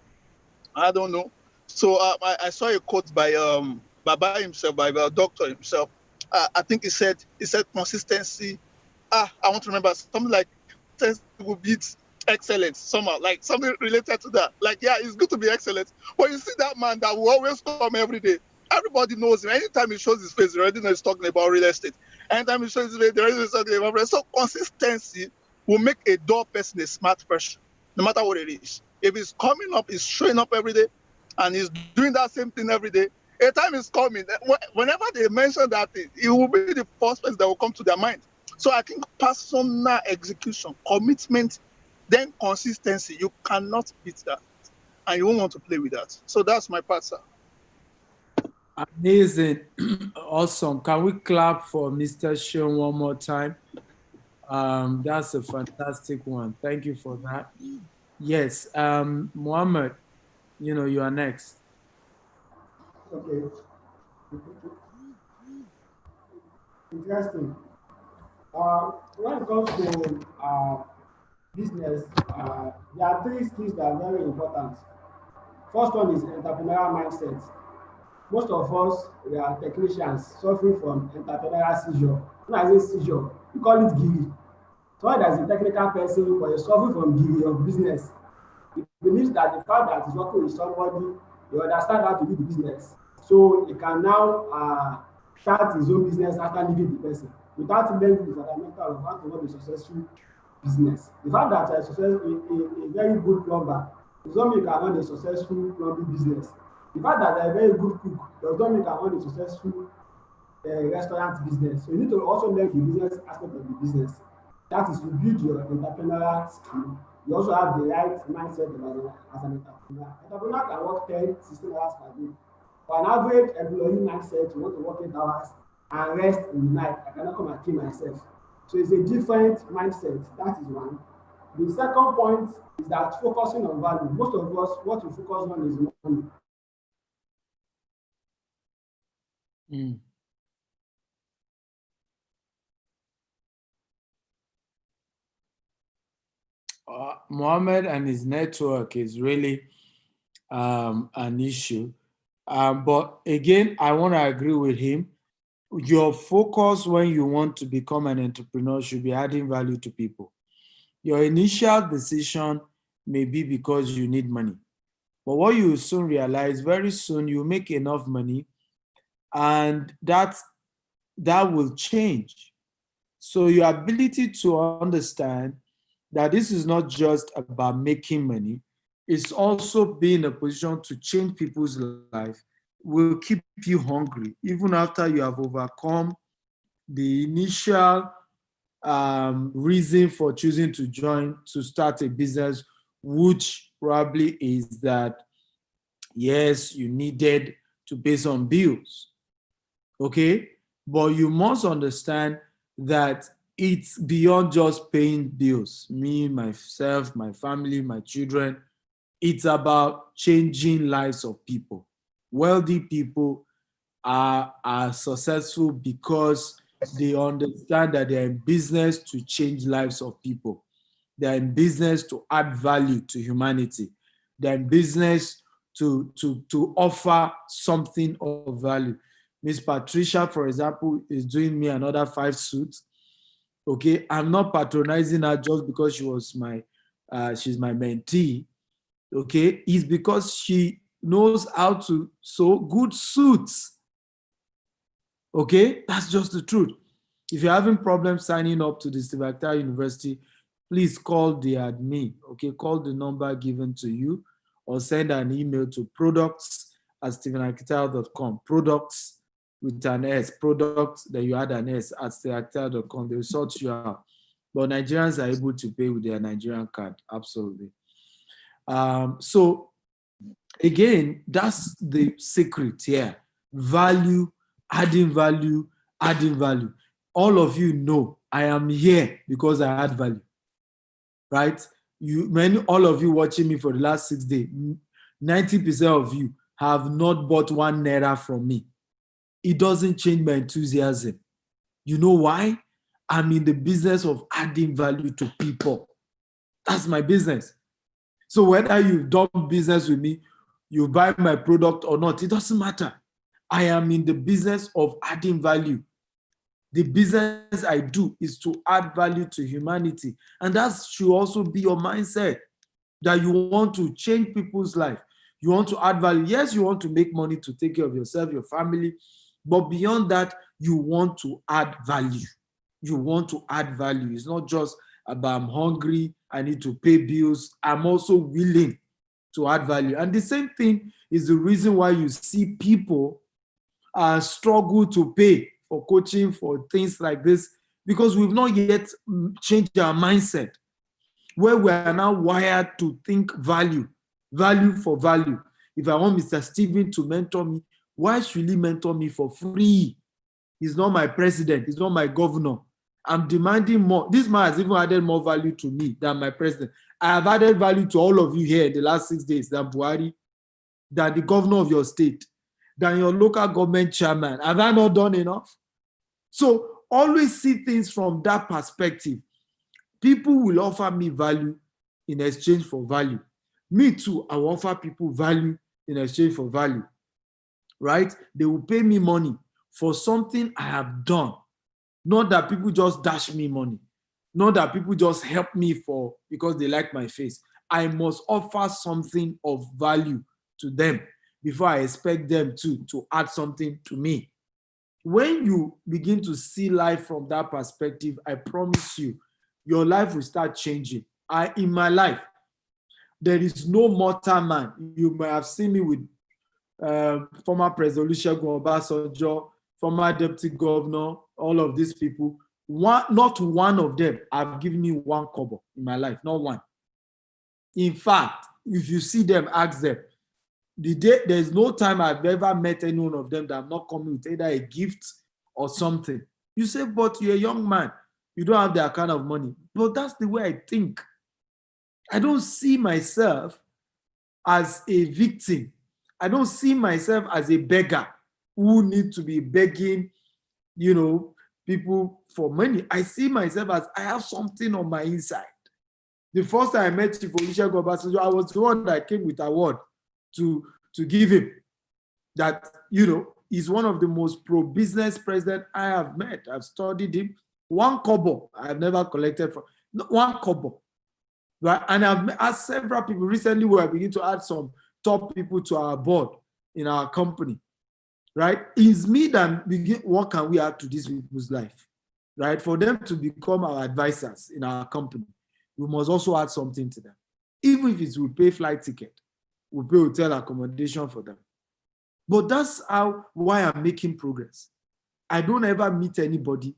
I don't know. So I saw a quote by Baba himself, by the doctor himself. I think he said consistency. I want to remember something like consistency will beat excellence somehow, like something related to that. Like, yeah, it's good to be excellent, but you see that man that will always come every day. Everybody knows him. Anytime he shows his face, he already knows he's talking about real estate. Anytime he shows his face, they already know he's talking about real estate. So consistency will make a dull person a smart person, no matter what it is. If he's coming up, he's showing up every day, and he's doing that same thing every day, a time is coming. Whenever they mention that thing, it will be the first person that will come to their mind. So I think personal execution, commitment, then consistency, you cannot beat that. And you won't want to play with that. So that's my part, sir. Amazing. Awesome. Can we clap for Mr. Sean one more time? That's a fantastic one. Thank you for that. Yes, Mohammed, you are next. Okay. Interesting. When it comes to business, there are three skills that are very important. First one is entrepreneurial mindset. Most of us, we are technicians suffering from entrepreneurial seizure. When I say seizure, we call it giri. So as a technical person, but you're suffering from giri of business, it believes that the fact that he's working with somebody, you understand how to do the business. So he can now start his own business after leaving the person without learning the fundamental of how to run a successful business. The fact that a very good plumber does not mean you can run a successful plumbing business. The fact that they're a very good cook does not mean you can run a successful restaurant business. So you need to also learn the business aspect of the business. That is, you build your entrepreneurial skill. You also have the right mindset as an entrepreneur. Entrepreneur can work 10, 16 hours per day. For an average employee mindset, you want to work 8 hours and rest in the night. I cannot come and kill myself. So it's a different mindset. That is one. The second point is that focusing on value. Most of us, what we focus on is money. Mm. Mohammed and his network is really an issue. But again, I want to agree with him. Your focus when you want to become an entrepreneur should be adding value to people. Your initial decision may be because you need money. But what you soon realize, very soon you make enough money, and that will change. So your ability to understand that this is not just about making money, it's also being in a position to change people's life will keep you hungry, even after you have overcome the initial reason for choosing to start a business, which probably is that, yes, you needed to pay some bills, okay? But you must understand that it's beyond just paying bills. Me, myself, my family, my children. It's about changing lives of people. Wealthy people are successful because they understand that they're in business to change lives of people. They're in business to add value to humanity. They're in business to offer something of value. Miss Patricia, for example, is doing me another 5 suits. Okay, I'm not patronizing her just because she's my mentee. Okay, it's because she knows how to sew good suits. Okay, that's just the truth. If you're having problems signing up to the Steve Akintayo University, please call the admin. Okay, call the number given to you or send an email to products@stephenakintayo.com. Products with an S, products, then you add an S at stephenakintayo.com. They will sort you out. But Nigerians are able to pay with their Nigerian card, absolutely. So again, that's the secret here. Value, adding value, adding value. All of you know I am here because I add value, right? All of you watching me for the last 6 days, 90% of you have not bought 1 naira from me. It doesn't change my enthusiasm. You know why? I'm in the business of adding value to people. That's my business. So whether you've done business with me, you buy my product or not, it doesn't matter. I am in the business of adding value. The business I do is to add value to humanity. And that should also be your mindset, that you want to change people's life. You want to add value. Yes, you want to make money to take care of yourself, your family, but beyond that, you want to add value. You want to add value. It's not just about I'm hungry, I need to pay bills. I'm also willing to add value. And the same thing is the reason why you see people struggle to pay for coaching, for things like this, because we've not yet changed our mindset, where we are now wired to think value for value. If I want Mr. Steven to mentor me, why should he mentor me for free? He's not my president, he's not my governor. I'm demanding more. This man has even added more value to me than my president. I have added value to all of you here in the last 6 days, than Buhari, than the governor of your state, than your local government chairman. Have I not done enough? So always see things from that perspective. People will offer me value in exchange for value. Me too, I will offer people value in exchange for value, right? They will pay me money for something I have done. Not that people just dash me money. Not that people just help me because they like my face. I must offer something of value to them before I expect them to add something to me. When you begin to see life from that perspective, I promise you, your life will start changing. In my life, there is no mortal man. You may have seen me with former President Olusegun Obasanjo, former deputy governor, all of these people, not one of them have given me one kobo in my life, not one. In fact, if you see them, ask them. There's no time I've ever met any one of them that I'm not coming with either a gift or something. You say, but you're a young man, you don't have that kind of money. But that's the way I think. I don't see myself as a victim. I don't see myself as a beggar who need to be begging, people for money. I see myself as I have something on my inside. The first time I met Chief Olusegun Obasanjo, I was the one that came with award to give him. That, he's one of the most pro-business president I have met. I've studied him. One kobo I've never collected from. One kobo. Right? And I've asked several people. Recently, we are beginning to add some top people to our board in our company. Right? It's me that begin, what can we add to these people's life? Right? For them to become our advisors in our company, we must also add something to them. Even if it's we pay flight ticket, we pay hotel accommodation for them. But that's why I'm making progress. I don't ever meet anybody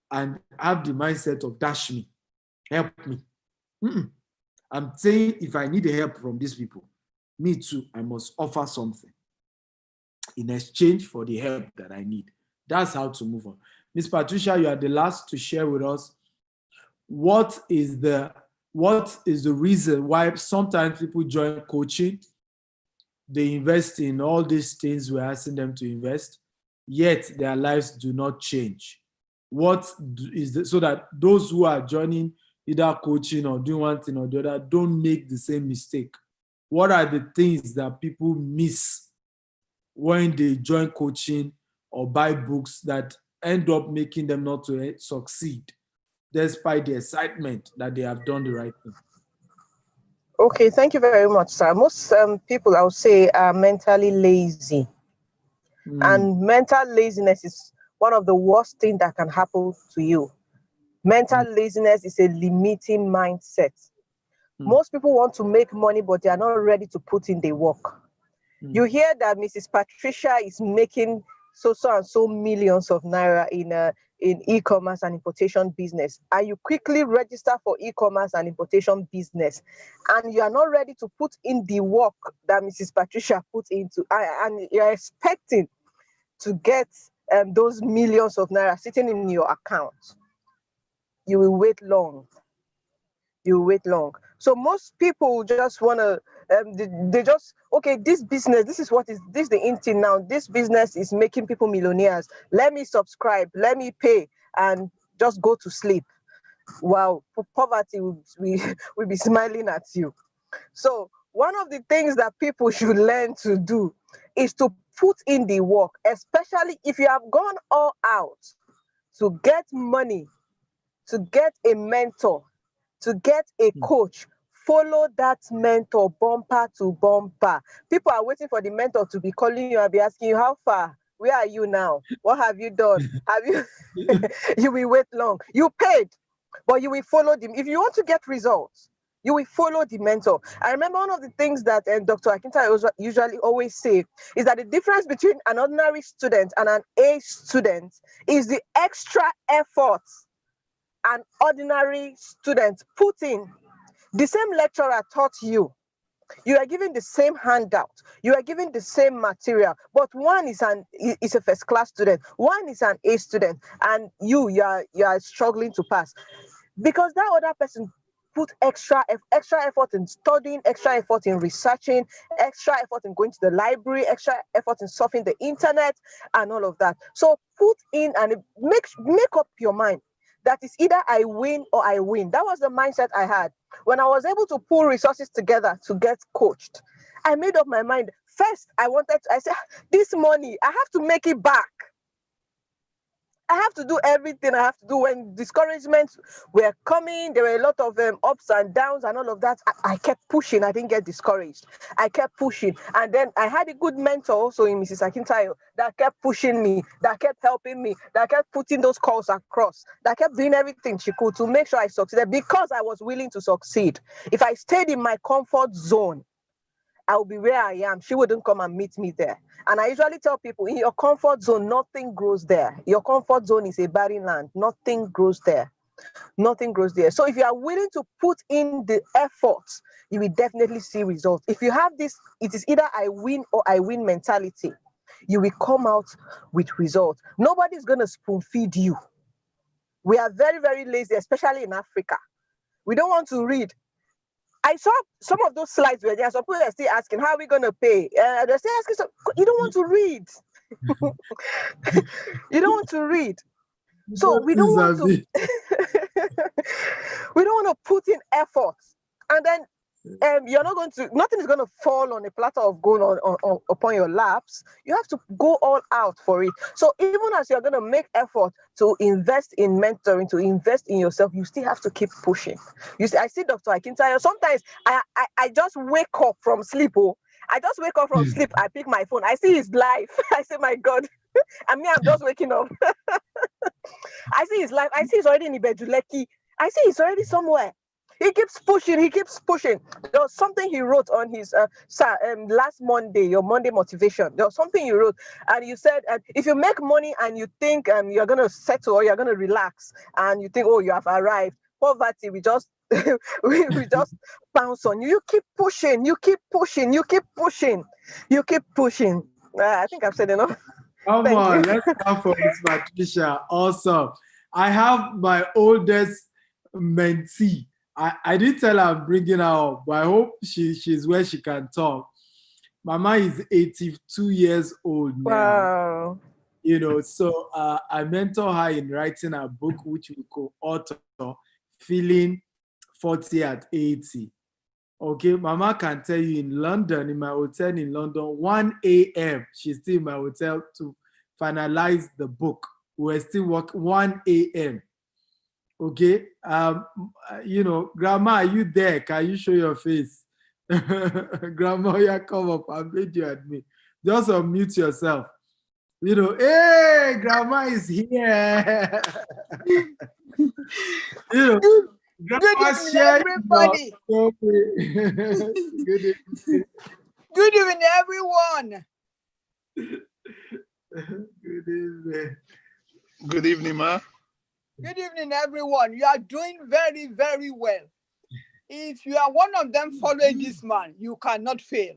and have the mindset of dash me, help me. I'm saying if I need help from these people, me too, I must offer something in exchange for the help that I need. That's how to move on. Ms. Patricia, you are the last to share with us what is the reason why sometimes people join coaching, they invest in all these things we're asking them to invest, yet their lives do not change. So that those who are joining either coaching or doing one thing or the other don't make the same mistake? What are the things that people miss when they join coaching or buy books that end up making them not to succeed, despite the excitement that they have done the right thing? Okay, thank you very much, sir. Most people, I would say, are mentally lazy. And mental laziness is one of the worst things that can happen to you. Mental laziness is a limiting mindset. Most people want to make money, but they are not ready to put in the work. You hear that Mrs. Patricia is making so and so millions of naira in e-commerce and importation business, and you quickly register for e-commerce and importation business, and you are not ready to put in the work that Mrs. Patricia put into, and you're expecting to get those millions of naira sitting in your account, you will wait long. You will wait long. So most people just want to, they just, okay, this business, this is the in thing now. This business is making people millionaires. Let me subscribe, let me pay, and just go to sleep. Wow, poverty will be smiling at you. So one of the things that people should learn to do is to put in the work, especially if you have gone all out to get money, to get a mentor, to get a coach. Follow that mentor bumper to bumper. People are waiting for the mentor to be calling you and be asking you, how far? Where are you now? What have you done? Have you? You will wait long. You paid, but you will follow them. If you want to get results, you will follow the mentor. I remember one of the things that Dr. Akintayo usually always say is that the difference between an ordinary student and an A student is the extra effort an ordinary student put in. The same lecturer taught you. You are given the same handout. You are given the same material, but one is a first class student. One is an A student, and you are struggling to pass because that other person put extra effort in studying, extra effort in researching, extra effort in going to the library, extra effort in surfing the internet, and all of that. So put in and make up your mind. That is either I win or I win. That was the mindset I had. When I was able to pull resources together to get coached, I made up my mind. First, I said, this money, I have to make it back. I have to do everything I have to do. When discouragements were coming, there were a lot of ups and downs and all of that. I kept pushing. I didn't get discouraged. I kept pushing. And then I had a good mentor also in Mrs. Akintayo that kept pushing me, that kept helping me, that kept putting those calls across, that kept doing everything she could to make sure I succeeded because I was willing to succeed. If I stayed in my comfort zone, I'll be where I am. She wouldn't come and meet me there. And I usually tell people, in your comfort zone, nothing grows there. Your comfort zone is a barren land. Nothing grows there. Nothing grows there. So if you are willing to put in the effort, you will definitely see results. If you have this, it is either I win or I win mentality, you will come out with results. Nobody's going to spoon feed you. We are very, very lazy, especially in Africa. We don't want to read. I saw some of those slides where there are some people are still asking, how are we going to pay? They're still asking, you don't want to read. You don't want to read. So we don't want to we don't want to put in effort. And then you're not going to, nothing is going to fall on a platter of gold on upon your laps. You have to go all out for it. So even as you're going to make effort to invest in mentoring, to invest in yourself, you still have to keep pushing. You see, I see Dr. Akintayo. Sometimes I just wake up from sleep. I just wake up from sleep. I pick my phone. I see his life. I say, my God. And me, I'm just waking up. I see his life. I see he's already in Ibejuleki. I see he's already somewhere. He keeps pushing. He keeps pushing. There was something he wrote on his last Monday, your Monday motivation. There was something you wrote, and you said, if you make money and you think you're going to settle or you're going to relax, and you think, oh, you have arrived, poverty, we just we just bounce on you. You keep pushing. You keep pushing. You keep pushing. You keep pushing. I think I've said enough. Come on, let's clap for Miss Patricia. Awesome. I have my oldest mentee. I didn't tell her I'm bringing her up, but I hope she's where she can talk. Mama is 82 years old now. Wow. You know, so I mentor her in writing a book, which we call Author, Feeling 40 at 80. Okay, Mama can tell you in London, in my hotel in London, 1 a.m., she's still in my hotel to finalize the book. We're still working 1 a.m. Okay, you know, Grandma, are you there? Can you show your face? Grandma, yeah, come up. I made you admit. Just unmute yourself. You know, hey, Grandma is here. You know, Grandma, good evening, everybody. Good evening. Good evening, everyone. Good evening. Good evening, ma. Good evening, everyone. You are doing very, very well. If you are one of them following this man, you cannot fail.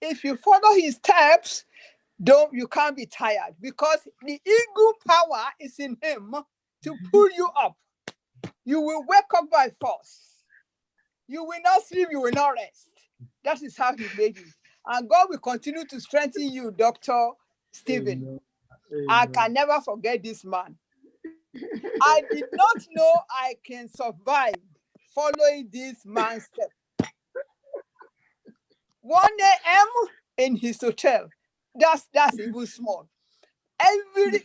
If you follow his steps, you can't be tired, because the ego power is in him to pull you up. You will wake up by force. You will not sleep, you will not rest. That is how he made it. And God will continue to strengthen you, Dr. Stephen. Amen. I can never forget this man. I did not know I can survive following this man's step. 1 a.m. in his hotel. That's even small. Every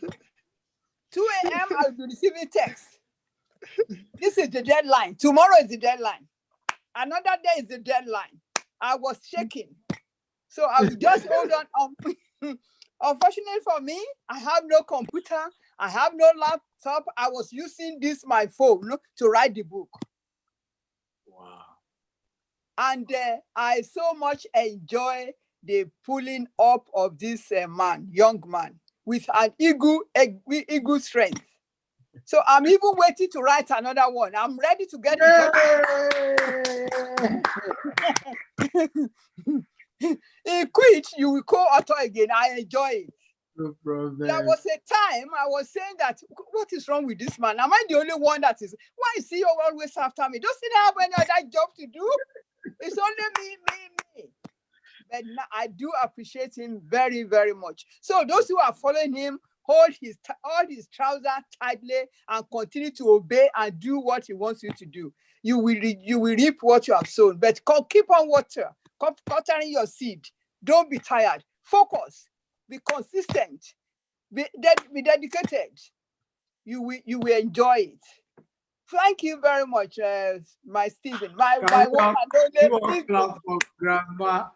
2 a.m. I will be receiving text. This is the deadline. Tomorrow is the deadline. Another day is the deadline. I was shaking. So I will just hold on. Unfortunately for me, I have no computer. I have no laptop. I was using my phone to write the book. Wow. And I so much enjoy the pulling up of this young man, with an ego strength. So I'm even waiting to write another one. I'm ready to get it. In which you will co-author again. I enjoy it. No problem. There was a time I was saying that, what is wrong with this man? Am I the only one that is? Why is he always after me? Doesn't he have any other job to do? It's only me. But I do appreciate him very, very much. So those who are following him, hold his trousers tightly and continue to obey and do what he wants you to do. You will reap what you have sown. But keep on watering your seed. Don't be tired. Focus. Be consistent. Be dedicated. You will enjoy it. Thank you very much, my Stephen. My one and only for Grandma.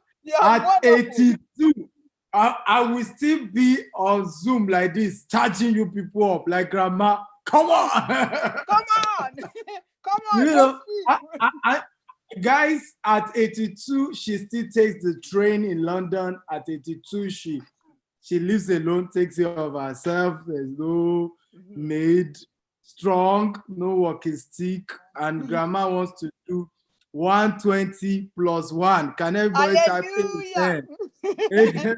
At wonderful. 82, I will still be on Zoom like this, charging you people up like Grandma. Come on. Come on. Come on. You know, Guys, at 82, she still takes the train in London. At 82, she lives alone, takes care of herself. There's no maid, strong, no walking stick. And grandma wants to do 120 plus 1. Can everybody type Hallelujah. amen?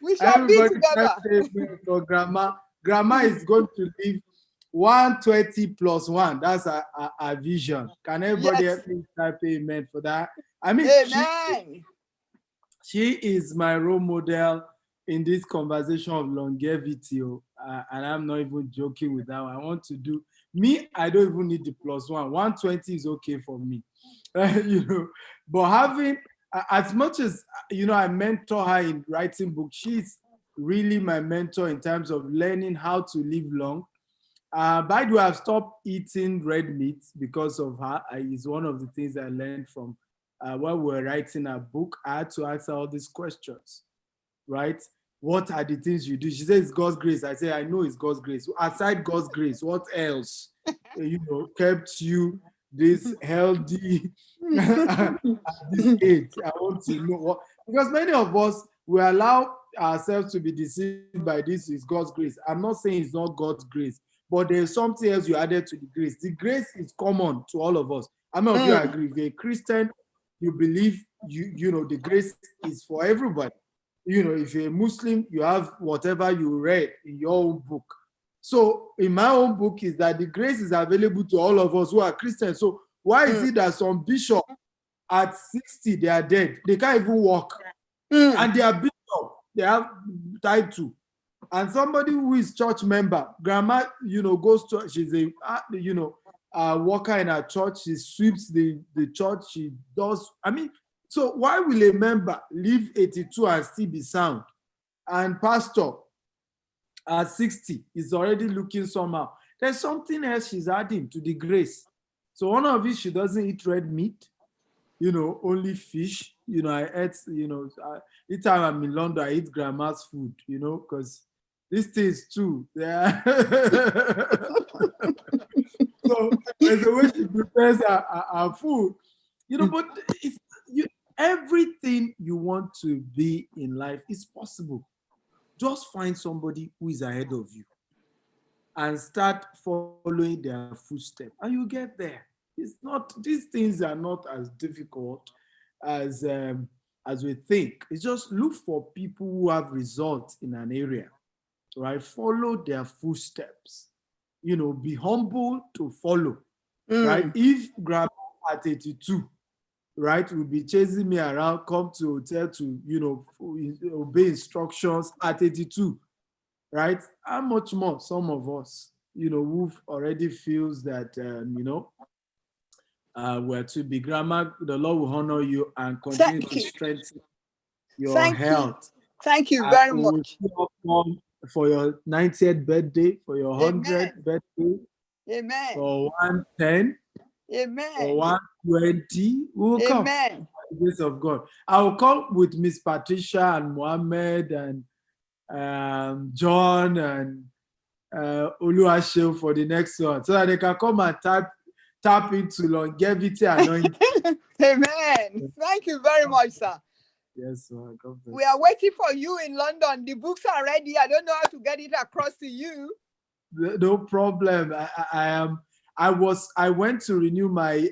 We shall be Everybody type together. amen for grandma. Grandma is going to live 120 plus 1. That's our vision. Can everybody Yes. help me type amen for that? I mean, Amen. she is my role model in this conversation of longevity. And I'm not even joking with that one. I want to do, me, I don't even need the plus 1. 120 is okay for me. You know, but having, as much as, I mentor her in writing books, she's really my mentor in terms of learning how to live long. By the way, I've stopped eating red meat because of her. It's one of the things I learned from when we were writing a book. I had to ask her all these questions, right? What are the things you do? She says it's God's grace. I say, I know it's God's grace. Aside God's grace, what else, kept you this healthy at this age? I want to know what, because many of us, we allow ourselves to be deceived by this is God's grace. I'm not saying it's not God's grace, but there's something else you added to the grace. The grace is common to all of us. How many of you agree? If you're a Christian, you believe the grace is for everybody. If you're a Muslim, you have whatever you read in your own book. So in my own book is that the grace is available to all of us who are Christians. So why is it that some bishop at 60, they are dead? They can't even walk. And they are bishop. They have title. And somebody who is church member, grandma, goes to, she's a worker in her church. She sweeps the church. She does, so why will a member live 82 and still be sound? And pastor at 60 is already looking somehow. There's something else she's adding to the grace. So one of it, she doesn't eat red meat, only fish. I ate, each time I'm in London, I eat grandma's food, because these things too. Yeah. So there's a way she prepares her food, but it's everything you want to be in life is possible. Just find somebody who is ahead of you and start following their footsteps, and you get there. It's not, these things are not as difficult as we think. It's just look for people who have results in an area, right? Follow their footsteps. Be humble to follow, right? If grandma at 82, right, will be chasing me around, come to hotel to, obey instructions at 82, right? How much more some of us, who've already feels that, we're to be grandma, the Lord will honor you and continue to strengthen your health. Thank you very much. For your 90th birthday, for your 100th birthday, for 110, for 120, we will come. By the grace of God. I will come with Miss Patricia and Mohammed and John and Oluwaseun for the next one, so that they can come and tap into longevity anointing. Amen. Thank you very much, sir. Yes, sir. We are waiting for you in London. The books are ready. I don't know how to get it across to you. No problem. I went to renew my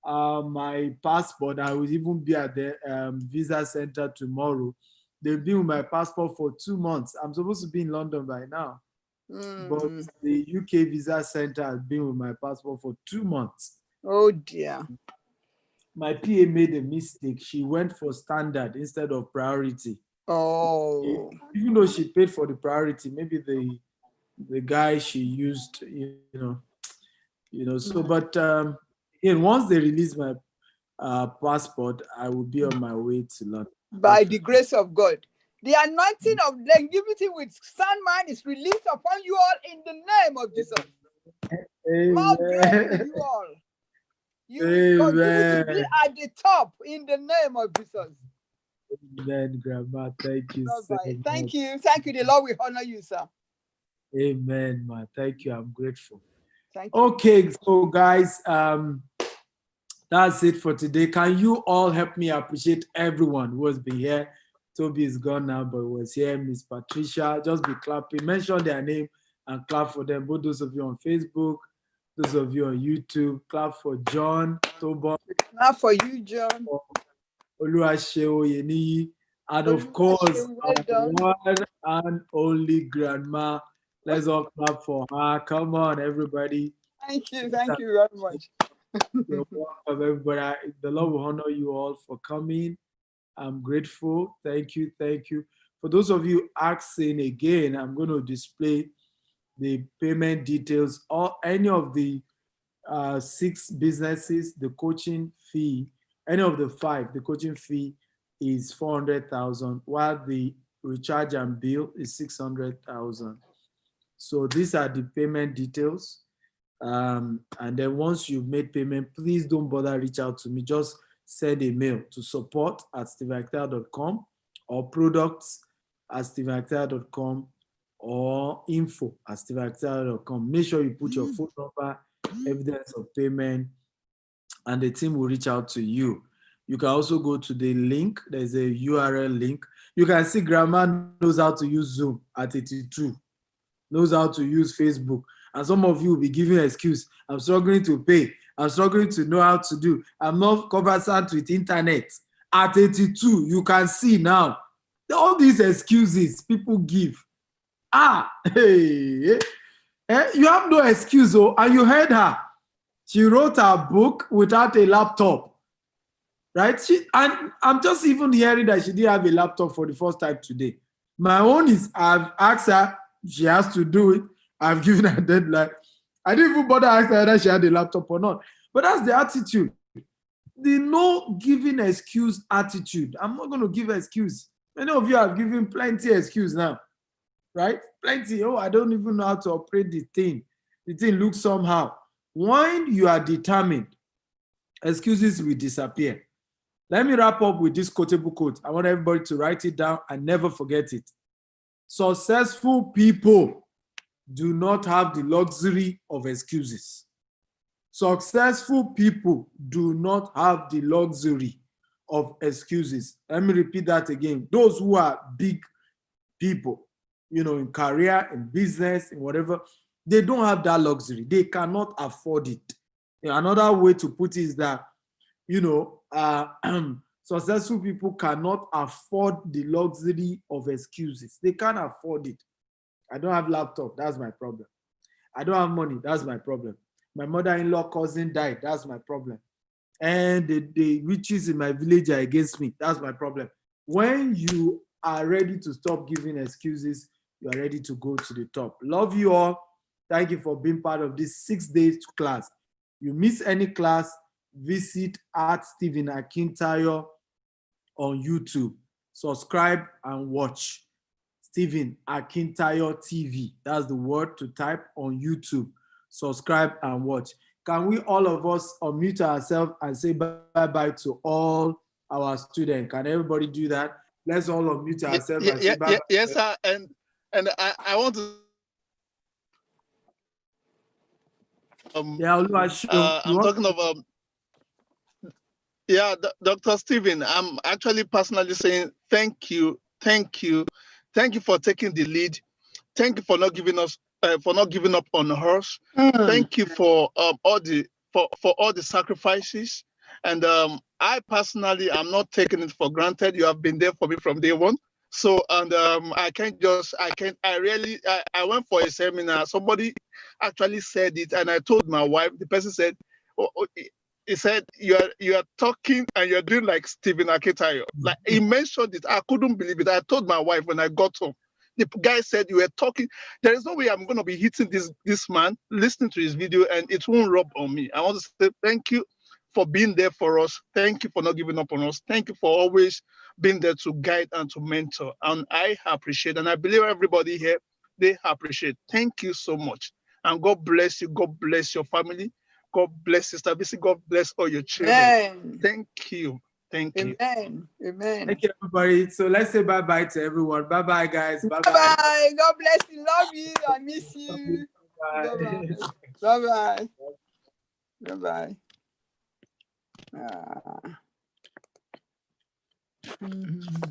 my passport. I will even be at the visa center tomorrow. They've been with my passport for 2 months. I'm supposed to be in London by now. But the UK visa center has been with my passport for 2 months. Oh dear. My PA made a mistake. She went for standard instead of priority. Oh. Even though she paid for the priority, maybe the guy she used, so, but once they release my passport, I will be on my way to London. By the grace of God. The anointing of longevity with sound mind is released upon you all in the name of Jesus. More grace to you all. You will continue to be at the top in the name of Jesus. Amen, Grandma. Thank you so much. Thank you. Thank you. The Lord will honor you, sir. Amen, man. Thank you. I'm grateful. Thank you. Okay, so guys, That's it for today. Can you all help me appreciate everyone who has been here? Toby is gone now, but was here. Miss Patricia, just be clapping. Mention their name and clap for them. Both those of you on Facebook, those of you on YouTube, clap for John, Tobon. Clap for you, John. Oluwaseo Yeniyi, and of course, Well done. one and only grandma. Let's all clap for her. Come on, everybody. Thank you very much. You're welcome, everybody. The Lord will honor you all for coming. I'm grateful. Thank you. Thank you. For those of you asking again, I'm going to display the payment details or any of the 6 businesses. The coaching fee, any of the 5, the coaching fee is 400,000, while the recharge and bill is 600,000. So these are the payment details. And then once you've made payment, please don't bother reach out to me. Just send a mail to support@stephenakintayo.com or products@stephenakintayo.com or info@stephenakintayo.com. Make sure you put your phone number, evidence of payment, and the team will reach out to you. You can also go to the link. There's a URL link. You can see Grandma knows how to use Zoom at 82, knows how to use Facebook. And some of you will be giving excuse. I'm struggling to pay. I'm struggling to know how to do. I'm not conversant with internet. At 82, you can see now. All these excuses people give. You have no excuse, oh, and you heard her. She wrote her book without a laptop, right? And I'm just even hearing that she didn't have a laptop for the first time today. My own is, I've asked her, she has to do it. I've given her a deadline. I didn't even bother asking her whether she had a laptop or not. But that's the attitude. The no giving excuse attitude. I'm not going to give excuse. Many of you have given plenty excuse now, right? Plenty. Oh, I don't even know how to operate the thing. The thing looks somehow. When you are determined, excuses will disappear. Let me wrap up with this quotable quote. I want everybody to write it down and never forget it. Successful people do not have the luxury of excuses. Successful people do not have the luxury of excuses. Let me repeat that again. Those who are big people, in career, in business, in whatever, they don't have that luxury. They cannot afford it. Another way to put it is that, successful people cannot afford the luxury of excuses. They can't afford it. I don't have laptop, that's my problem. I don't have money, that's my problem. My mother-in-law cousin died, that's my problem. And the witches in my village are against me, that's my problem. When you are ready to stop giving excuses, you are ready to go to the top. Love you all. Thank you for being part of this 6 days class. You miss any class, visit Stephen Akintayo on YouTube. Subscribe and watch. Stephen Akintayo TV. That's the word to type on YouTube. Subscribe and watch. Can we all of us unmute ourselves and say bye-bye to all our students? Can everybody do that? Let's all unmute ourselves and say bye-bye. Yes, sir. And I want to I'm talking of Dr. Stephen, I'm actually personally saying thank you for taking the lead. Thank you for not giving up on us. Thank you for all the sacrifices. And I personally am not taking it for granted. You have been there for me from day one. So and I went for a seminar. Somebody actually said it, and I told my wife. The person said, he said, you are talking and you're doing like Stephen Akintayo. Like he mentioned it. I couldn't believe it. I told my wife when I got home. The guy said, you were talking. There is no way I'm going to be hitting this man, listening to his video, and it won't rub on me. I want to say thank you for being there for us. Thank you for not giving up on us. Thank you for always being there to guide and to mentor. And I appreciate, and I believe everybody here, they appreciate. Thank you so much. And God bless you. God bless your family. God bless Sister Bisi. God bless all your children. Amen. Thank you. Thank you. Amen. Amen. Thank you, everybody. So let's say bye-bye to everyone. Bye-bye, guys. Bye-bye. Bye-bye. God bless you. Love you. I miss you. Bye-bye. Bye-bye. Bye-bye. Bye-bye. Mhm.